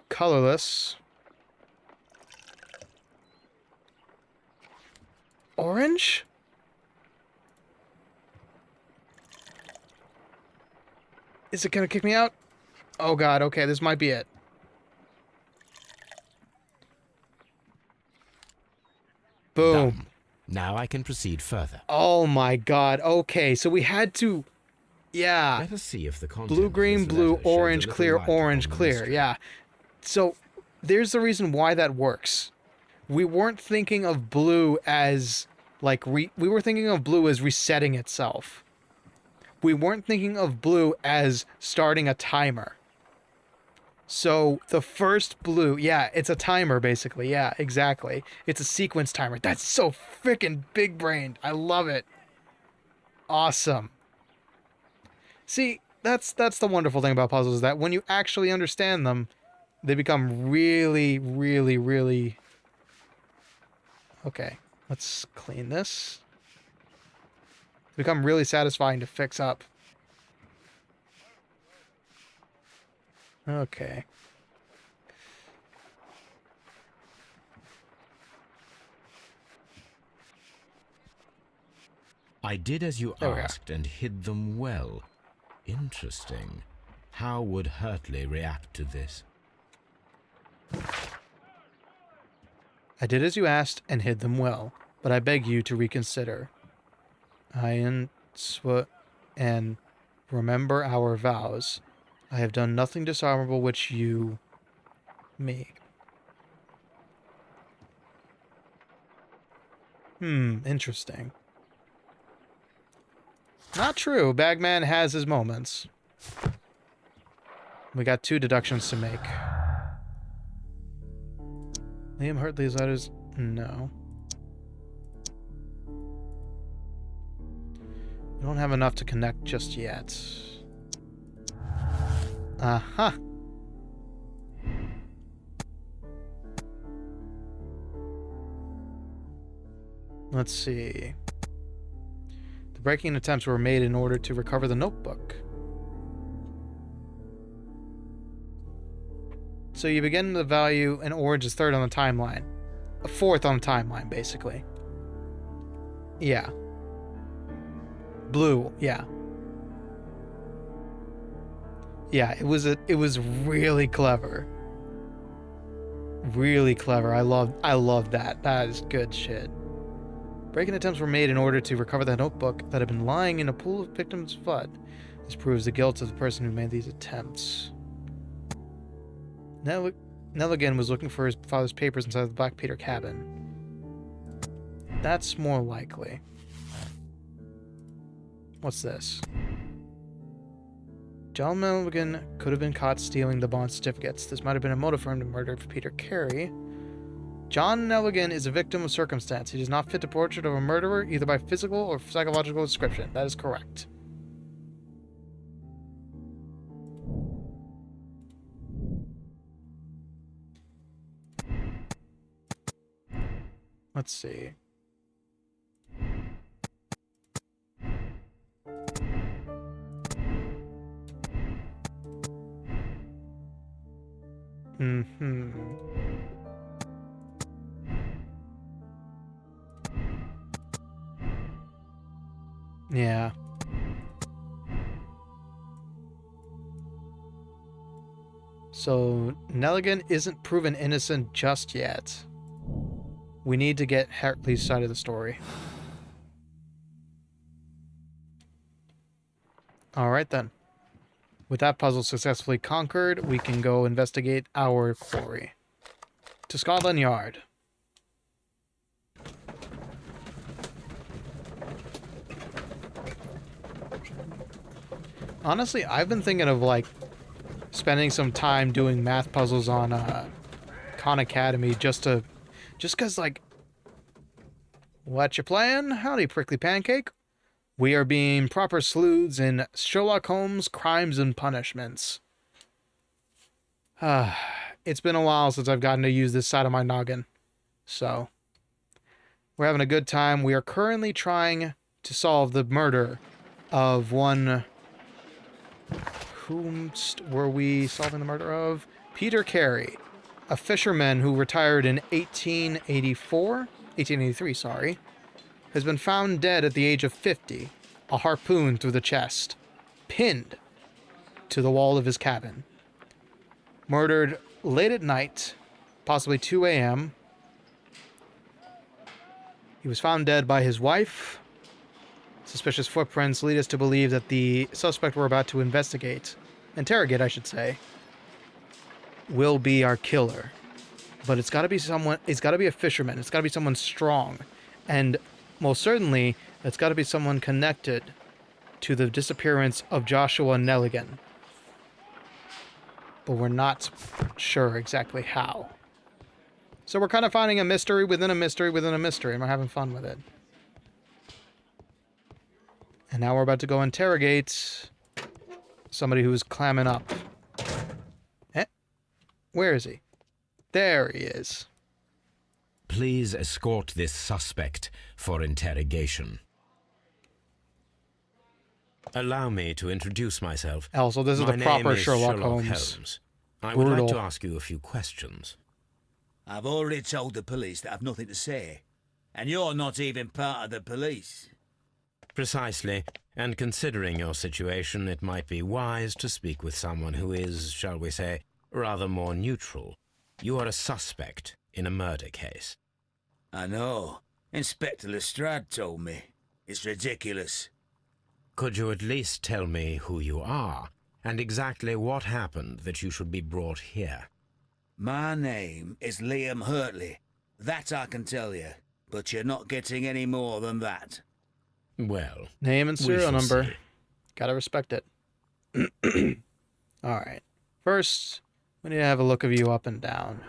Colorless. orange? Is it gonna kick me out? Oh god, okay, this might be it. Boom. Done. Now I can proceed further. Oh my god, okay, so we had to... Yeah. Let us see if the content Blue, of green, this blue, letter sheds a orange, little clear, light orange, upon the clear. mystery. Yeah. So, there's the reason why that works. We weren't thinking of blue as, like, we were thinking of blue as resetting itself. We weren't thinking of blue as starting a timer. So, the first blue, yeah, it's a timer, basically. Yeah, exactly. It's a sequence timer. That's so freaking big-brained. I love it. Awesome. See, that's the wonderful thing about puzzles, is that when you actually understand them, they become really, really, really... Okay, let's clean this. They become really satisfying to fix up. Okay. I did as you There we are. asked and hid them well. Interesting. How would Hurtley react to this? I did as you asked and hid them well, but I beg you to reconsider. And remember our vows. I have done nothing dishonorable which you... me. Interesting. Not true. Bagman has his moments. We got 2 deductions to make. Liam Hurtley's letters... No. We don't have enough to connect just yet. Aha! Let's see. The breaking attempts were made in order to recover the notebook. So you begin the value, and orange is 3rd on the timeline. 4th on the timeline, basically. Yeah. Blue, yeah. Yeah, it was really clever. Really clever. I love that. That is good shit. Breaking attempts were made in order to recover the notebook that had been lying in a pool of victims' blood. This proves the guilt of the person who made these attempts. Nelligan was looking for his father's papers inside the Black Peter cabin. That's more likely. What's this? John Nelligan could have been caught stealing the bond certificates. This might have been a motive for him to murder Peter Carey. John Nelligan is a victim of circumstance. He does not fit the portrait of a murderer, either by physical or psychological description. That is correct. Let's see. Yeah. So, Nelligan isn't proven innocent just yet. We need to get Hartley's side of the story. Alright then. With that puzzle successfully conquered, we can go investigate our quarry. To Scotland Yard. Honestly, I've been thinking of, like, spending some time doing math puzzles on Khan Academy just because, like, what you playing? Howdy, prickly pancake. We are being proper sleuths in Sherlock Holmes' Crimes and Punishments. It's been a while since I've gotten to use this side of my noggin. So, we're having a good time. We are currently trying to solve the murder of one... Whom were we solving the murder of? Peter Carey, a fisherman who retired in 1883, sorry. has been found dead at the age of 50, a harpoon through the chest, pinned to the wall of his cabin. Murdered late at night, possibly 2 a.m. He was found dead by his wife. Suspicious footprints lead us to believe that the suspect we're about to interrogate, I should say, will be our killer. But it's got to be someone, it's got to be a fisherman, it's got to be someone strong. And most certainly, it's got to be someone connected to the disappearance of Joshua Nelligan. But we're not sure exactly how. So we're kind of finding a mystery within a mystery within a mystery, and we're having fun with it. And now we're about to go interrogate somebody who's clamming up. Eh? Where is he? There he is. Please escort this suspect for interrogation. Allow me to introduce myself. Also, this is the proper Sherlock Holmes. Holmes. I would Brutal. like to ask you a few questions. I've already told the police that I've nothing to say. And you're not even part of the police. Precisely, and considering your situation, it might be wise to speak with someone who is, shall we say, rather more neutral. You are a suspect in a murder case. I know. Inspector Lestrade told me. It's ridiculous. Could you at least tell me who you are, and exactly what happened that you should be brought here? My name is Liam Hurtley. That I can tell you. But you're not getting any more than that. Well, Name and serial shall number. see. Gotta respect it. Alright. First, we need to have a look of you up and down.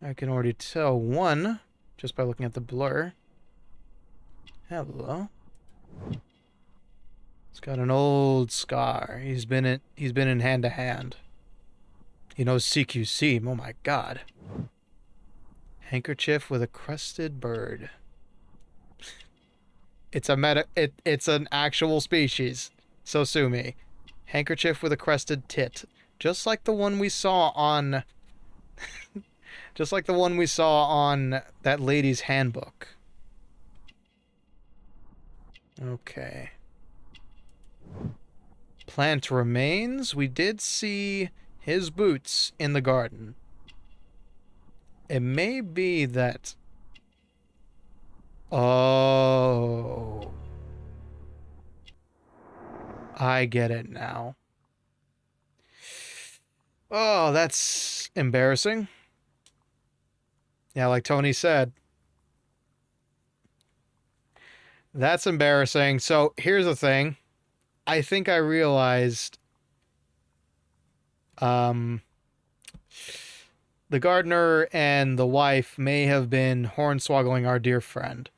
I can already tell one just by looking at the blur. Hello. He's got an old scar. He's been in hand to hand. He knows CQC. Oh my god. Handkerchief with a crested bird. It's an actual species. So sue me. Handkerchief with a crested tit. Just like the one we saw on just like the one we saw on that lady's handbook. Okay. Plant remains. We did see his boots in the garden. It may be that... Oh. I get it now. Oh, that's embarrassing. Yeah, like Tony said. That's embarrassing. So, here's the thing. I think I realized... the gardener and the wife may have been hornswoggling our dear friend.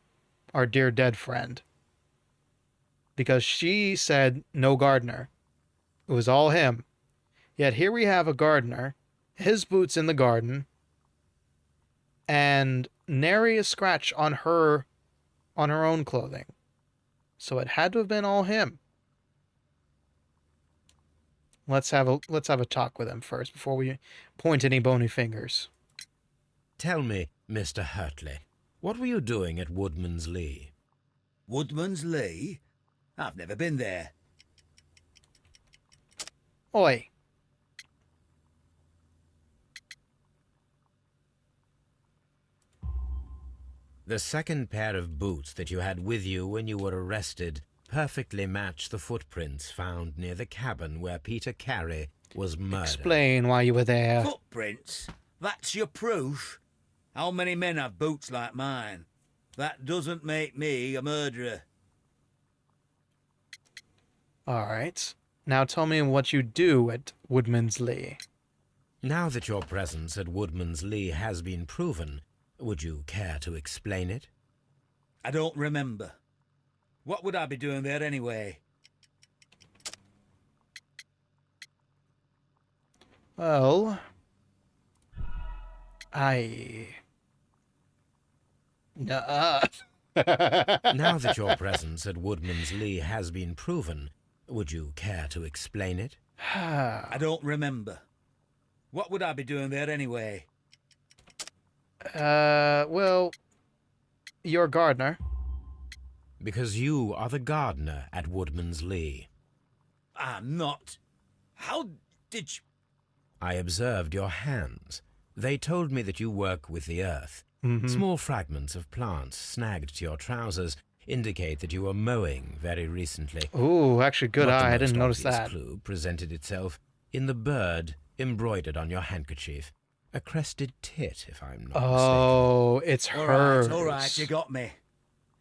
Our dear dead friend. Because she said no gardener. It was all him. Yet here we have a gardener, his boots in the garden, and nary a scratch on her own clothing. So it had to have been all him. Let's have a talk with him first before we point any bony fingers. Tell me, Mr. Hurtley, what were you doing at Woodman's Lee? Woodman's Lee? I've never been there. Oi. The second pair of boots that you had with you when you were arrested perfectly match the footprints found near the cabin where Peter Carey was murdered. Explain why you were there. Footprints? That's your proof? How many men have boots like mine? That doesn't make me a murderer. Alright. Now tell me what you do at Woodman's Lee. Now that your presence at Woodman's Lee has been proven, would you care to explain it? I don't remember. What would I be doing there anyway? Well... Now that your presence at Woodman's Lee has been proven, would you care to explain it? I don't remember. What would I be doing there anyway? Well, You're a gardener. Because you are the gardener at Woodman's Lee. I'm not. How did you... I observed your hands. They told me that you work with the earth. Small fragments of plants snagged to your trousers indicate that you were mowing very recently. Ooh, actually, good But eye. the I didn't most notice obvious that. clue presented itself in the bird embroidered on your handkerchief. A crested tit, if I'm not mistaken. Oh, it's hers. All right, you got me.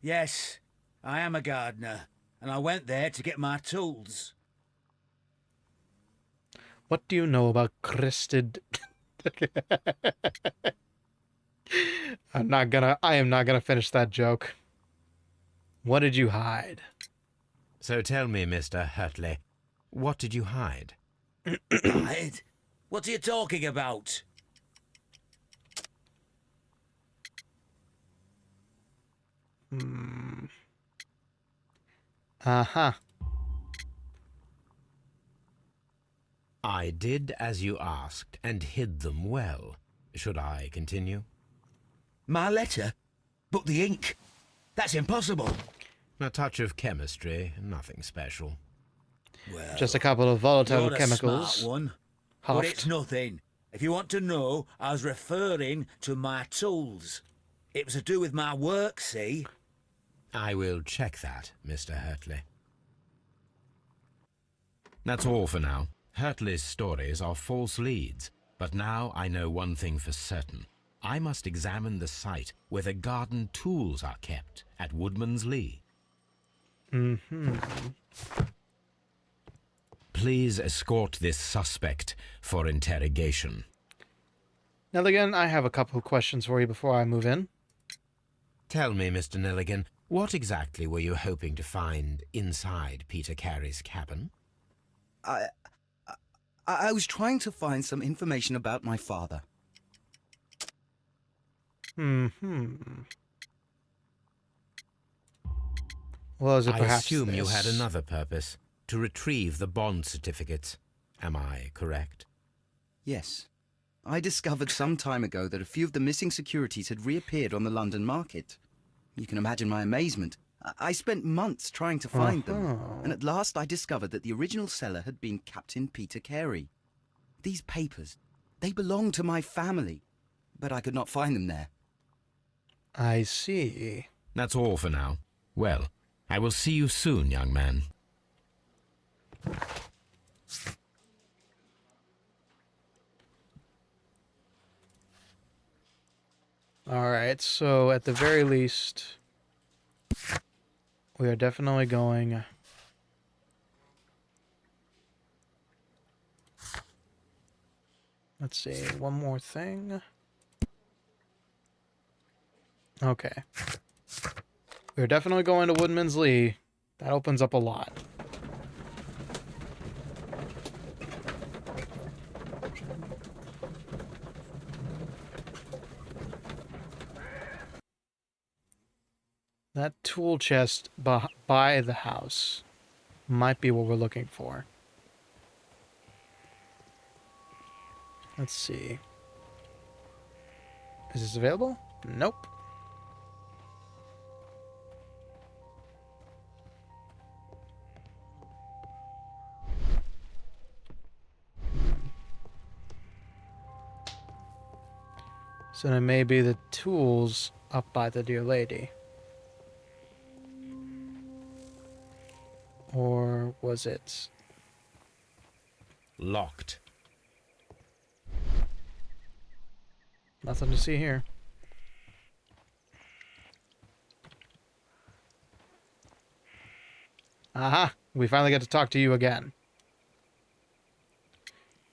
Yes, I am a gardener, and I went there to get my tools. What do you know about crested? I am not gonna finish that joke. What did you hide? So tell me, Mr. Hurtley, what did you hide? Hide? What are you talking about? Uh-huh. I did as you asked and hid them well. Should I continue? My letter? But the ink? That's impossible. A touch of chemistry, nothing special. Well, Just a couple of volatile you're chemicals. A smart one. Huffed. But it's nothing. If you want to know, I was referring to my tools. It was to do with my work, see? I will check that, Mr. Hurtley. That's all for now. Hurtley's stories are false leads, but now I know one thing for certain. I must examine the site where the garden tools are kept at Woodman's Lee. Please escort this suspect for interrogation. Nelligan, I have a couple of questions for you before I move in. Tell me, Mr. Nelligan, what exactly were you hoping to find inside Peter Carey's cabin? I was trying to find some information about my father. Was it I perhaps assume you this? had another purpose, to retrieve the bond certificates. Am I correct? Yes. I discovered some time ago that a few of the missing securities had reappeared on the London market. You can imagine my amazement. I spent months trying to find them, and at last I discovered that the original seller had been Captain Peter Carey. These papers, they belong to my family, but I could not find them there. I see. That's all for now. Well, I will see you soon, young man. Alright, so at the very least, we are definitely going... Let's see, one more thing. Okay. We're definitely going to Woodman's Lee. That opens up a lot. That tool chest by the house might be what we're looking for. Let's see. Is this available? Nope. So then maybe the tools up by the dear lady. Or was it... Locked. Nothing to see here. Aha! We finally get to talk to you again.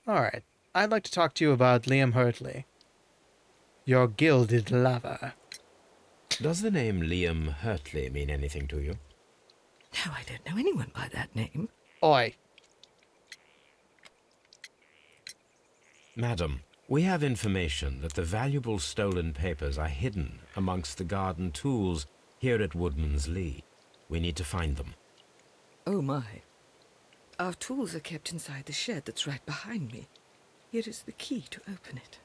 Alright. I'd like to talk to you about Liam Hurtley. Your gilded lover. Does the name Liam Hurtley mean anything to you? No, I don't know anyone by that name. Oi. Madam, we have information that the valuable stolen papers are hidden amongst the garden tools here at Woodman's Lee. We need to find them. Oh, my. Our tools are kept inside the shed that's right behind me. Here is the key to open it.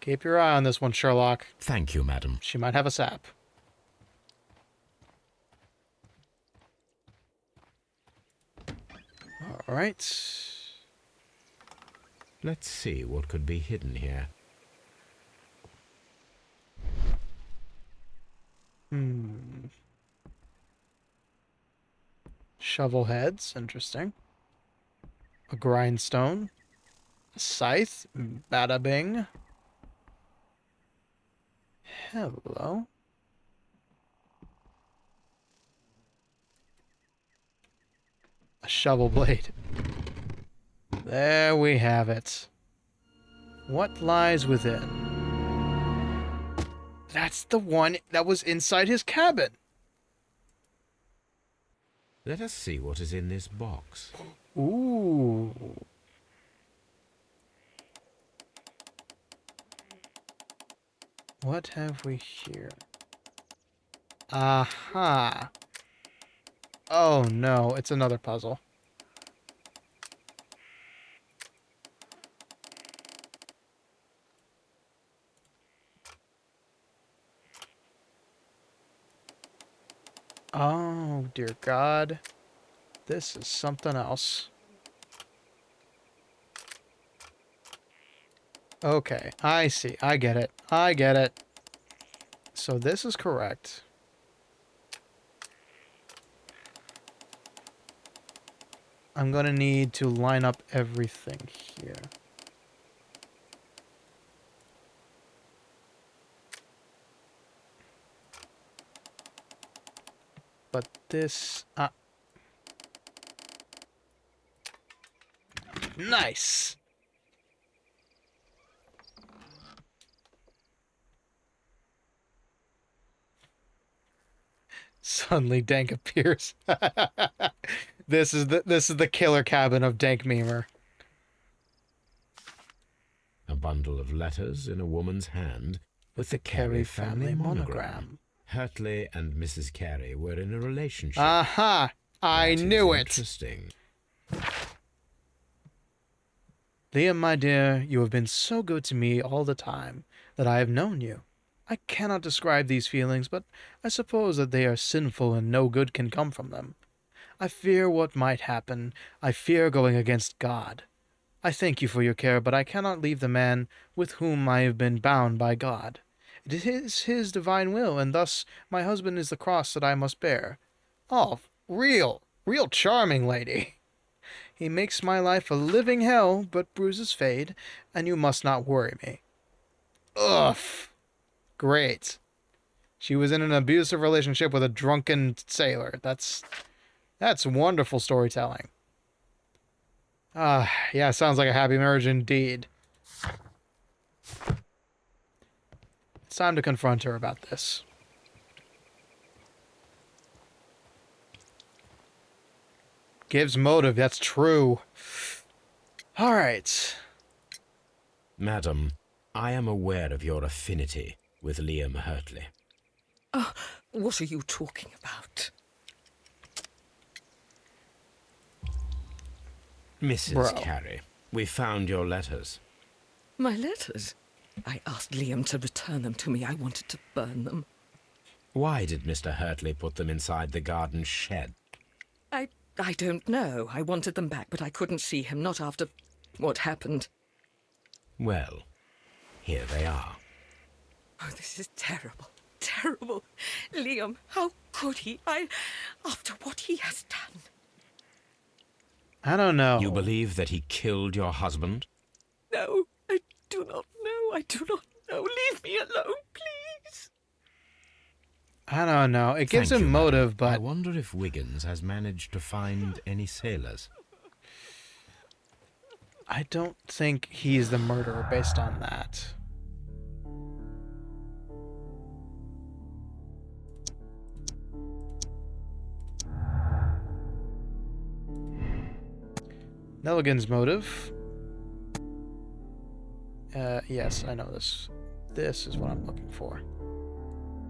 Keep your eye on this one, Sherlock. Thank you, madam. She might have a sap. All right. Let's see what could be hidden here. Shovel heads, interesting. A grindstone. A scythe. Bada bing. Hello. A shovel blade. There we have it. What lies within? That's the one that was inside his cabin. Let us see what is in this box. Ooh. What have we here? Aha. Oh no, it's another puzzle. Oh, dear God. This is something else. Okay, I see. I get it. I get it. So this is correct. I'm gonna need to line up everything here. But this... Nice! Suddenly Dank appears. This is the killer cabin of Dank Memer. A bundle of letters in a woman's hand with the Carey family monogram. Hurtley and Mrs. Carey were in a relationship. Aha! I knew it! Interesting. Liam, my dear, you have been so good to me all the time that I have known you. I cannot describe these feelings, but I suppose that they are sinful and no good can come from them. I fear what might happen. I fear going against God. I thank you for your care, but I cannot leave the man with whom I have been bound by God. It is his divine will, and thus my husband is the cross that I must bear. Oh, real charming lady. He makes my life a living hell, but bruises fade, and you must not worry me. Ugh. Great. She was in an abusive relationship with a drunken sailor. That's wonderful storytelling. Yeah, sounds like a happy marriage indeed. It's time to confront her about this. Gives motive, that's true. Alright. Madam, I am aware of your affinity with Liam Hurtley. What are you talking about? Mrs. Carey, we found your letters. My letters? I asked Liam to return them to me. I wanted to burn them. Why did Mr. Hurtley put them inside the garden shed? I don't know. I wanted them back, but I couldn't see him, not after what happened. Well, here they are. Oh, this is terrible. Terrible. Liam, how could he? After what he has done. I don't know. You believe that he killed your husband? No, I do not know. I do not know. Leave me alone, please. I don't know. It gives Thank him you, motive, madam. but... I wonder if Wiggins has managed to find any sailors. I don't think he's the murderer based on that. Nelligan's motive. Yes, I know this. This is what I'm looking for.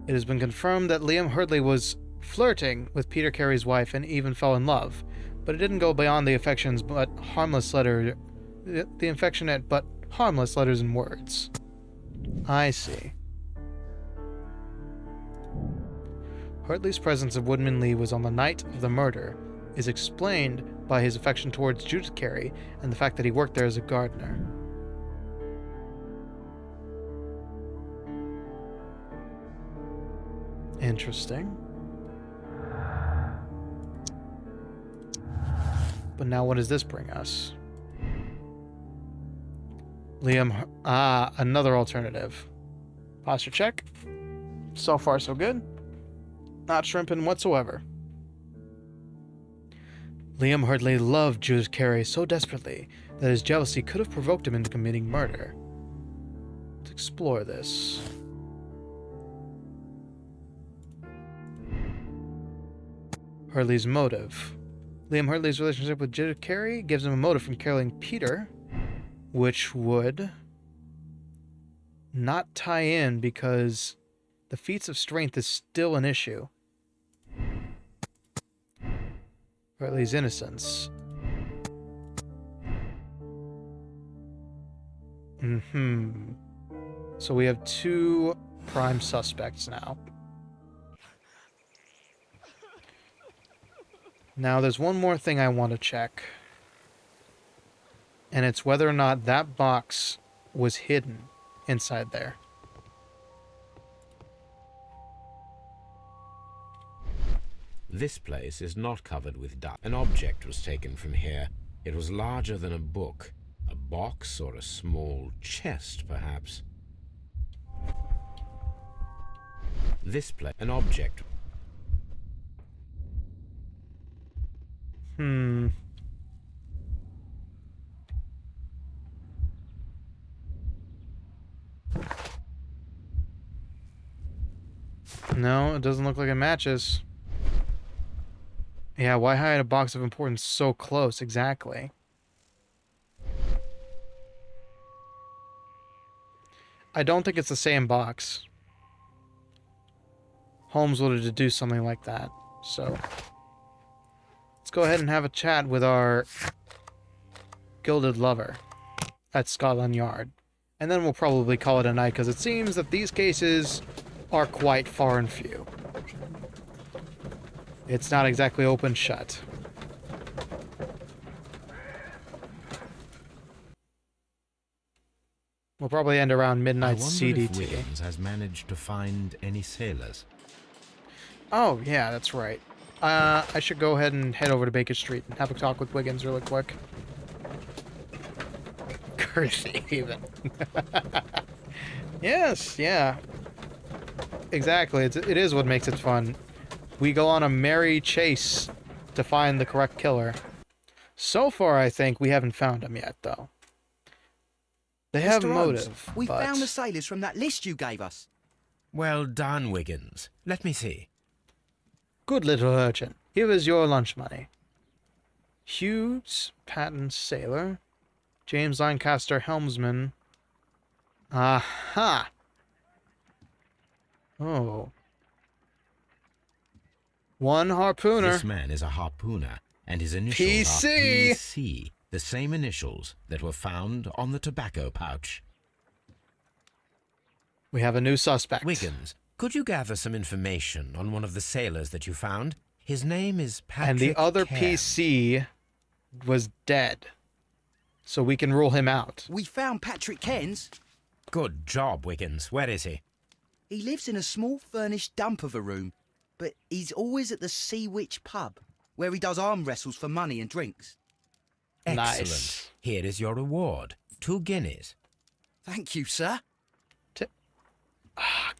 It has been confirmed that Liam Hurtley was flirting with Peter Carey's wife and even fell in love, but it didn't go beyond the affections but harmless letter, the affectionate but harmless letters and words. I see. Hurtley's presence at Woodman Lee was on the night of the murder, is explained by his affection towards Judith Carey and the fact that he worked there as a gardener. Interesting. But now what does this bring us? Liam... another alternative. Posture check. So far, so good. Not shrimping whatsoever. Liam Hurley loved Judith Carey so desperately that his jealousy could have provoked him into committing murder. Let's explore this. Hurley's motive. Liam Hurley's relationship with Judith Carey gives him a motive from killing Peter, which would not tie in because the feats of strength is still an issue. Hurley's innocence. So we have two prime suspects now. Now there's one more thing I want to check. And it's whether or not that box was hidden inside there. This place is not covered with dust. An object was taken from here. It was larger than a book. A box or a small chest, perhaps. This place, an object. No, it doesn't look like it matches. Yeah, why hide a box of importance so close? Exactly. I don't think it's the same box. Holmes would have deduced something like that. So, let's go ahead and have a chat with our gilded lover at Scotland Yard. And then we'll probably call it a night, because it seems that these cases are quite far and few. It's not exactly open shut. We'll probably end around midnight CDT. If Wiggins has managed to find any sailors. Oh, yeah, that's right. I should go ahead and head over to Baker Street and have a talk with Wiggins really quick. Cursey, even. Yes, yeah. Exactly, it is what makes it fun. We go on a merry chase to find the correct killer. So far, I think we haven't found him yet, though. They have Mr. Holmes, motive, we but... found the sailors from that list you gave us. Well done, Wiggins. Let me see. Good little urchin. Here is your lunch money. Hughes, Patton, sailor. James Lancaster, helmsman. Aha! Oh. One harpooner. This man is a harpooner, and his initials PC. are PC, the same initials that were found on the tobacco pouch. We have a new suspect. Wiggins, could you gather some information on one of the sailors that you found? His name is Patrick And the other Cairns. PC was dead. So we can rule him out. We found Patrick Cairns. Good job, Wiggins. Where is he? He lives in a small furnished dump of a room, but he's always at the Sea Witch pub, where he does arm wrestles for money and drinks. Excellent. Nice. Here is your reward. 2 guineas. Thank you, sir.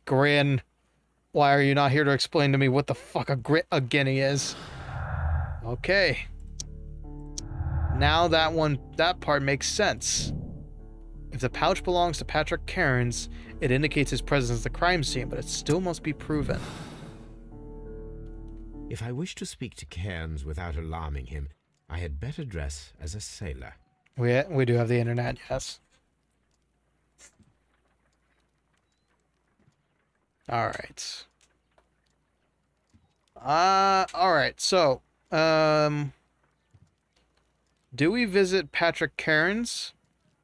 Grin. Why are you not here to explain to me what the fuck a guinea is? Okay. Now that part makes sense. If the pouch belongs to Patrick Cairns, it indicates his presence at the crime scene, but it still must be proven. If I wish to speak to Cairns without alarming him, I had better dress as a sailor. We do have the internet, yes. Alright. Alright, so, do we visit Patrick Cairns?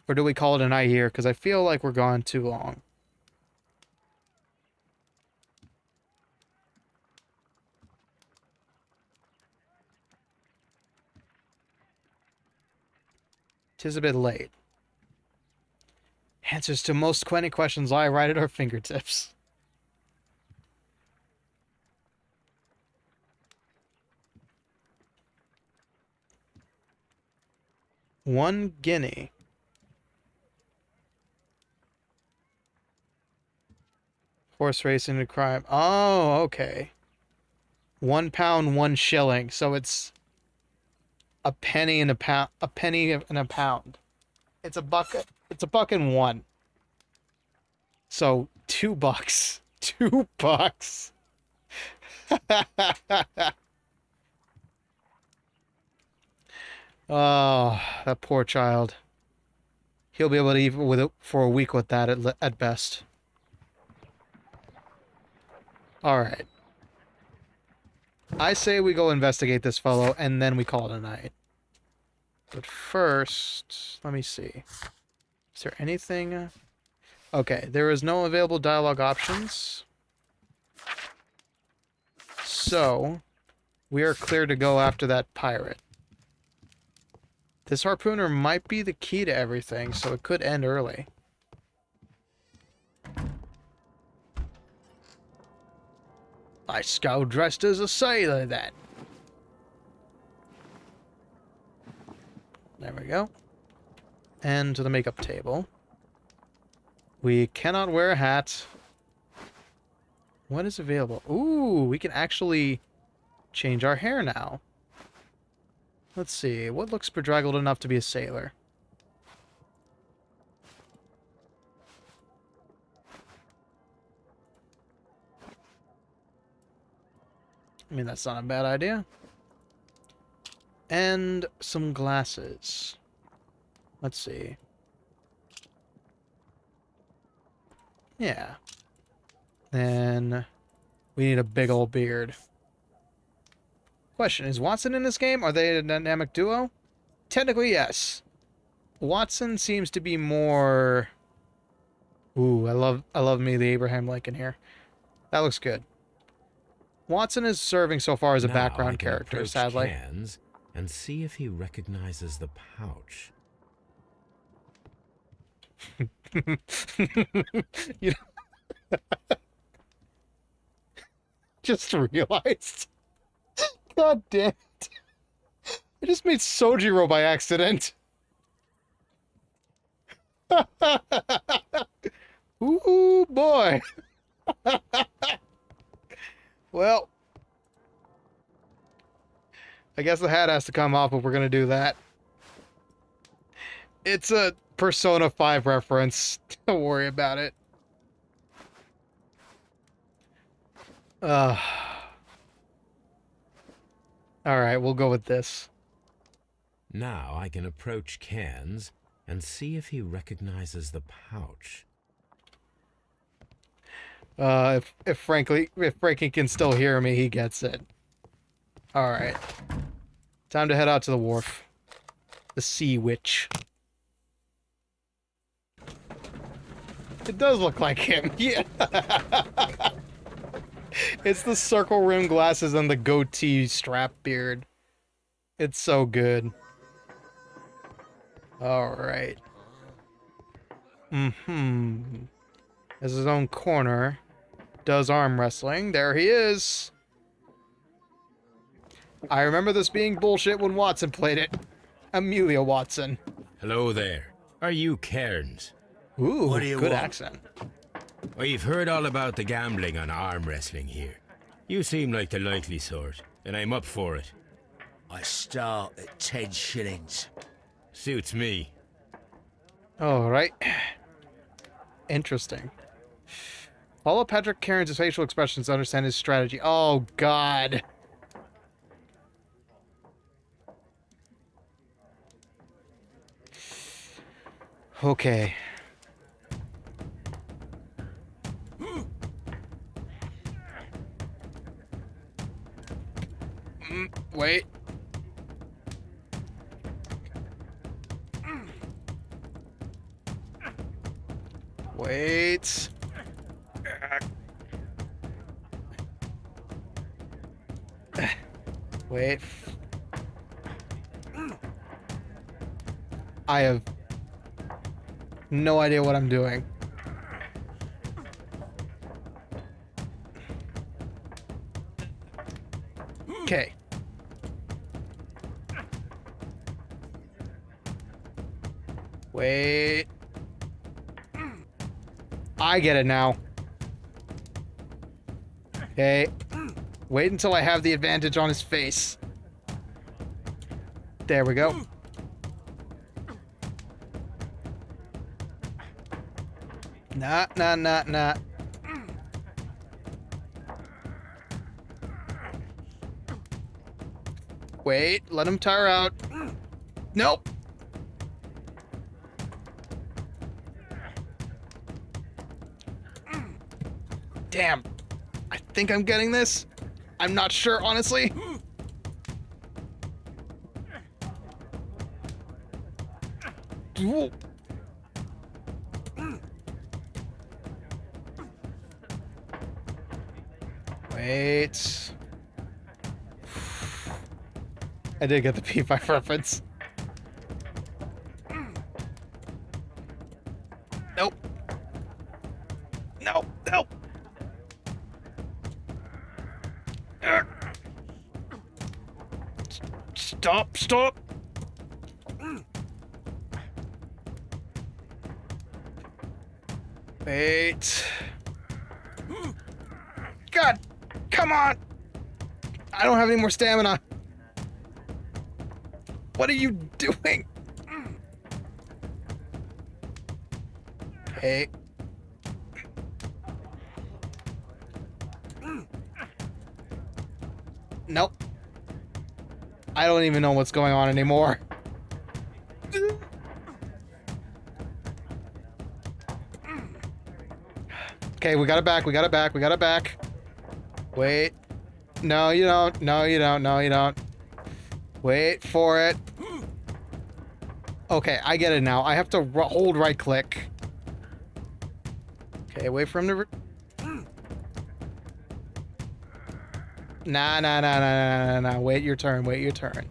Or do we call it a night here? Because I feel like we're gone too long. 'Tis a bit late. Answers to most 20 questions lie right at our fingertips. One guinea. Horse racing to crime. Oh, okay. 1 pound, 1 shilling. So it's a penny and a pound. A penny and a pound. It's a buck. It's a buck and 1. So $2. $2. Oh, that poor child. He'll be able to eat with it for a week with that at best. All right. I say we go investigate this fellow and then we call it a night. But first, let me see. Is there anything? Okay, there is no available dialogue options. So, we are clear to go after that pirate. This harpooner might be the key to everything, so it could end early. Nice go dressed as a sailor, then. There we go. And to the makeup table. We cannot wear a hat. What is available? Ooh, we can actually change our hair now. Let's see. What looks bedraggled enough to be a sailor? I mean, that's not a bad idea. And some glasses. Let's see. Yeah. Then we need a big old beard. Question, is Watson in this game? Are they a dynamic duo? Technically, yes. Watson seems to be more... Ooh, I love me the Abraham Lincoln here. That looks good. Watson is serving so far as a Now background I can character, approach sadly. Cairns and see if he recognizes the pouch. You know, just realized. God damn it. I just made Sojiro by accident. Ooh, boy. Well, I guess the hat has to come off if we're going to do that. It's a Persona 5 reference. Don't worry about it. Alright, we'll go with this. Now I can approach Cairns and see if he recognizes the pouch. If Frankie can still hear me, he gets it. Alright. Time to head out to the wharf. The Sea Witch. It does look like him, yeah. It's the circle rim glasses and the goatee strap beard. It's so good. Alright. Has his own corner. Does arm wrestling. There he is. I remember this being bullshit when Watson played it. Amelia Watson. Hello there. Are you Cairns? Ooh, What do you good want? accent. We've heard all about the gambling on arm wrestling here. You seem like the likely sort, and I'm up for it. I start at 10 shillings. Suits me. Alright. Interesting. Follow Patrick Cairns' facial expressions to understand his strategy. Oh, God. Okay. Wait. Wait. Wait. I have no idea what I'm doing. Okay. Wait. I get it now. Okay. Wait until I have the advantage on his face. There we go. Nah, nah, nah, nah. Wait, let him tire out. Nope. Damn. I think I'm getting this. I'm not sure, honestly. Ooh. Wait. I did get the P5 reference. Nope. Nope. Nope. Stop. Stop. Wait. God. Come on. I don't have any more stamina. What are you doing? Okay. Nope. I don't even know what's going on anymore. Okay, we got it back. We got it back. We got it back. Wait. No, you don't. No, you don't. No, you don't. Wait for it. Okay, I get it now. I have to hold right click. Okay, wait for him to... Nah, nah, nah, nah, nah, nah, nah. Wait your turn. Wait your turn.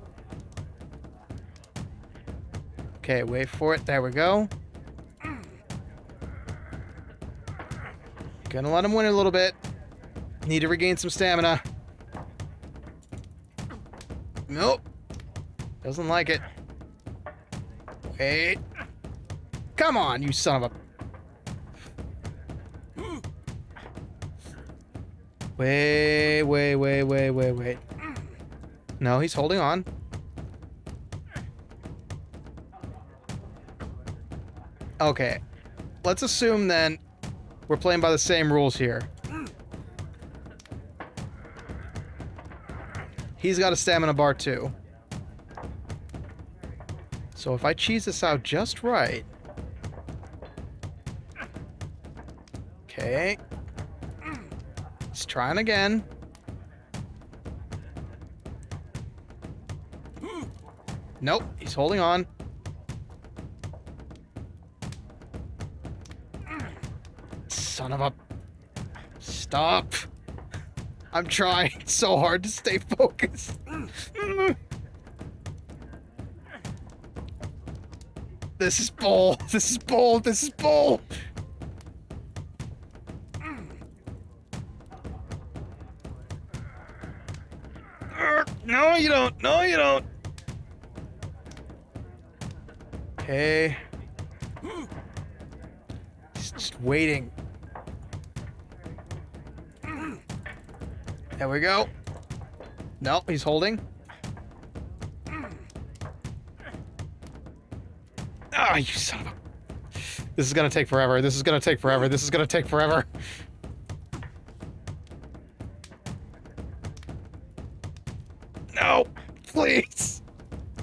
Okay, wait for it. There we go. Gonna let him win a little bit. Need to regain some stamina. Nope. Doesn't like it. Wait. Come on, you son of a... Wait. No, he's holding on. Okay. Let's assume then we're playing by the same rules here. He's got a stamina bar too. So if I cheese this out just right... Okay. He's trying again. Nope, he's holding on. Son of a... Stop. I'm trying so hard to stay focused. This is bull. This is bull. This is bull. No, you don't. No, you don't. Okay. He's just waiting. There we go. Nope, he's holding. Ah, you son of a... This is gonna take forever. This is gonna take forever. This is gonna take forever. No, please.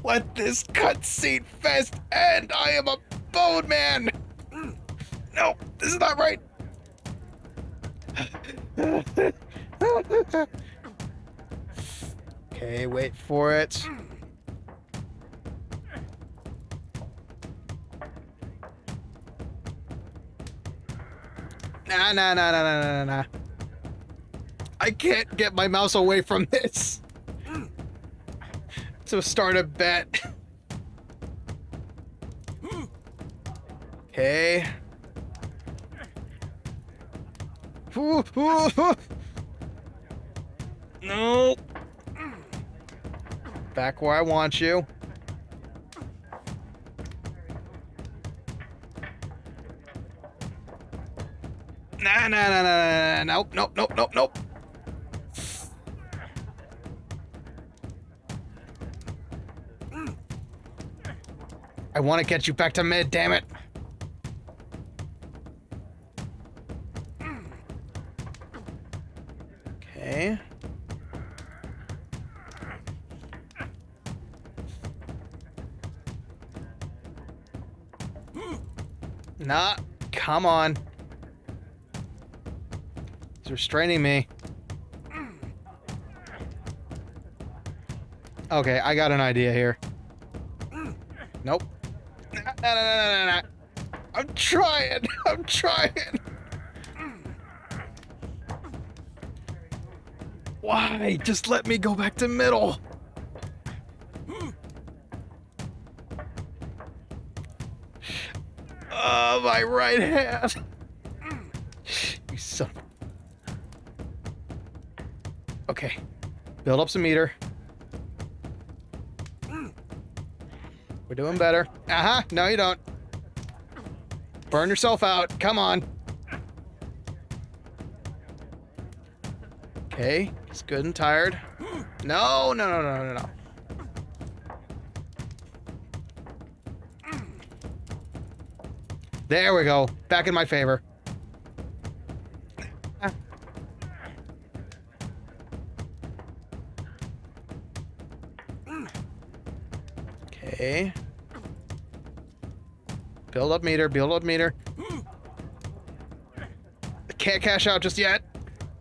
Let this cutscene fest end. I am a bone man. No, this is not right. Okay, wait for it. Nah. I can't get my mouse away from this. So start a bet. Okay. No. Back where I want you. Nah. Nope. I want to get you back to mid, damn it. Okay. Nah, come on. He's restraining me. Okay, I got an idea here. Nope. Nah. I'm trying. Why? Just let me go back to middle. Oh, my right hand. You son. Okay. Build up some meter. We're doing better. Uh-huh. No, you don't. Burn yourself out. Come on. Okay. He's good and tired. No. There we go. Back in my favor. Okay. Build up meter. Can't cash out just yet.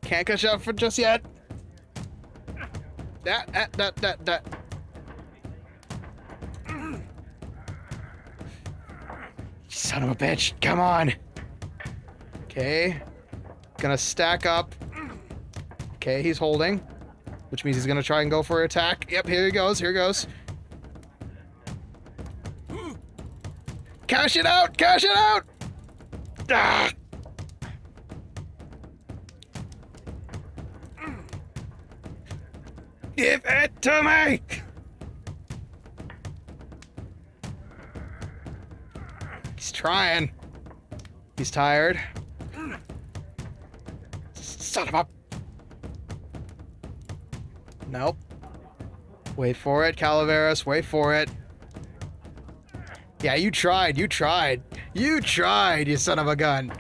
Can't cash out for just yet. That. Son of a bitch. Come on. Okay. Gonna stack up. Okay, he's holding. Which means he's gonna try and go for an attack. Yep, here he goes. Cash it out! Ah! Give it to me! He's trying. He's tired. Son of a... Nope. Wait for it, Calaveras. Wait for it. Yeah, you tried, you son of a gun.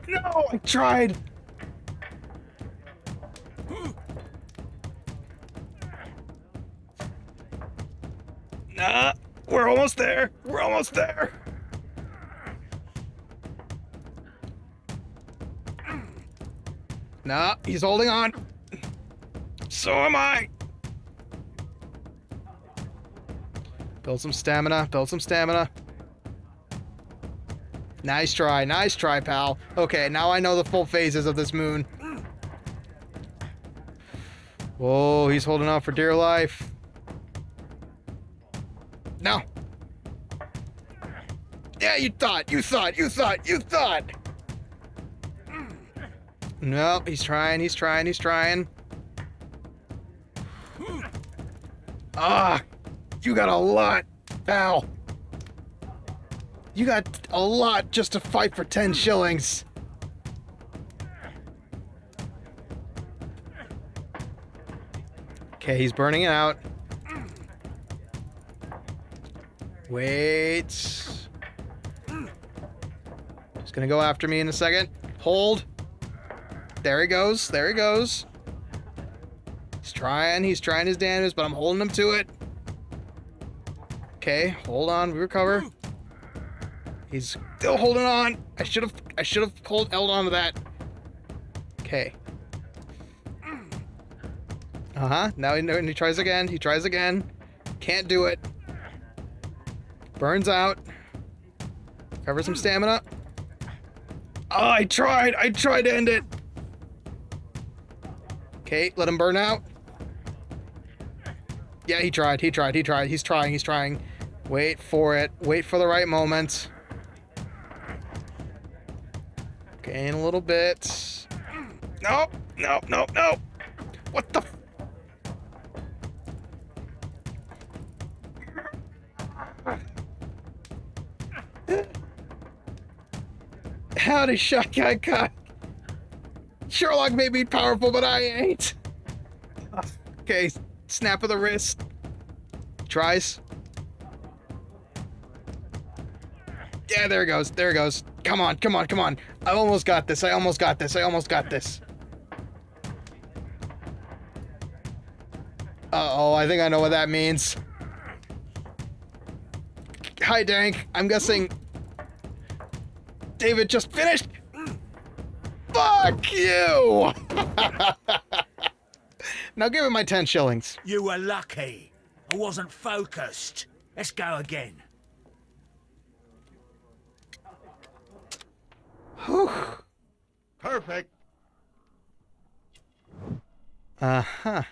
No, I tried. Nah, we're almost there. Nah, he's holding on. So am I. Build some stamina. Nice try, pal. Okay, now I know the full phases of this moon. Whoa, he's holding on for dear life. No. Yeah, you thought. Nope, he's trying. Ah, you got a lot, pal. You got a lot just to fight for 10 shillings. Okay, he's burning it out. Wait. He's gonna go after me in a second. Hold. There he goes. He's trying his damnedest, but I'm holding him to it. Okay, hold on, we recover. He's still holding on. I should have held on to that. Okay. Now he tries again. Can't do it. Burns out. Cover some stamina. Oh, I tried to end it. Okay, let him burn out. Yeah, he tried. He's trying. Wait for it. Wait for the right moment. Gain a little bit. Nope. What the? Howdy, shotgun cock. Sherlock may be powerful, but I ain't. Okay, snap of the wrist. Tries. Yeah, there it goes. Come on. I almost got this. Uh-oh, I think I know what that means. Hi, Dank. I'm guessing David just finished. Fuck you! Now give me my 10 shillings. You were lucky. I wasn't focused. Let's go again. Whew. Perfect. Uh-huh.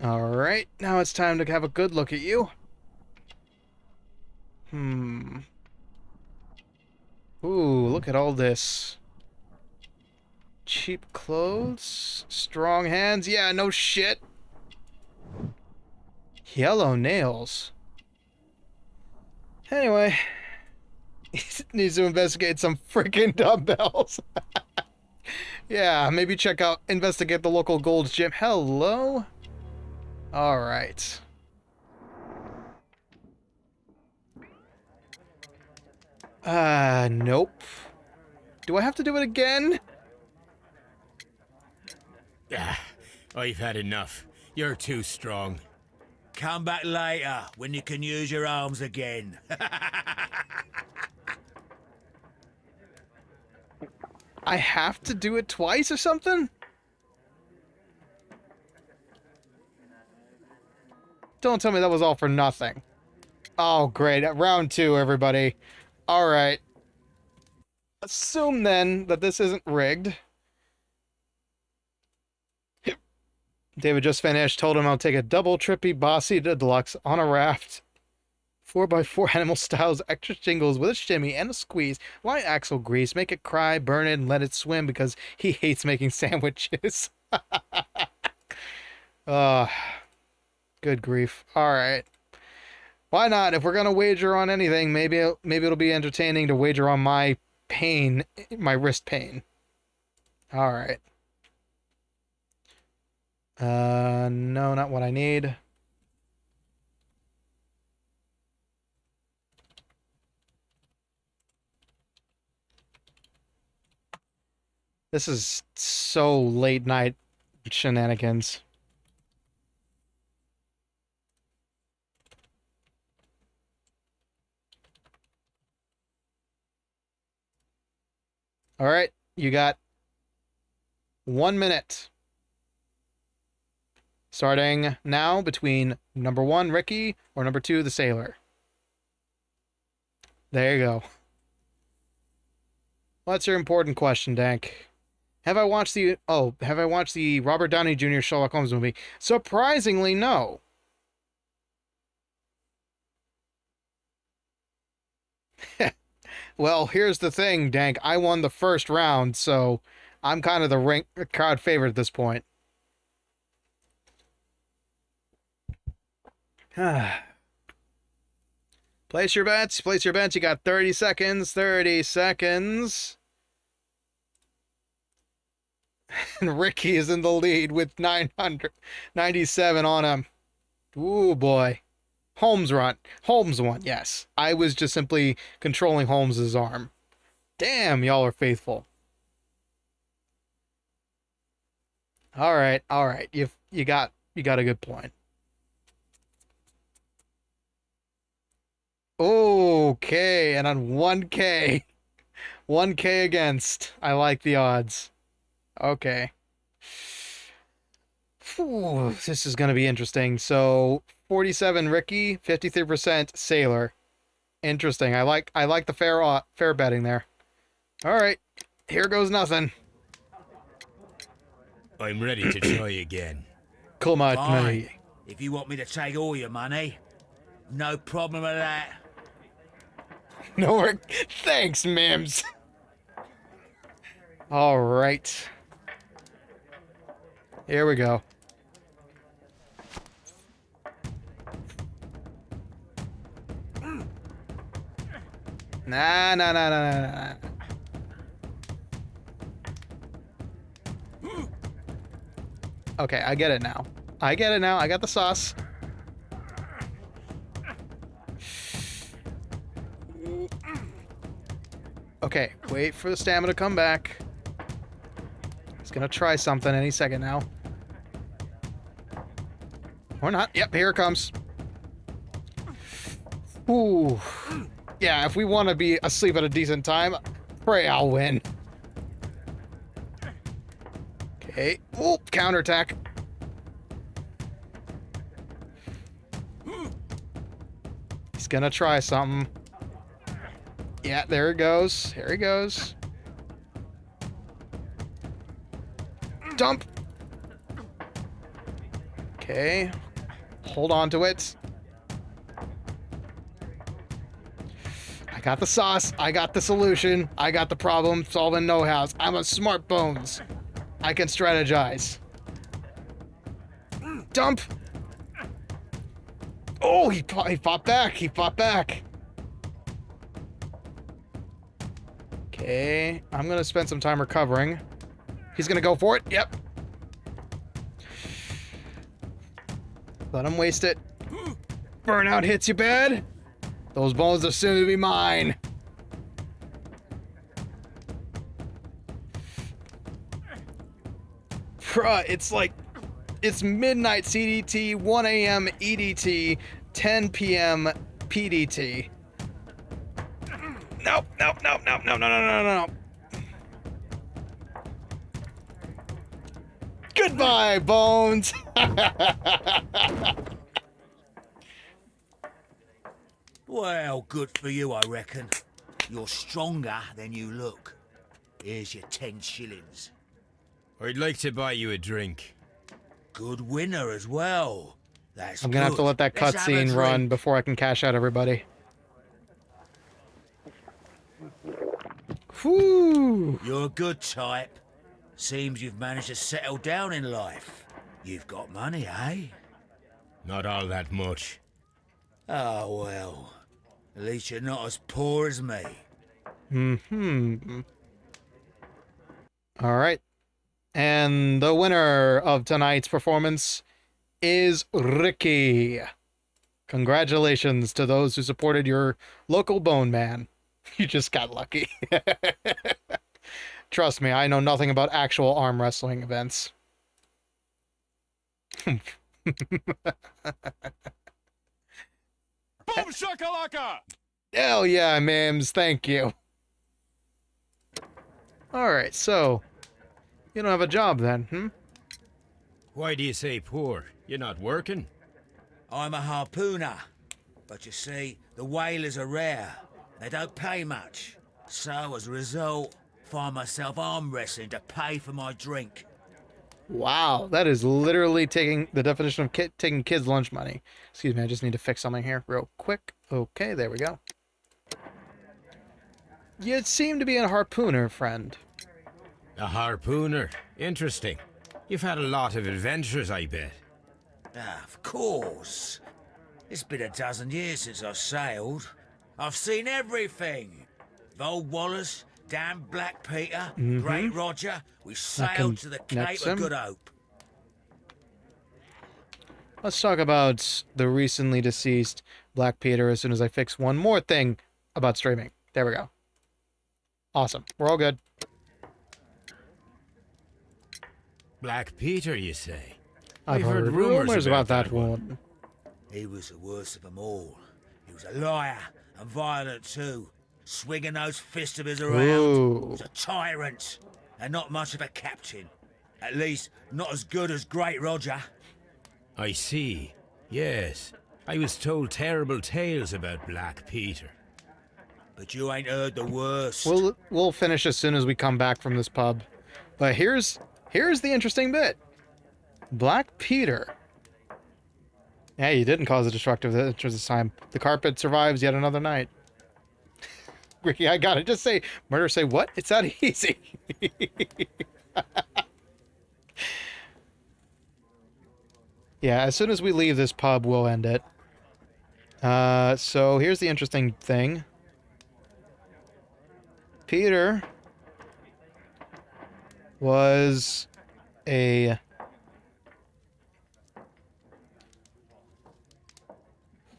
Alright, now it's time to have a good look at you. Ooh, look at all this. Cheap clothes, strong hands, yeah, no shit. Yellow nails. Anyway, he needs to investigate some freaking dumbbells. Yeah, maybe investigate the local Gold's Gym. Hello? Alright. Nope. Do I have to do it again? I've had enough. You're too strong. Come back later when you can use your arms again. I have to do it twice or something? Don't tell me that was all for nothing. Oh, great. Round 2, everybody. Alright. Assume then that this isn't rigged. David just finished. Told him I'll take a double trippy bossy deluxe on a raft. 4x4 animal styles, extra jingles with a shimmy and a squeeze. Light axle grease. Make it cry, burn it, and let it swim because he hates making sandwiches. Good grief. Alright. Why not? If we're gonna wager on anything, maybe it'll be entertaining to wager on my pain, my wrist pain. Alright. No, not what I need. This is so late night shenanigans. Alright, you got 1 minute. Starting now between number 1, Ricky, or number 2, the sailor. There you go. What's your important question, Dank? Have I watched the Robert Downey Jr. Sherlock Holmes movie? Surprisingly, no. Well, here's the thing, Dank. I won the first round, so I'm kind of the crowd favorite at this point. Place your bets. You got 30 seconds. 30 seconds. And Ricky is in the lead with 997 on him. Ooh, boy. Holmes won, yes. I was just simply controlling Holmes's arm. Damn, y'all are faithful. All right. You got a good point. Okay, and on 1K. 1K against. I like the odds. Okay. Whew, this is going to be interesting. So, 47 Ricky, 53% Sailor. Interesting. I like the fair betting there. All right. Here goes nothing. I'm ready to try again. Come on, Fine. me. If you want me to take all your money, no problem with that. No work. Thanks, Mims. All right. Here we go. Nah. Okay, I get it now. I got the sauce. Okay, wait for the stamina to come back. He's gonna try something any second now. Or not. Yep, here it comes. Ooh. Yeah, if we want to be asleep at a decent time, pray I'll win. Okay. Ooh, counterattack. He's gonna try something. Yeah, there it goes. Here he goes. Dump. Okay. Hold on to it. I got the sauce. I got the solution. I got the problem solving know-hows. I'm a smart bones. I can strategize. Dump. Oh, he fought back. He fought back. Okay, I'm gonna spend some time recovering. He's gonna go for it. Yep. Let him waste it. Burnout hits you bad. Those bones are soon to be mine. Bruh, it's midnight CDT, 1 a.m. EDT, 10 p.m. PDT. Nope. Goodbye, bones. Well, good for you, I reckon. You're stronger than you look. Here's your 10 shillings. I'd like to buy you a drink. Good winner as well. That's I'm gonna have to let that Let's have a cutscene run drink. before I can cash out everybody. Whew. You're a good type. Seems you've managed to settle down in life. You've got money, eh? Not all that much. Oh, well. At least you're not as poor as me. All right. And the winner of tonight's performance is Ricky. Congratulations to those who supported your local bone man. You just got lucky. Trust me, I know nothing about actual arm wrestling events. Boom shakalaka! Hell yeah, Mims. Thank you. Alright, so... You don't have a job then, hmm? Why do you say poor? You're not working? I'm a harpooner. But you see, the whalers are rare. They don't pay much. So, as a result, find myself arm wrestling to pay for my drink. Wow, that is literally taking the definition of taking kids' lunch money. Excuse me, I just need to fix something here real quick. Okay, there we go. You seem to be a harpooner, friend. A harpooner? Interesting. You've had a lot of adventures, I bet. Ah, of course. It's been a dozen years since I've sailed. I've seen everything. Old Wallace, damn Black Peter, Great Roger. We sailed to the Cape of Good Hope. Let's talk about the recently deceased Black Peter as soon as I fix one more thing about streaming. There we go. Awesome. We're all good. Black Peter, you say? I've heard rumors about that one. He was the worst of them all. He was a liar and violent too. Swinging those fists of his around. Ooh. He was a tyrant and not much of a captain. At least, not as good as Great Roger. I see. Yes. I was told terrible tales about Black Peter. But you ain't heard the worst. We'll finish as soon as we come back from this pub. But here's the interesting bit. Black Peter Yeah, you didn't cause a destructive nature this time. The carpet survives yet another night. Ricky, I gotta just say, murder say what? It's that easy. Yeah, as soon as we leave this pub, we'll end it. So here's the interesting thing. Peter was a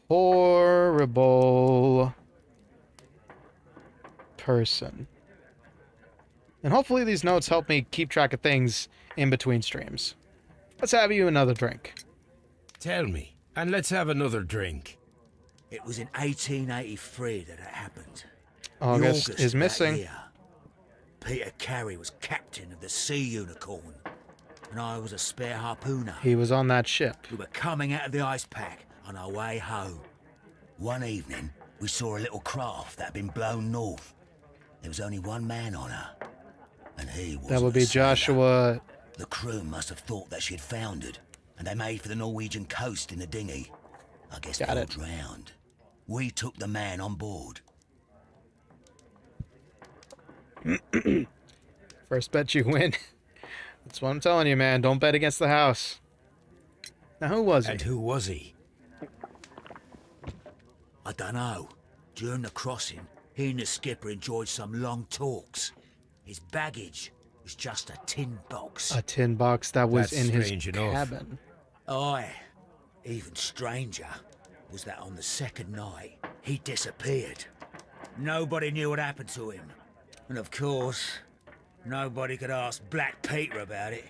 horrible person. And hopefully these notes help me keep track of things in between streams. Let's have you another drink. Tell me, and let's have another drink. It was in 1883 that it happened. August The is of that missing. year, Peter Carey was captain of the Sea Unicorn, and I was a spare harpooner. He was on that ship. We were coming out of the ice pack on our way home. One evening, we saw a little craft that had been blown north. There was only one man on her, and he was. That would be Joshua. The crew must have thought that she had foundered, and they made for the Norwegian coast in the dinghy. I guess they all drowned. We took the man on board. First bet you win. That's what I'm telling you, man. Don't bet against the house. Now, who was he? And who was he? I dunno. During the crossing, he and the skipper enjoyed some long talks. His baggage was just a tin box. A tin box that was That's in his strange enough. cabin. Aye. Even stranger was that on the second night, he disappeared. Nobody knew what happened to him. And of course, nobody could ask Black Peter about it.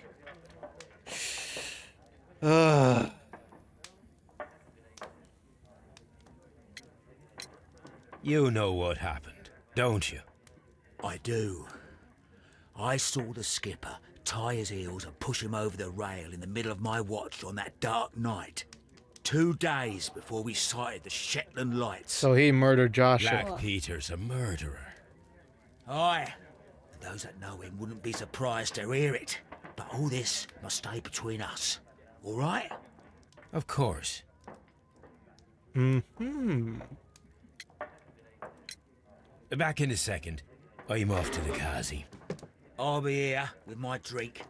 You know what happened, don't you? I do. I saw the skipper tie his heels and push him over the rail in the middle of my watch on that dark night. 2 days before we sighted the Shetland lights. So he murdered Joshua. Black Peter's a murderer. Aye. Those that know him wouldn't be surprised to hear it. But all this must stay between us. All right? Of course. Mm-hmm. Back in a second. I'm off to the Kazi. I'll be here with my drink.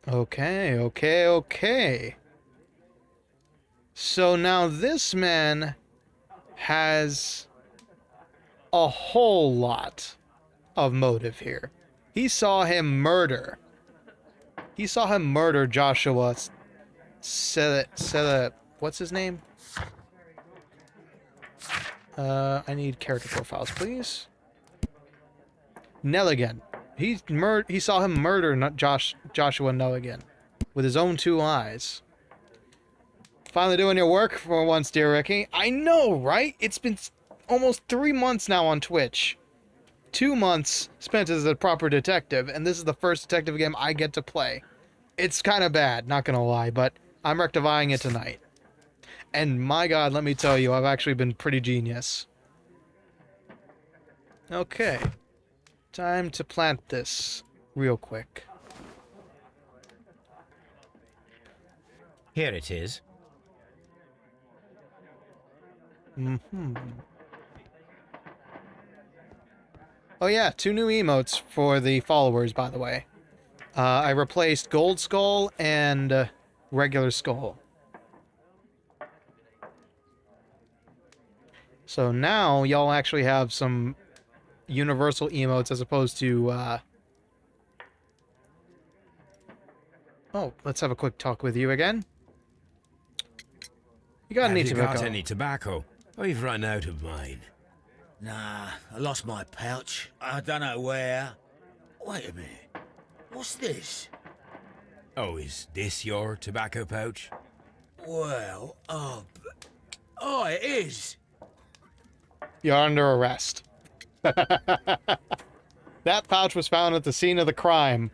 Okay. So now this man has a whole lot of motive here. He saw him murder. He saw him murder Joshua. What's his name? I need character profiles, please. Nelligan. He saw him murder Joshua Nelligan with his own 2 eyes. Finally doing your work for once, dear Ricky. I know, right? It's been almost 3 months now on Twitch. 2 months spent as a proper detective, and this is the first detective game I get to play. It's kind of bad, not gonna lie, but I'm rectifying it tonight. And my god, let me tell you, I've actually been pretty genius. Okay. Time to plant this real quick. Here it is. Oh yeah, 2 new emotes for the followers, by the way. I replaced Gold Skull and regular Skull. So now y'all actually have some universal emotes as opposed to Oh, let's have a quick talk with you again. You got any tobacco? Got any tobacco? I've run out of mine. Nah, I lost my pouch. I don't know where. Wait a minute. What's this? Oh, is this your tobacco pouch? Well, oh, it is. You're under arrest. That pouch was found at the scene of the crime.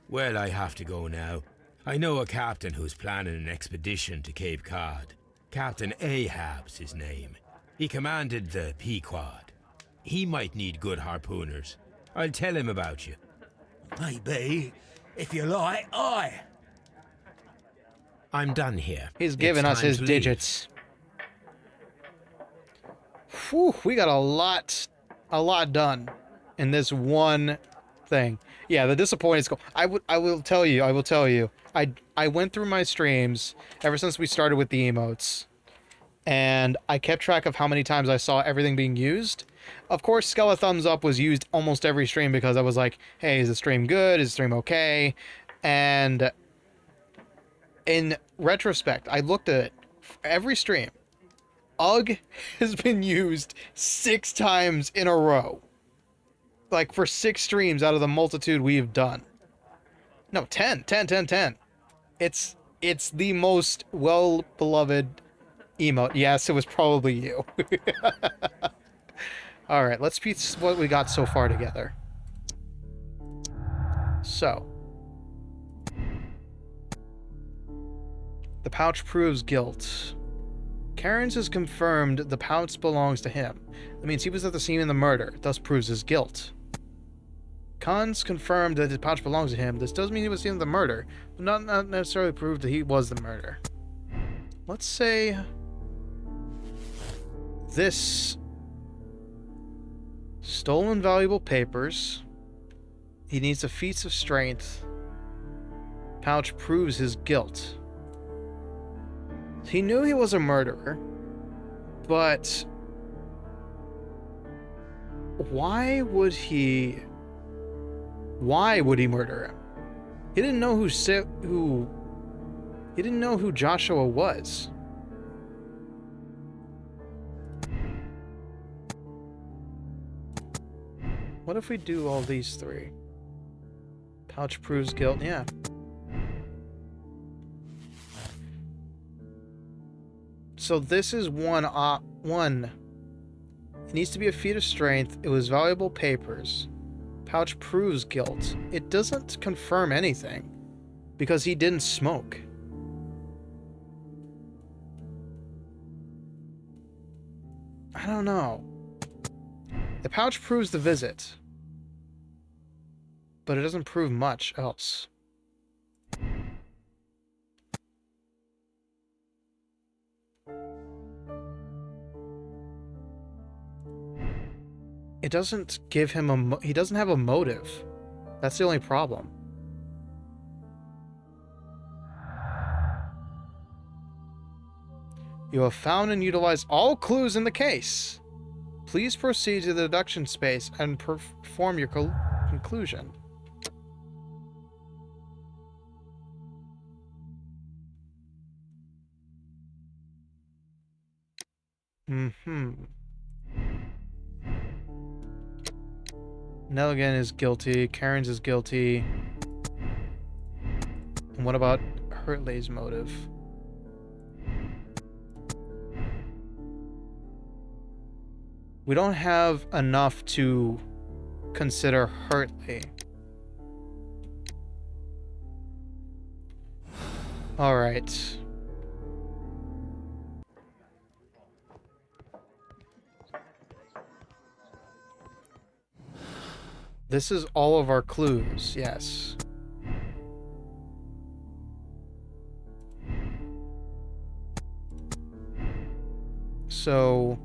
Well, I have to go now. I know a captain who's planning an expedition to Cape Cod. Captain Ahab's his name. He commanded the Pequod. He might need good harpooners. I'll tell him about you. Maybe. If you like, aye. I'm done here. He's It's giving us time his to leave. digits. Whew, we got a lot done in this one thing. Yeah, the disappointing score. I will tell you. I went through my streams ever since we started with the emotes, and I kept track of how many times I saw everything being used. Of course, Skeletal Thumbs Up was used almost every stream because I was like, hey, is the stream good? Is the stream okay? And in retrospect, I looked at it. Every stream, UG has been used 6 times in a row. Like, for 6 streams out of the multitude we've done. No, 10. It's the most well-beloved emote. Yes, it was probably you. Alright, let's piece what we got so far together. So. The pouch proves guilt. Cairns has confirmed the pouch belongs to him. That means he was at the scene of the murder, thus proves his guilt. Khan's confirmed that the pouch belongs to him. This does mean he was seen in the murder, but not necessarily prove that he was the murderer. Let's say this stolen valuable papers. He needs a feat of strength. Pouch proves his guilt. He knew he was a murderer, but why would he murder him? He didn't know he didn't know who Joshua was. What if we do all these 3? Pouch proves guilt, yeah. So this is one. It needs to be a feat of strength. It was valuable papers. Pouch proves guilt. It doesn't confirm anything because he didn't smoke. I don't know. The pouch proves the visit, but it doesn't prove much else. It doesn't give him he doesn't have a motive. That's the only problem. You have found and utilized all clues in the case. Please proceed to the deduction space and perform your conclusion. Nelligan is guilty. Cairns is guilty. And what about Hurtley's motive? We don't have enough to consider Hurtley. Alright. This is all of our clues, yes. So,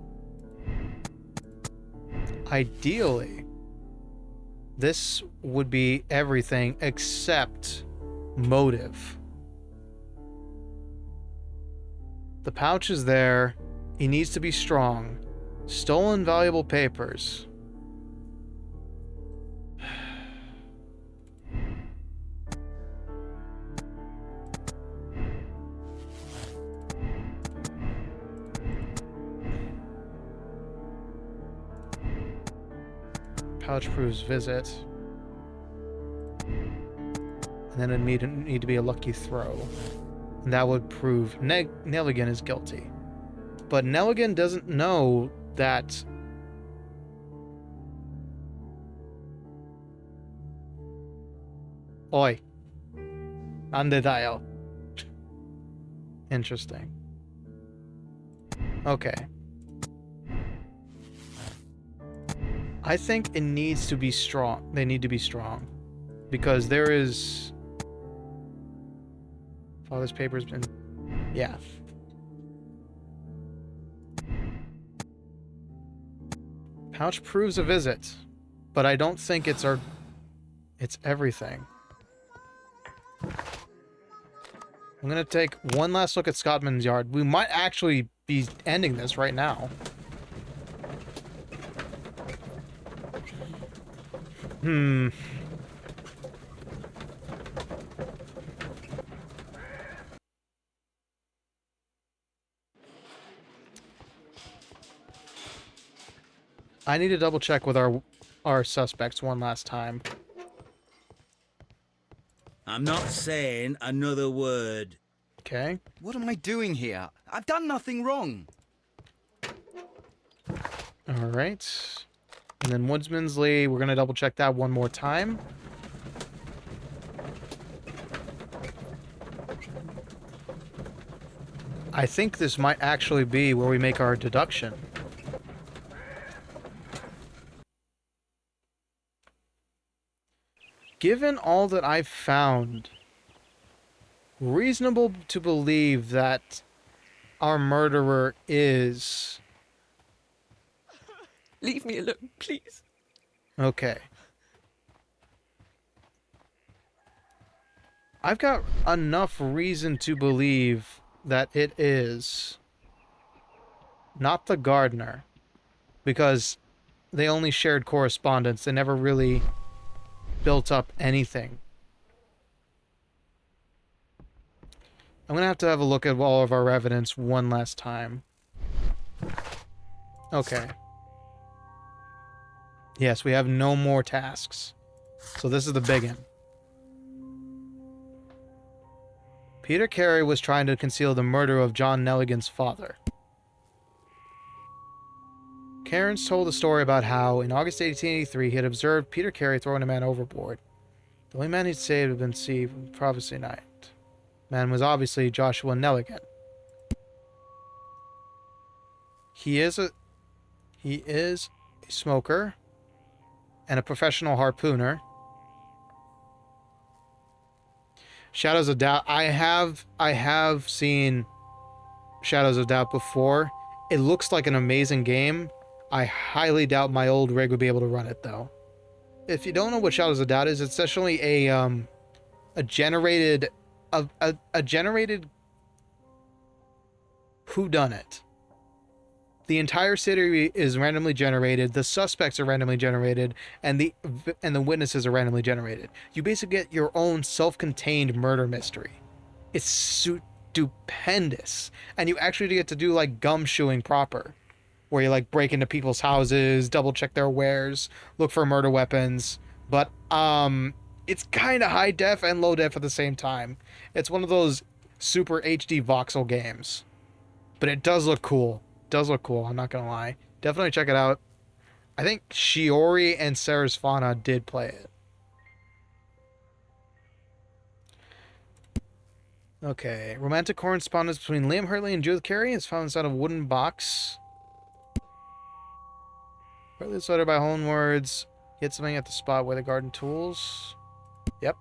ideally, this would be everything except motive. The pouch is there. He needs to be strong. Stolen valuable papers. Pouch proves visit. And then it'd need to be a lucky throw. And that would prove Nelligan is guilty. But Nelligan doesn't know that... Oi. Ande dayo. Interesting. Okay. I think it needs to be strong. They need to be strong. Because there is Father's paper's been... Yeah. Pouch proves a visit, but I don't think it's our... It's everything. I'm gonna take one last look at Scottman's yard. We might actually be ending this right now. I need to double check with our suspects one last time. I'm not saying another word. Okay. What am I doing here? I've done nothing wrong. All right. And then Woodsman's Lee, we're going to double check that one more time. I think this might actually be where we make our deduction. Given all that I've found, reasonable to believe that our murderer is... Leave me alone, please. Okay. I've got enough reason to believe that it is not the gardener, because they only shared correspondence. They never really built up anything. I'm gonna have to have a look at all of our evidence one last time. Okay. Yes, we have no more tasks. So this is the big one. Peter Carey was trying to conceal the murder of John Nelligan's father. Cairns told a story about how, in August 1883, he had observed Peter Carey throwing a man overboard. The only man he'd saved had been seen from Prophecy Night. The man was obviously Joshua Nelligan. He is a smoker and a professional harpooner. Shadows of Doubt. I have seen Shadows of Doubt before. It looks like an amazing game. I highly doubt my old rig would be able to run it though. If you don't know what Shadows of Doubt is, it's essentially a generated whodunit. The entire city is randomly generated, the suspects are randomly generated, and the witnesses are randomly generated. You basically get your own self-contained murder mystery. It's stupendous. And you actually get to do like gumshoeing proper, where you like break into people's houses, double check their wares, look for murder weapons. But it's kind of high def and low def at the same time. It's one of those super HD voxel games. But it does look cool. Does look cool, I'm not gonna lie. Definitely check it out. I think Shiori and Sarasvana did play it. Okay, romantic correspondence between Liam Hurley and Judith Carey is found inside a wooden box. Hurley's letter by Home Words. Get something at the spot where the garden tools. Yep.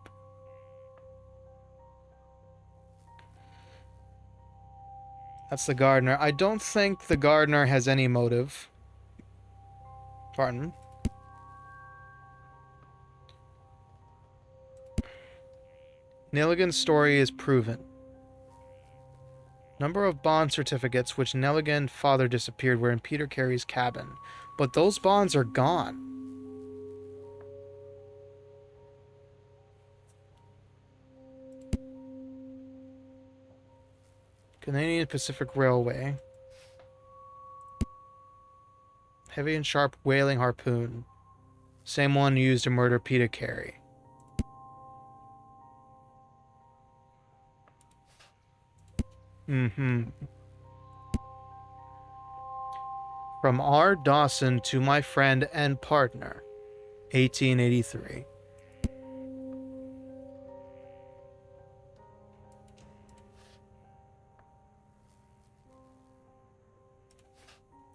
That's the gardener. I don't think the gardener has any motive. Pardon. Nelligan's story is proven. Number of bond certificates which Nelligan father disappeared were in Peter Carey's cabin, but those bonds are gone. Canadian Pacific Railway. Heavy and sharp whaling harpoon. Same one used to murder Peter Carey. From R. Dawson to my friend and partner, 1883.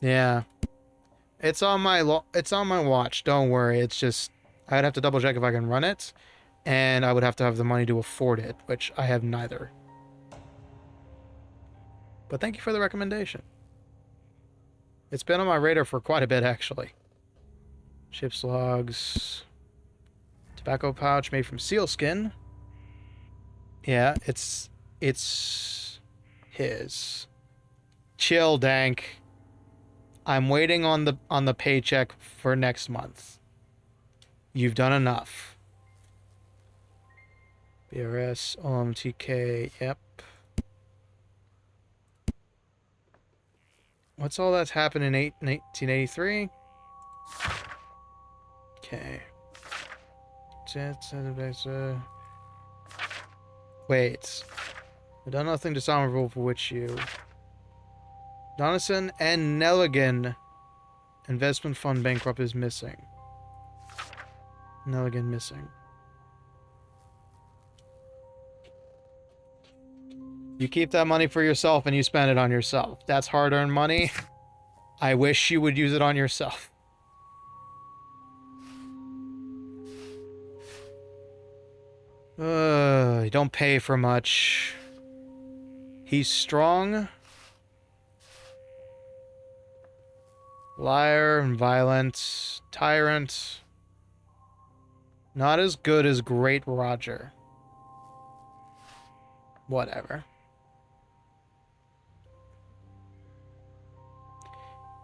Yeah. It's on my watch. Don't worry. It's just I'd have to double check if I can run it, and I would have to have the money to afford it, which I have neither. But thank you for the recommendation. It's been on my radar for quite a bit, actually. Ship's logs. Tobacco pouch made from sealskin. Yeah, it's his. Chill, Dank. I'm waiting on the paycheck for next month. You've done enough. BRS, OMTK, yep. What's all that's happened in 1883? Okay. Wait. I've done nothing dishonorable for which you... Donison and Nelligan. Investment fund bankrupt is missing. Nelligan missing. You keep that money for yourself and you spend it on yourself. That's hard-earned money. I wish you would use it on yourself. You don't pay for much. He's strong. Liar and violent. Tyrant. Not as good as Great Roger. Whatever.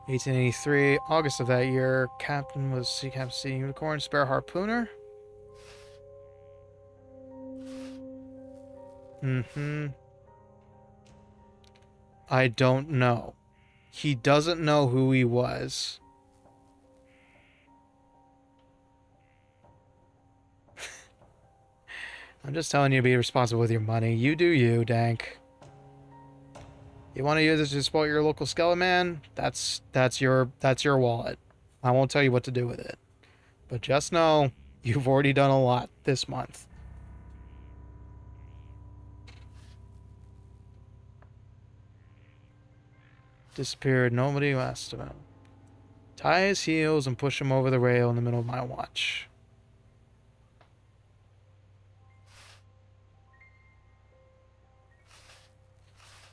1883, August of that year, Captain was Sea Captain Sea Unicorn, Spare Harpooner. I don't know. He doesn't know who he was. I'm just telling you to be responsible with your money. You do you, Dank. You want to use it to support your local skeleton man? That's your wallet. I won't tell you what to do with it. But just know, you've already done a lot this month. Disappeared. Nobody asked him. Tie his heels and push him over the rail in the middle of my watch.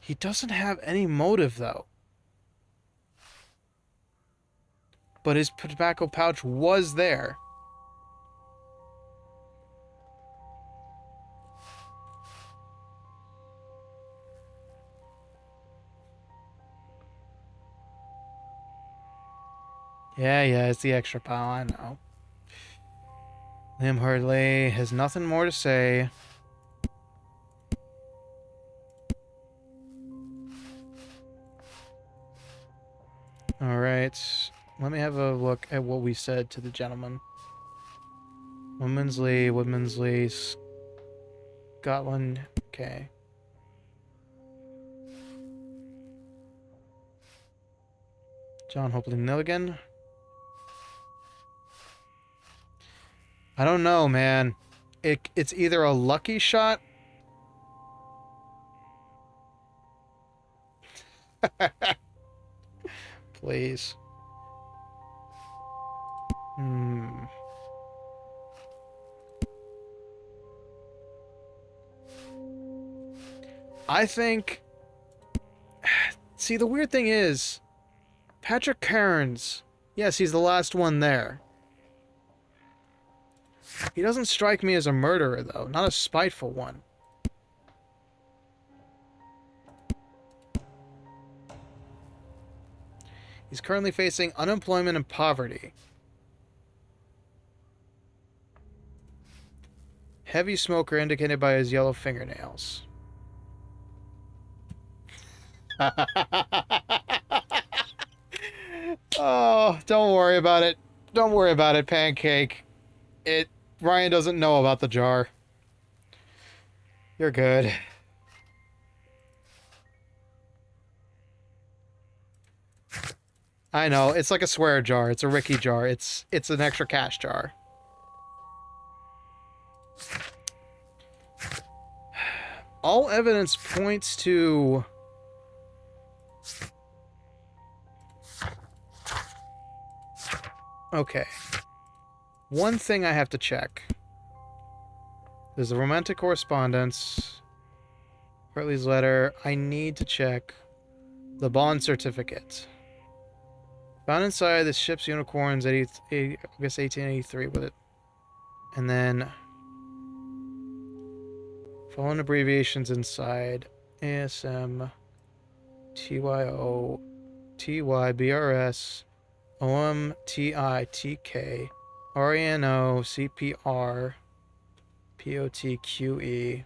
He doesn't have any motive, though. But his tobacco pouch was there. Yeah, it's the extra pile, I know. Liam Hardley has nothing more to say. Alright. Let me have a look at what we said to the gentleman. Woodman's Lee, Scotland. Okay. John Hopley Milligan. I don't know, man. It's either a lucky shot. Please. I think... See, the weird thing is... Patrick Cairns. Yes, he's the last one there. He doesn't strike me as a murderer, though. Not a spiteful one. He's currently facing unemployment and poverty. Heavy smoker indicated by his yellow fingernails. Oh, don't worry about it. Don't worry about it, Pancake. Ryan doesn't know about the jar. You're good. I know, it's like a swear jar. It's a Ricky jar. It's an extra cash jar. All evidence points to... Okay. One thing I have to check. There's the romantic correspondence. Hartley's letter. I need to check The bond certificate. Found inside the ship's unicorns, August 1883 with it. And then following abbreviations inside. ASM, TYO, TYBRS, OMTITK, RENO, CPR, POTQE.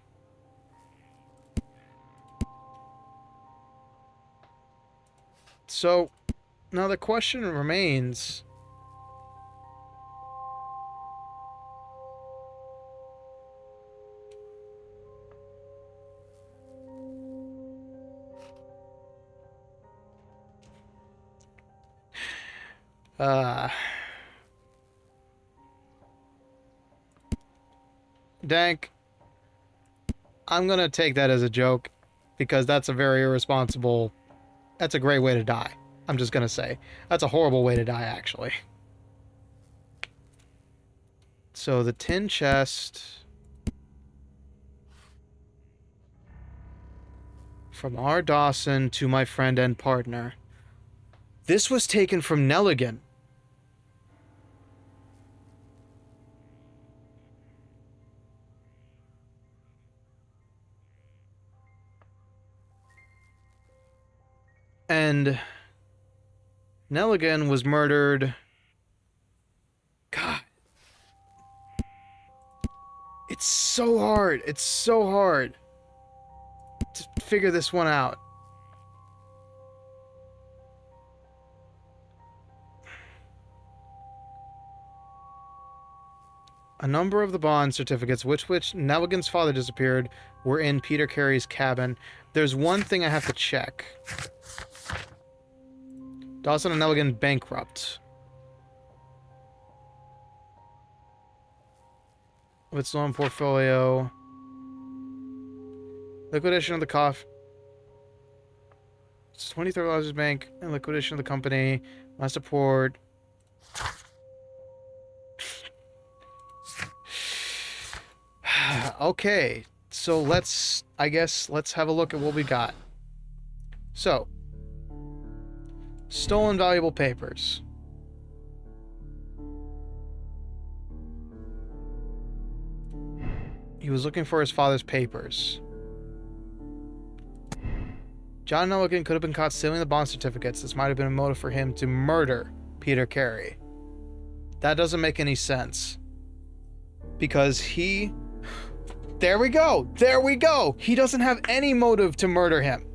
So, now the question remains... Dank, I'm gonna take that as a joke, because that's a very irresponsible... That's a great way to die. I'm just gonna say. That's a horrible way to die, actually. So, the tin chest... From R. Dawson to my friend and partner. This was taken from Nelligan. And Nelligan was murdered. God. It's so hard. It's so hard to figure this one out. A number of the bond certificates, which Nelligan's father disappeared, were in Peter Carey's cabin. There's one thing I have to check. Dawson and Nelligan bankrupt. Of its loan portfolio. Liquidation of the cough. It's 23rd largest bank and liquidation of the company. Must support. Okay, so let's have a look at what we got. So, stolen valuable papers. He was looking for his father's papers. John Nelligan could have been caught stealing the bond certificates. This might have been a motive for him to murder Peter Carey. That doesn't make any sense. Because he... There we go! There we go! He doesn't have any motive to murder him.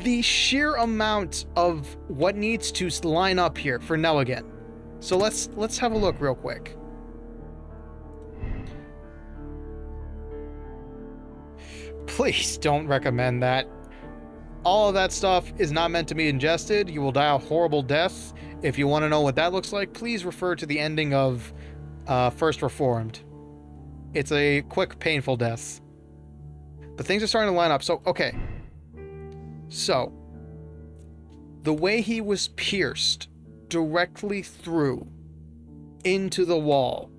The sheer amount of what needs to line up here for Nelligan. So let's have a look real quick. Please don't recommend that. All of that stuff is not meant to be ingested. You will die a horrible death. If you want to know what that looks like, please refer to the ending of First Reformed. It's a quick, painful death. But things are starting to line up. So, okay. So, the way he was pierced directly through into the wall.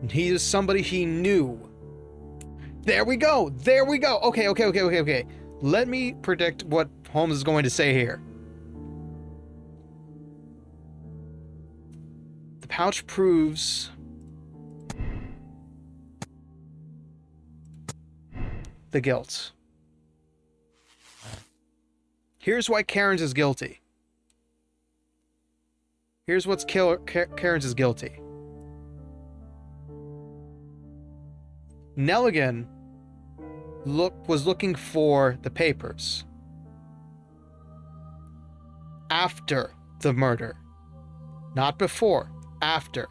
He is somebody he knew. There we go! There we go! Okay. Let me predict what Holmes is going to say here. The pouch proves the guilt. Here's why Cairns is guilty. Here's what's Cairns is guilty. Nelligan was looking for the papers after the murder. Not before, after.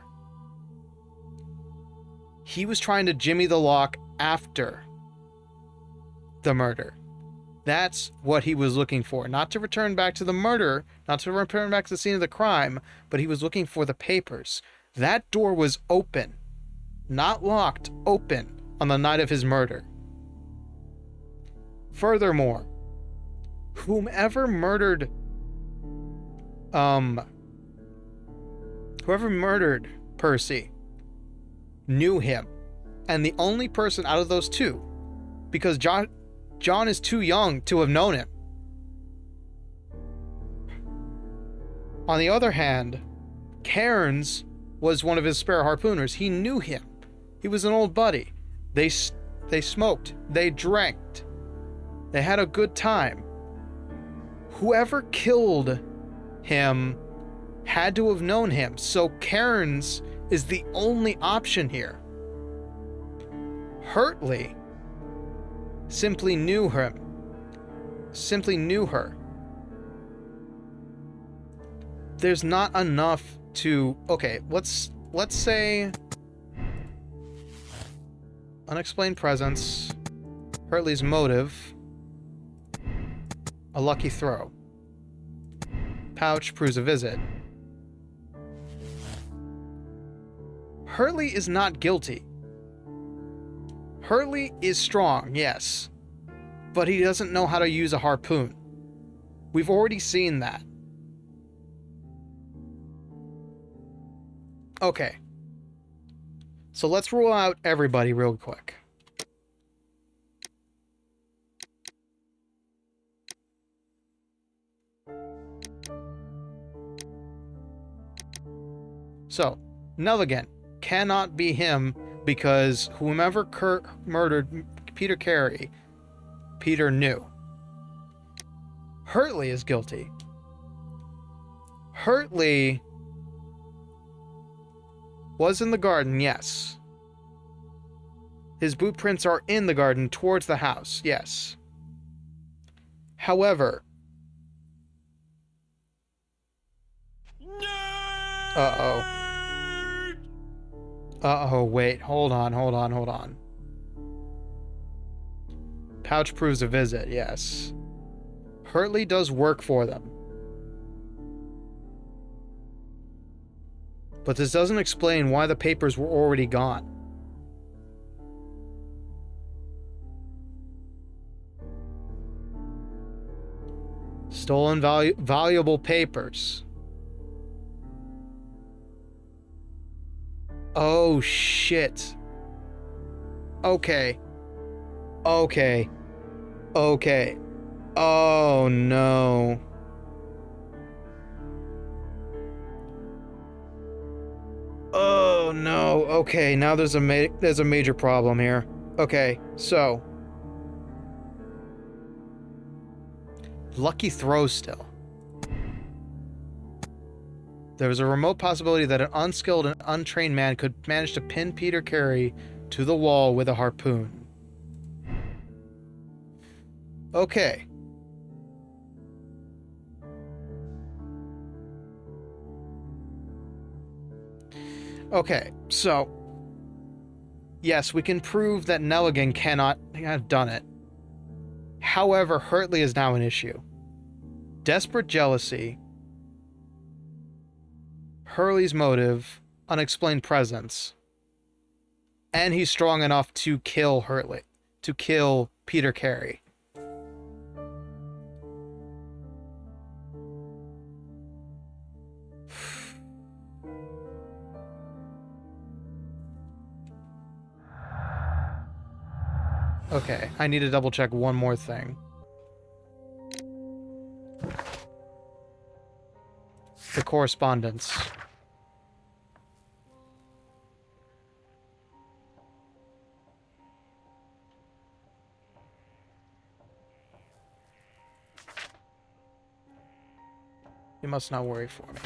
He was trying to jimmy the lock after the murder. That's what he was looking for. Not to return back to the murder, not to return back to the scene of the crime, but he was looking for the papers. That door was open. Not locked, open on the night of his murder. Furthermore, whoever murdered Percy knew him. And the only person out of those two because John is too young to have known him. On the other hand, Cairns was one of his spare harpooners. He knew him. He was an old buddy. They smoked. They drank. They had a good time. Whoever killed him had to have known him, so Cairns is the only option here. Hurtley simply knew him. Simply knew her. There's not enough to... Okay, let's say... Unexplained presence. Hurtley's motive. A lucky throw. Pouch proves a visit. Hurtley is not guilty. Hurtley is strong, yes. But he doesn't know how to use a harpoon. We've already seen that. Okay. So let's rule out everybody real quick. So, Nelligan cannot be him because whomever murdered Peter Carey, Peter knew. Hurtley is guilty. Hurtley was in the garden, yes. His boot prints are in the garden towards the house, yes. However... Uh-oh. Uh-oh, wait. Hold on. Pouch proves a visit, yes. Hurtley does work for them. But this doesn't explain why the papers were already gone. Stolen valuable papers. Oh, shit. Okay. Oh, no. Oh, no. Okay, now there's a major problem here. Okay, so... Lucky throw still. There was a remote possibility that an unskilled and untrained man could manage to pin Peter Carey to the wall with a harpoon. Okay. Okay, so... Yes, we can prove that Nelligan cannot have done it. However, Hurtley is now an issue. Desperate jealousy... Hurley's motive, unexplained presence, and he's strong enough to kill Hurtley, to kill Peter Carey. Okay, I need to double check one more thing. The correspondence. You must not worry for me.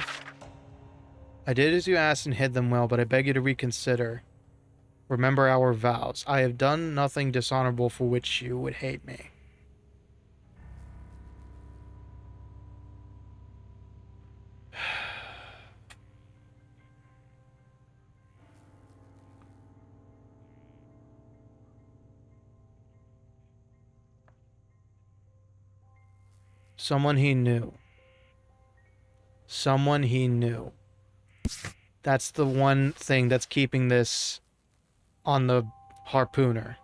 I did as you asked and hid them well, but I beg you to reconsider. Remember our vows. I have done nothing dishonorable for which you would hate me. Someone he knew. Someone he knew. That's the one thing that's keeping this on the harpooner.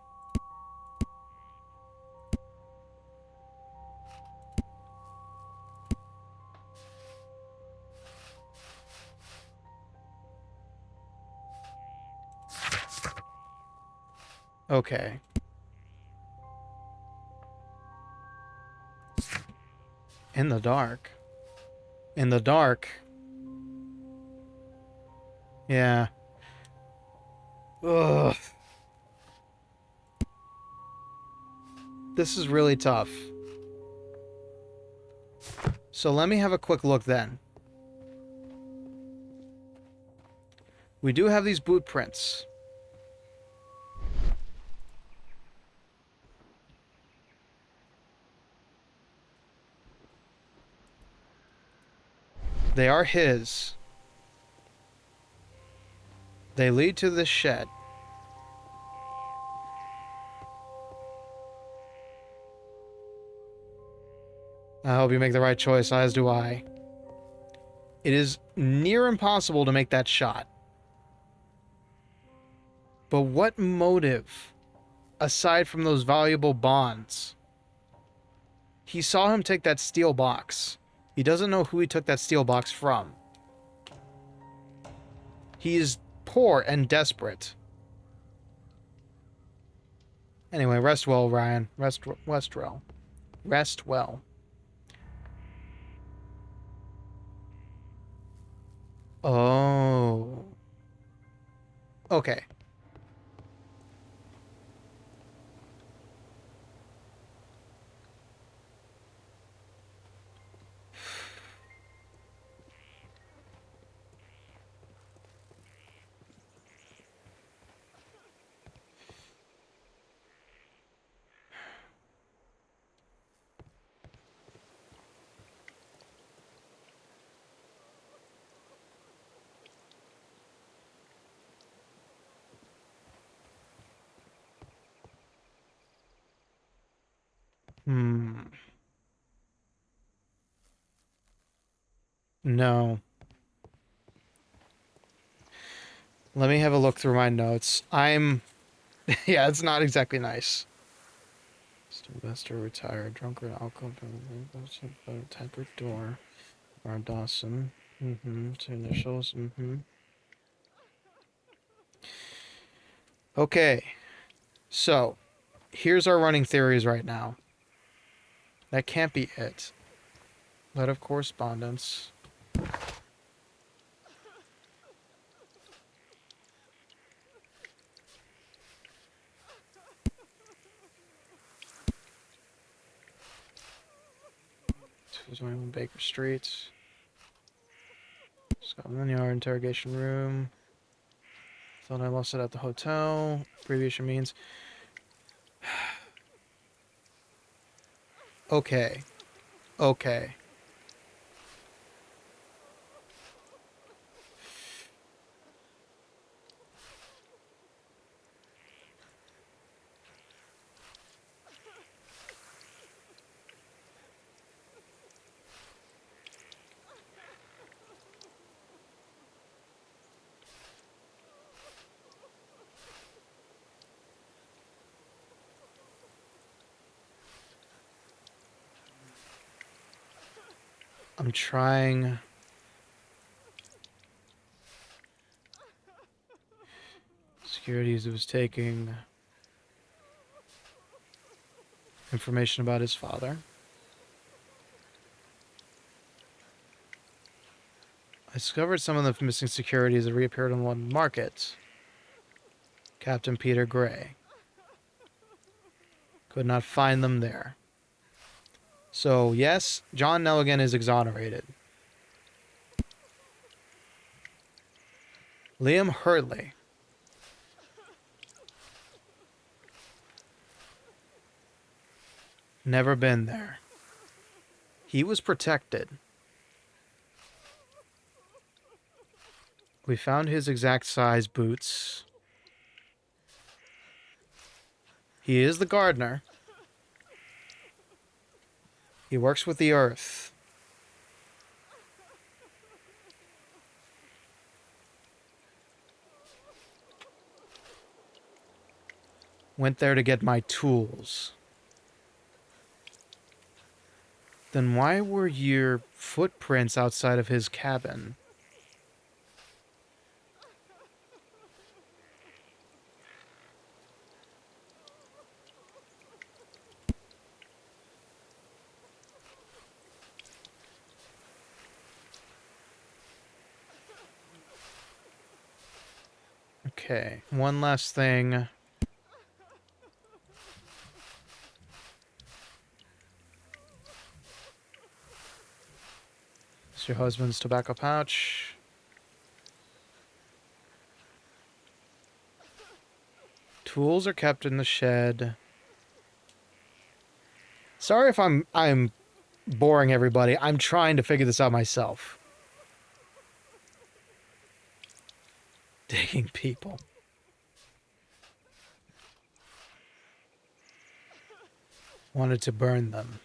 Okay. In the dark. In the dark. Yeah. Ugh. This is really tough. So let me have a quick look then. We do have these boot prints. They are his. They lead to this shed. I hope you make the right choice, as do I. It is near impossible to make that shot. But what motive, aside from those valuable bonds? He saw him take that steel box. He doesn't know who he took that steel box from. He is poor and desperate. Anyway, rest well, Ryan. Rest well. Rest well. Oh. Okay. No. Let me have a look through my notes. Yeah, it's not exactly nice. Investor, retired, drunkard, alcohol, tempered door. R. Dawson. Two initials. Okay. So, here's our running theories right now. That can't be it. Letter of correspondence. Baker Street. Scotland Yard interrogation room. Thought I lost it at the hotel. Abbreviation means. Okay. Okay. I'm trying. Securities was taking information about his father. I discovered some of the missing securities that reappeared on one market. Captain Peter Gray. Could not find them there. So, yes, John Nelligan is exonerated. Liam Hurley. Never been there. He was protected. We found his exact size boots. He is the gardener. He works with the earth. Went there to get my tools. Then why were your footprints outside of his cabin? Okay, one last thing. It's your husband's tobacco pouch. Tools are kept in the shed. Sorry if I'm boring everybody. I'm trying to figure this out myself. Digging people. Wanted to burn them.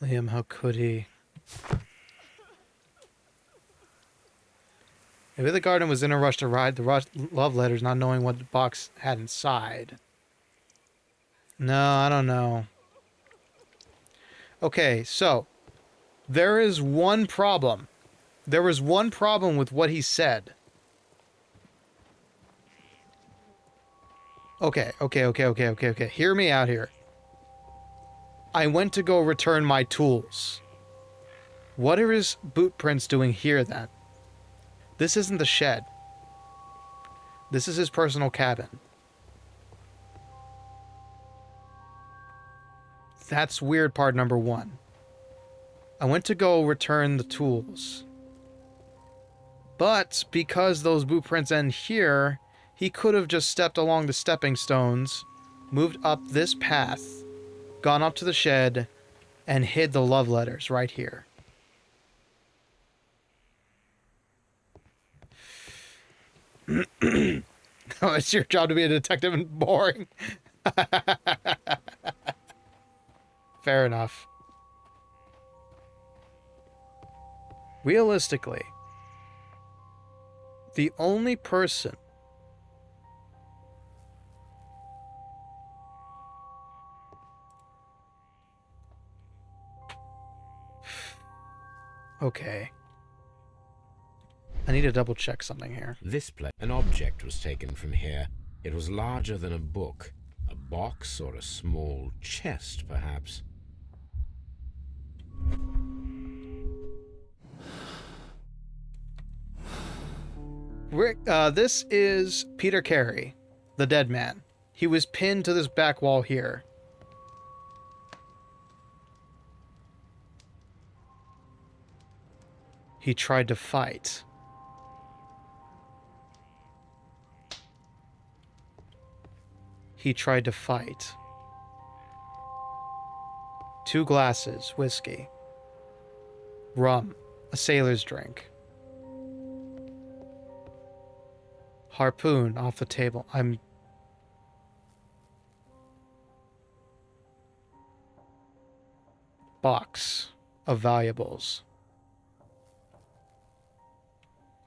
Liam, how could he? Maybe the garden was in a rush to write the love letters, not knowing what the box had inside. No, I don't know. Okay, so there is one problem. There was one problem with what he said. Okay. Hear me out here. I went to go return my tools. What are his boot prints doing here then? This isn't the shed. This is his personal cabin. That's weird part number one. I went to go return the tools. But because those boot prints end here, he could have just stepped along the stepping stones, moved up this path, gone up to the shed, and hid the love letters right here. Oh, it's your job to be a detective and boring. Fair enough. Realistically, the only person okay. I need to double check something here. This place, an object was taken from here. It was larger than a book. A box or a small chest, perhaps. Rick, this is Peter Carey, the dead man. He was pinned to this back wall here. He tried to fight. He tried to fight. 2 glasses, whiskey. Rum, a sailor's drink. Harpoon off the table. Box of valuables.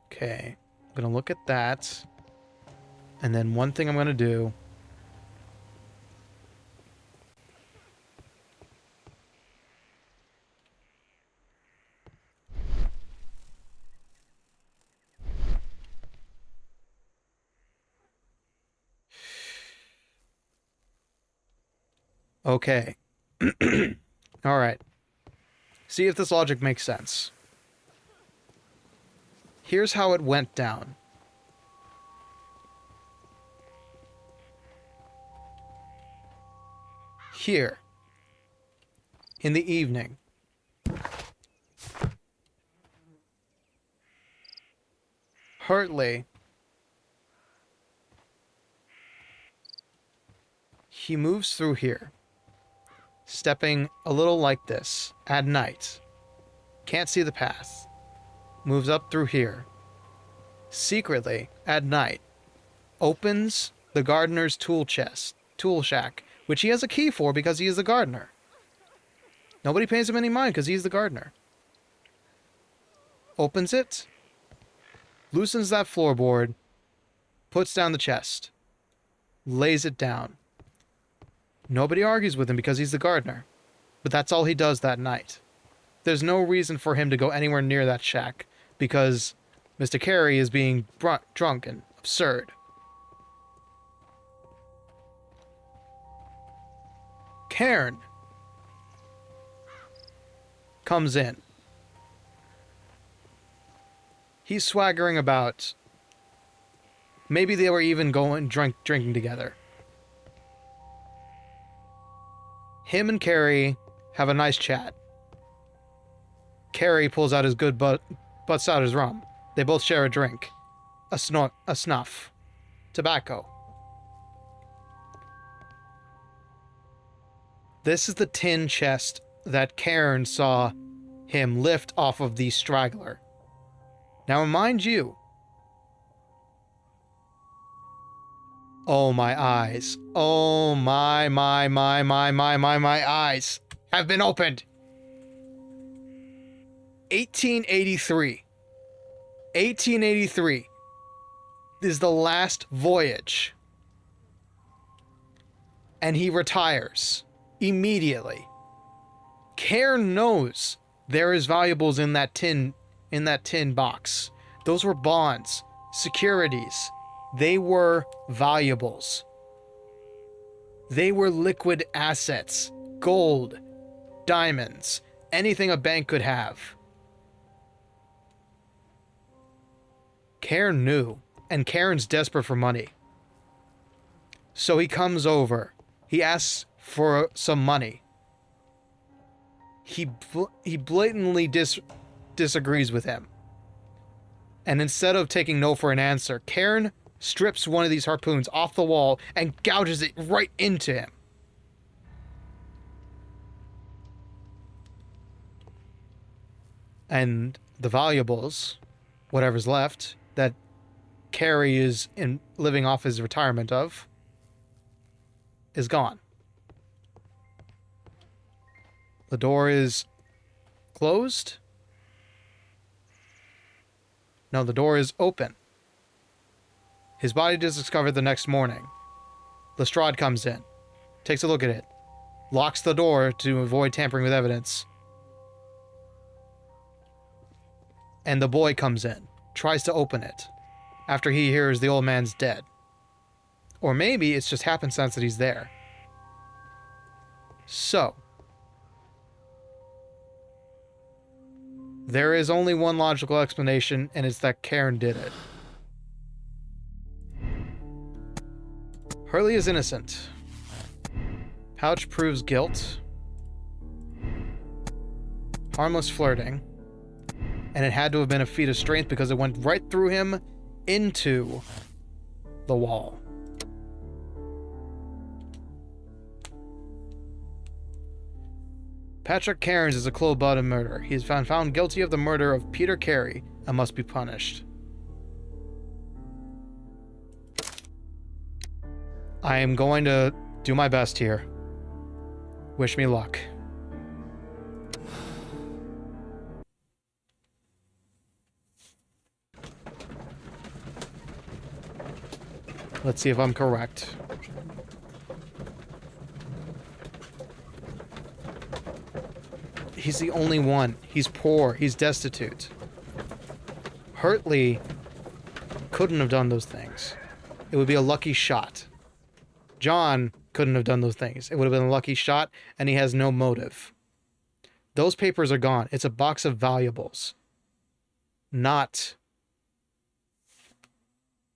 Okay, I'm gonna look at that. And then one thing I'm gonna do. Okay. All right. See if this logic makes sense. Here's how it went down. Here, in the evening, Hartley, he moves through here, stepping a little like this at night. Can't see the path. Moves up through here. Secretly, at night, opens the gardener's tool chest, tool shack, which he has a key for because he is the gardener. Nobody pays him any mind because he's the gardener. Opens it, loosens that floorboard, puts down the chest, lays it down. Nobody argues with him because he's the gardener, but that's all he does that night. There's no reason for him to go anywhere near that shack because Mr. Carey is being drunk and absurd. Cairn comes in. He's swaggering about. Maybe they were even drinking together. Him and Carrie have a nice chat. Carrie pulls out his butts out his rum. They both share a drink. A snuff. Tobacco. This is the tin chest that Cairn saw him lift off of the straggler. Now, mind you, oh, my eyes. Oh, my eyes have been opened. 1883. 1883 is the last voyage. And he retires immediately. Cairn knows there is valuables in that tin box. Those were bonds, securities. They were valuables. They were liquid assets, gold, diamonds, anything a bank could have. Cairn knew, and Cairn's desperate for money. So he comes over. He asks for some money. He blatantly disagrees with him. And instead of taking no for an answer, Cairn strips one of these harpoons off the wall and gouges it right into him. And the valuables, whatever's left, that Carrie is living off his retirement of, is gone. The door is closed. No, the door is open. His body is discovered the next morning. Lestrade comes in, takes a look at it, locks the door to avoid tampering with evidence. And the boy comes in, tries to open it, after he hears the old man's dead. Or maybe it's just happenstance that he's there. So, there is only one logical explanation, and it's that Cairn did it. Hurley is innocent. Pouch proves guilt. Harmless flirting. And it had to have been a feat of strength because it went right through him into the wall. Patrick Cairns is a cold-blooded murderer. He is found guilty of the murder of Peter Carey and must be punished. I am going to do my best here. Wish me luck. Let's see if I'm correct. He's the only one. He's poor. He's destitute. Hurley couldn't have done those things. It would be a lucky shot. John couldn't have done those things. It would have been a lucky shot, and he has no motive. Those papers are gone. It's a box of valuables, not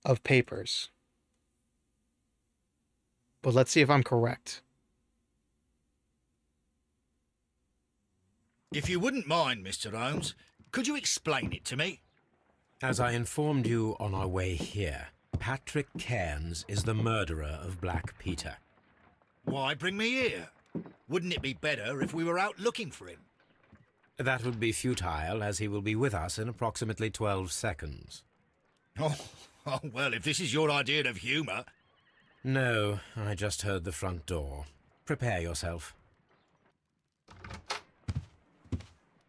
of papers. But let's see if I'm correct. If you wouldn't mind, Mr. Holmes, could you explain it to me? As I informed you on our way here, Patrick Cairns is the murderer of Black Peter. Why bring me here? Wouldn't it be better if we were out looking for him? That would be futile, as he will be with us in approximately 12 seconds. Oh, well, if this is your idea of humour... No, I just heard the front door. Prepare yourself.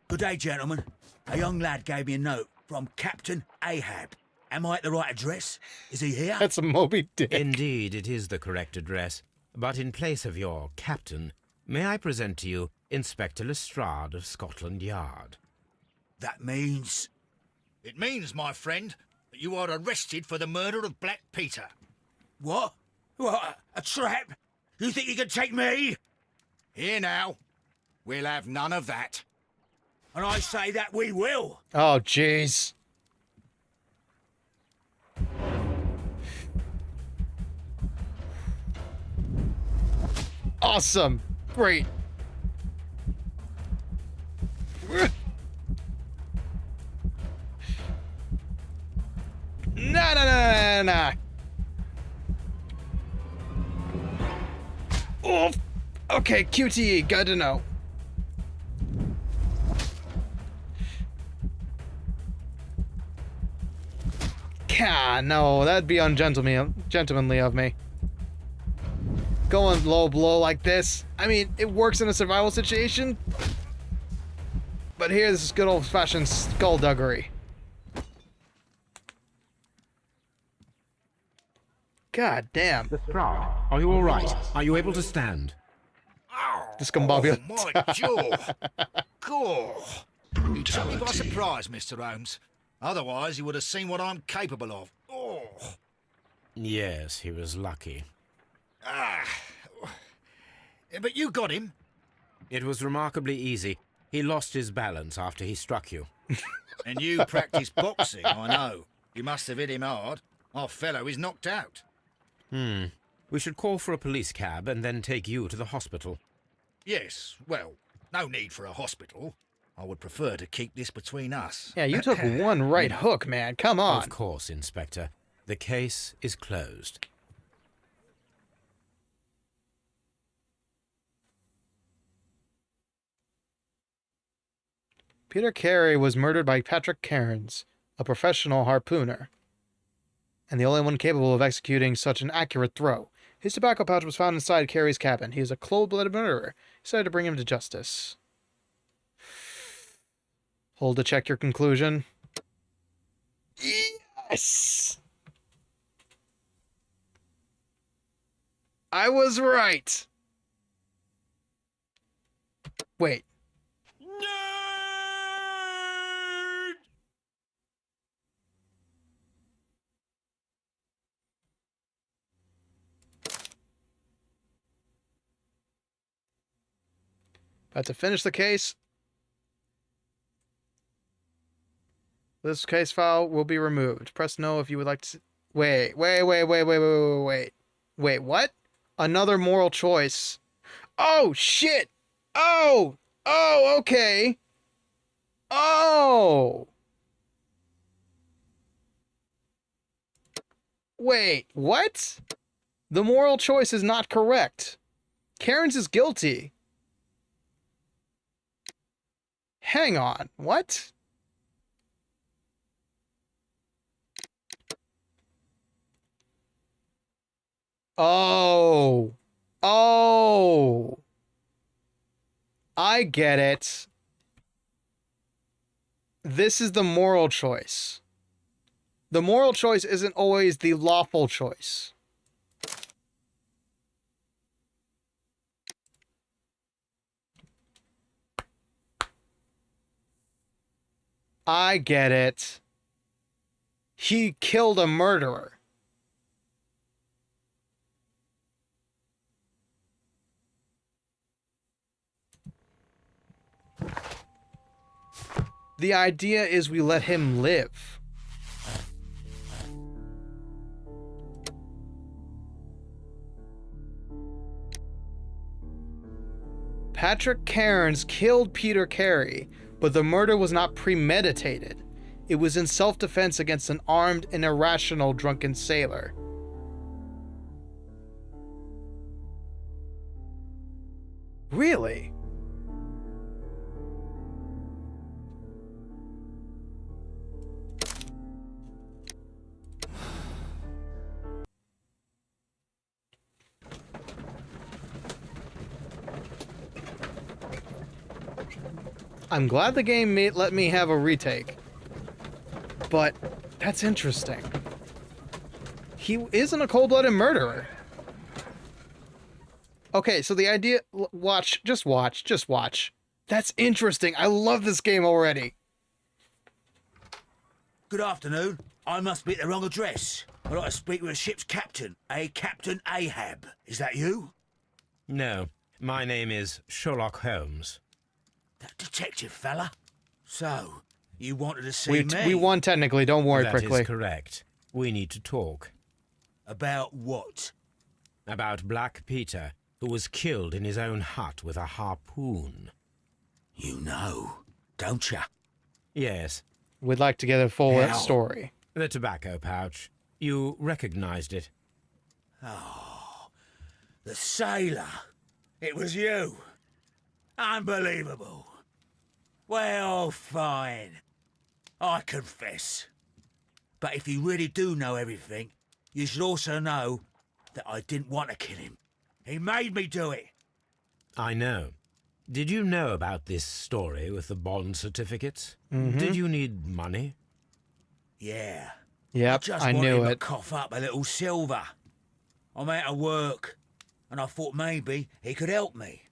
Good day, gentlemen. A young lad gave me a note from Captain Ahab. Am I at the right address? Is he here? That's a Moby Dick. Indeed, it is the correct address. But in place of your captain, may I present to you Inspector Lestrade of Scotland Yard? That means... It means, my friend, that you are arrested for the murder of Black Peter. What? What? A trap? You think you can take me? Here now. We'll have none of that. And I say that we will. Oh, jeez. Awesome. Great. Nah, nah, nah, nah, nah. Oh, okay, QTE, good to know. No, that'd be ungentlemanly of me. Going low blow like this. I mean, it works in a survival situation. But here, this is good old-fashioned skullduggery. God damn. Lestrade, are you all right? Are you able to stand? Discombobulated. Oh, my jaw. Gore. You took me by surprise, Mr. Holmes. Otherwise, you would have seen what I'm capable of. Oh. Yes, he was lucky. But you got him. It was remarkably easy. He lost his balance after he struck you. And you practice boxing, I know. You must have hit him hard. Our fellow is knocked out. We should call for a police cab and then take you to the hospital. Yes, well, no need for a hospital. I would prefer to keep this between us. Yeah, you took one right hook, man. Come on. Of course, Inspector. The case is closed. Peter Carey was murdered by Patrick Cairns, a professional harpooner, and the only one capable of executing such an accurate throw. His tobacco pouch was found inside Carey's cabin. He is a cold-blooded murderer. Decided to bring him to justice. Hold to check your conclusion. Yes! I was right. Wait. About to finish the case. This case file will be removed. Press no if you would like to... Wait, what? Another moral choice. Oh, shit! Oh, okay. Oh! Wait, what? The moral choice is not correct. Cairns is guilty. Hang on, what? Oh. I get it. This is the moral choice. The moral choice isn't always the lawful choice. I get it. He killed a murderer. The idea is we let him live. Patrick Cairns killed Peter Carey, but the murder was not premeditated. It was in self-defense against an armed and irrational drunken sailor. Really? I'm glad the game let me have a retake. But that's interesting. He isn't a cold-blooded murderer. Okay, so the idea... Just watch. That's interesting. I love this game already. Good afternoon. I must be at the wrong address. I'd like to speak with a ship's captain, Captain Ahab. Is that you? No, My name is Sherlock Holmes. That detective fella? So, you wanted to see We me? won technically. Don't worry, That Prickly. is correct. We need to talk. About what? About Black Peter, who was killed in his own hut with a harpoon. You know, don't you? Yes, We'd like to get a full How? story. the tobacco pouch. You recognized it. Oh, the sailor. It was you. Unbelievable. Well, fine. I confess. But if you really do know everything, you should also know that I didn't want to kill him. He made me do it. I know. Did you know about this story with the bond certificates? Mm-hmm. Did you need money? Yeah. Yep, I just I wanted knew him to it. cough up a little silver. I'm out of work, and I thought maybe he could help me.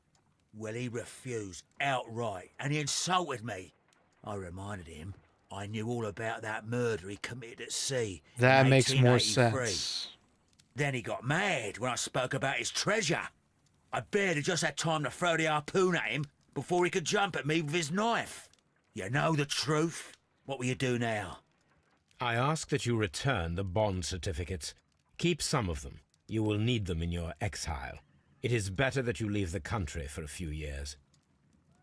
Well, he refused outright, and he insulted me. I reminded him I knew all about that murder he committed at sea That in makes more 1883. sense. Then he got mad when I spoke about his treasure. I barely just had time to throw the harpoon at him before he could jump at me with his knife. You know the truth. What will you do now? I ask that you return the bond certificates. Keep some of them. You will need them in your exile. It is better that you leave the country for a few years.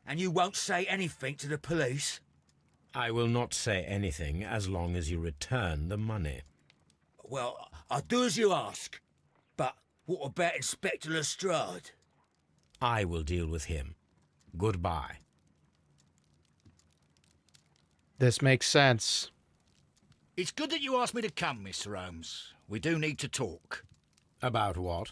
And you won't say anything to the police? I will not say anything as long as you return the money. Well, I'll do as you ask. But what about Inspector Lestrade? I will deal with him. Goodbye. This makes sense. It's good that you asked me to come, Mr. Holmes. We do need to talk. About what?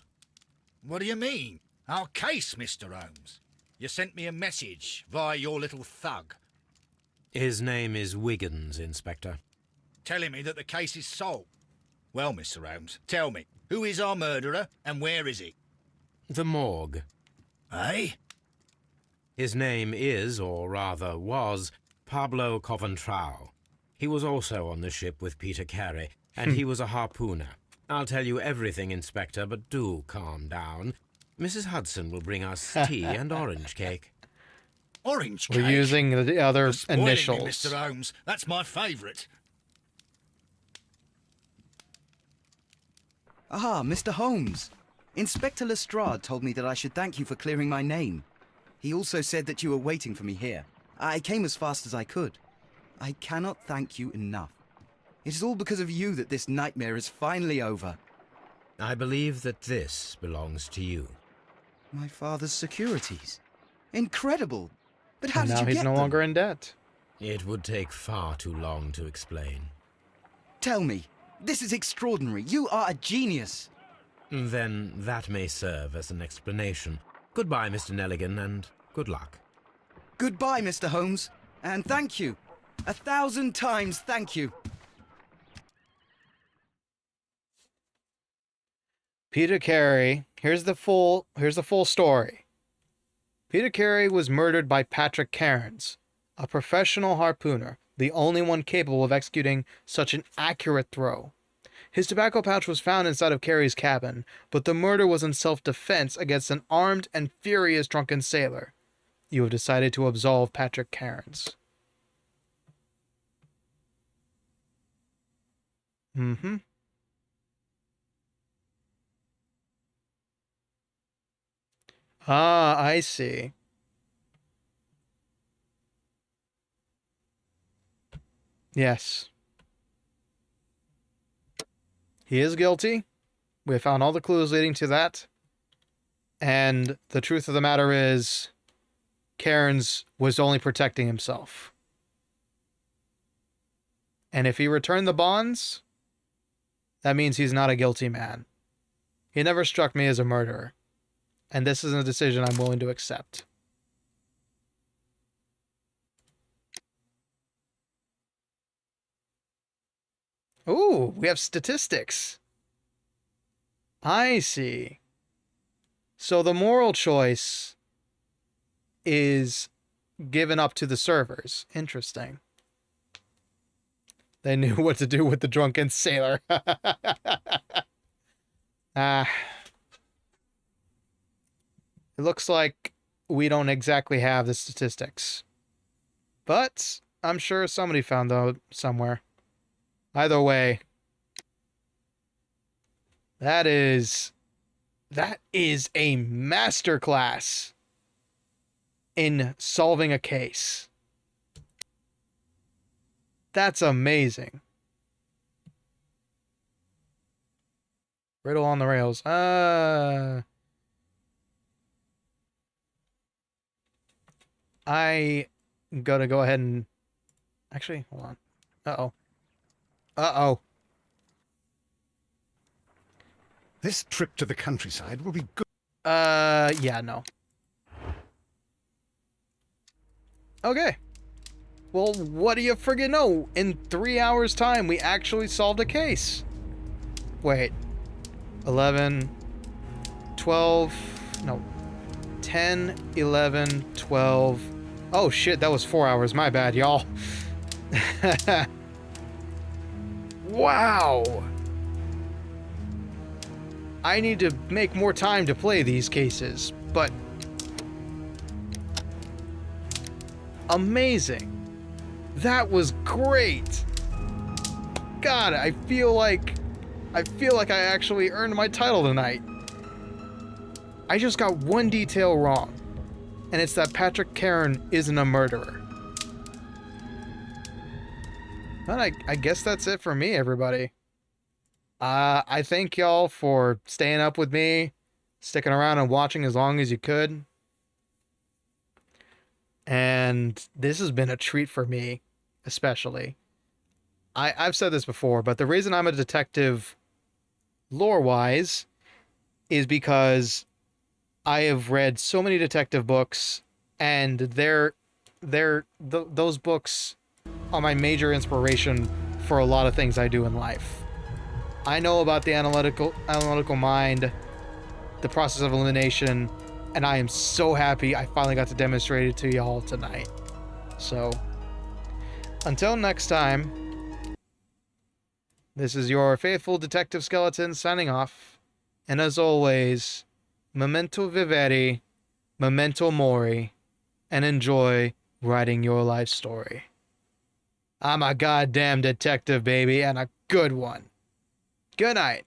What do you mean? Our case, Mr. Holmes. You sent me a message via your little thug, His name is Wiggins, Inspector. telling me that the case is solved. Well, Mr. Holmes, tell me, who is our murderer and where is he? The morgue. Eh? His name is, or rather was, Pablo Coventrao. He was also on the ship with Peter Carey, and he was a harpooner. I'll tell you everything, Inspector, but do calm down. Mrs. Hudson will bring us tea and orange cake. Orange cake? We're using the other You're spoiling me, initials. Mr. Holmes. That's my favourite. Ah, Mr. Holmes. Inspector Lestrade told me that I should thank you for clearing my name. He also said that you were waiting for me here. I came as fast as I could. I cannot thank you enough. It is all because of you that this nightmare is finally over. I believe that this belongs to you. My father's securities. Incredible! But how And did now you he's get no them? longer in debt. It would take far too long to explain. Tell me. This is extraordinary. You are a genius. Then that may serve as an explanation. Goodbye, Mr. Nelligan, and good luck. Goodbye, Mr. Holmes. And thank you. 1,000 times thank you. Peter Carey, here's the full story. Peter Carey was murdered by Patrick Cairns, a professional harpooner, the only one capable of executing such an accurate throw. His tobacco pouch was found inside of Carey's cabin, but the murder was in self-defense against an armed and furious drunken sailor. You have decided to absolve Patrick Cairns. Mm-hmm. Ah, I see. Yes. He is guilty. We have found all the clues leading to that. And the truth of the matter is, Cairns was only protecting himself. And if he returned the bonds, that means he's not a guilty man. He never struck me as a murderer. And this is a decision I'm willing to accept. Ooh, we have statistics. I see. So the moral choice is given up to the servers. Interesting. They knew what to do with the drunken sailor. It looks like we don't exactly have the statistics. But I'm sure somebody found out somewhere. Either way, that is a masterclass in solving a case. That's amazing. Riddle on the rails. I gotta go ahead and... Actually, hold on. Uh-oh. Uh-oh. This trip to the countryside will be good. Yeah, no. Okay. Well, what do you friggin' know? In 3 hours' time, we actually solved a case. Wait. 11, 12, no. 10, 11, 12. Oh shit, that was 4 hours. My bad, y'all. Wow. I need to make more time to play these cases, but amazing. That was great. God, I feel like I actually earned my title tonight. I just got one detail wrong, and it's that Patrick Cairn isn't a murderer. But I guess that's it for me, everybody. I thank y'all for staying up with me, sticking around and watching as long as you could. And this has been a treat for me, especially. I've said this before, but the reason I'm a detective lore-wise is because I have read so many detective books, and those books are my major inspiration for a lot of things I do in life. I know about the analytical mind, the process of elimination, and I am so happy I finally got to demonstrate it to y'all tonight. So, until next time, this is your faithful Detective Skeleton signing off, and as always, memento vivere, memento mori, and enjoy writing your life story. I'm a goddamn detective, baby, and a good one. Good night.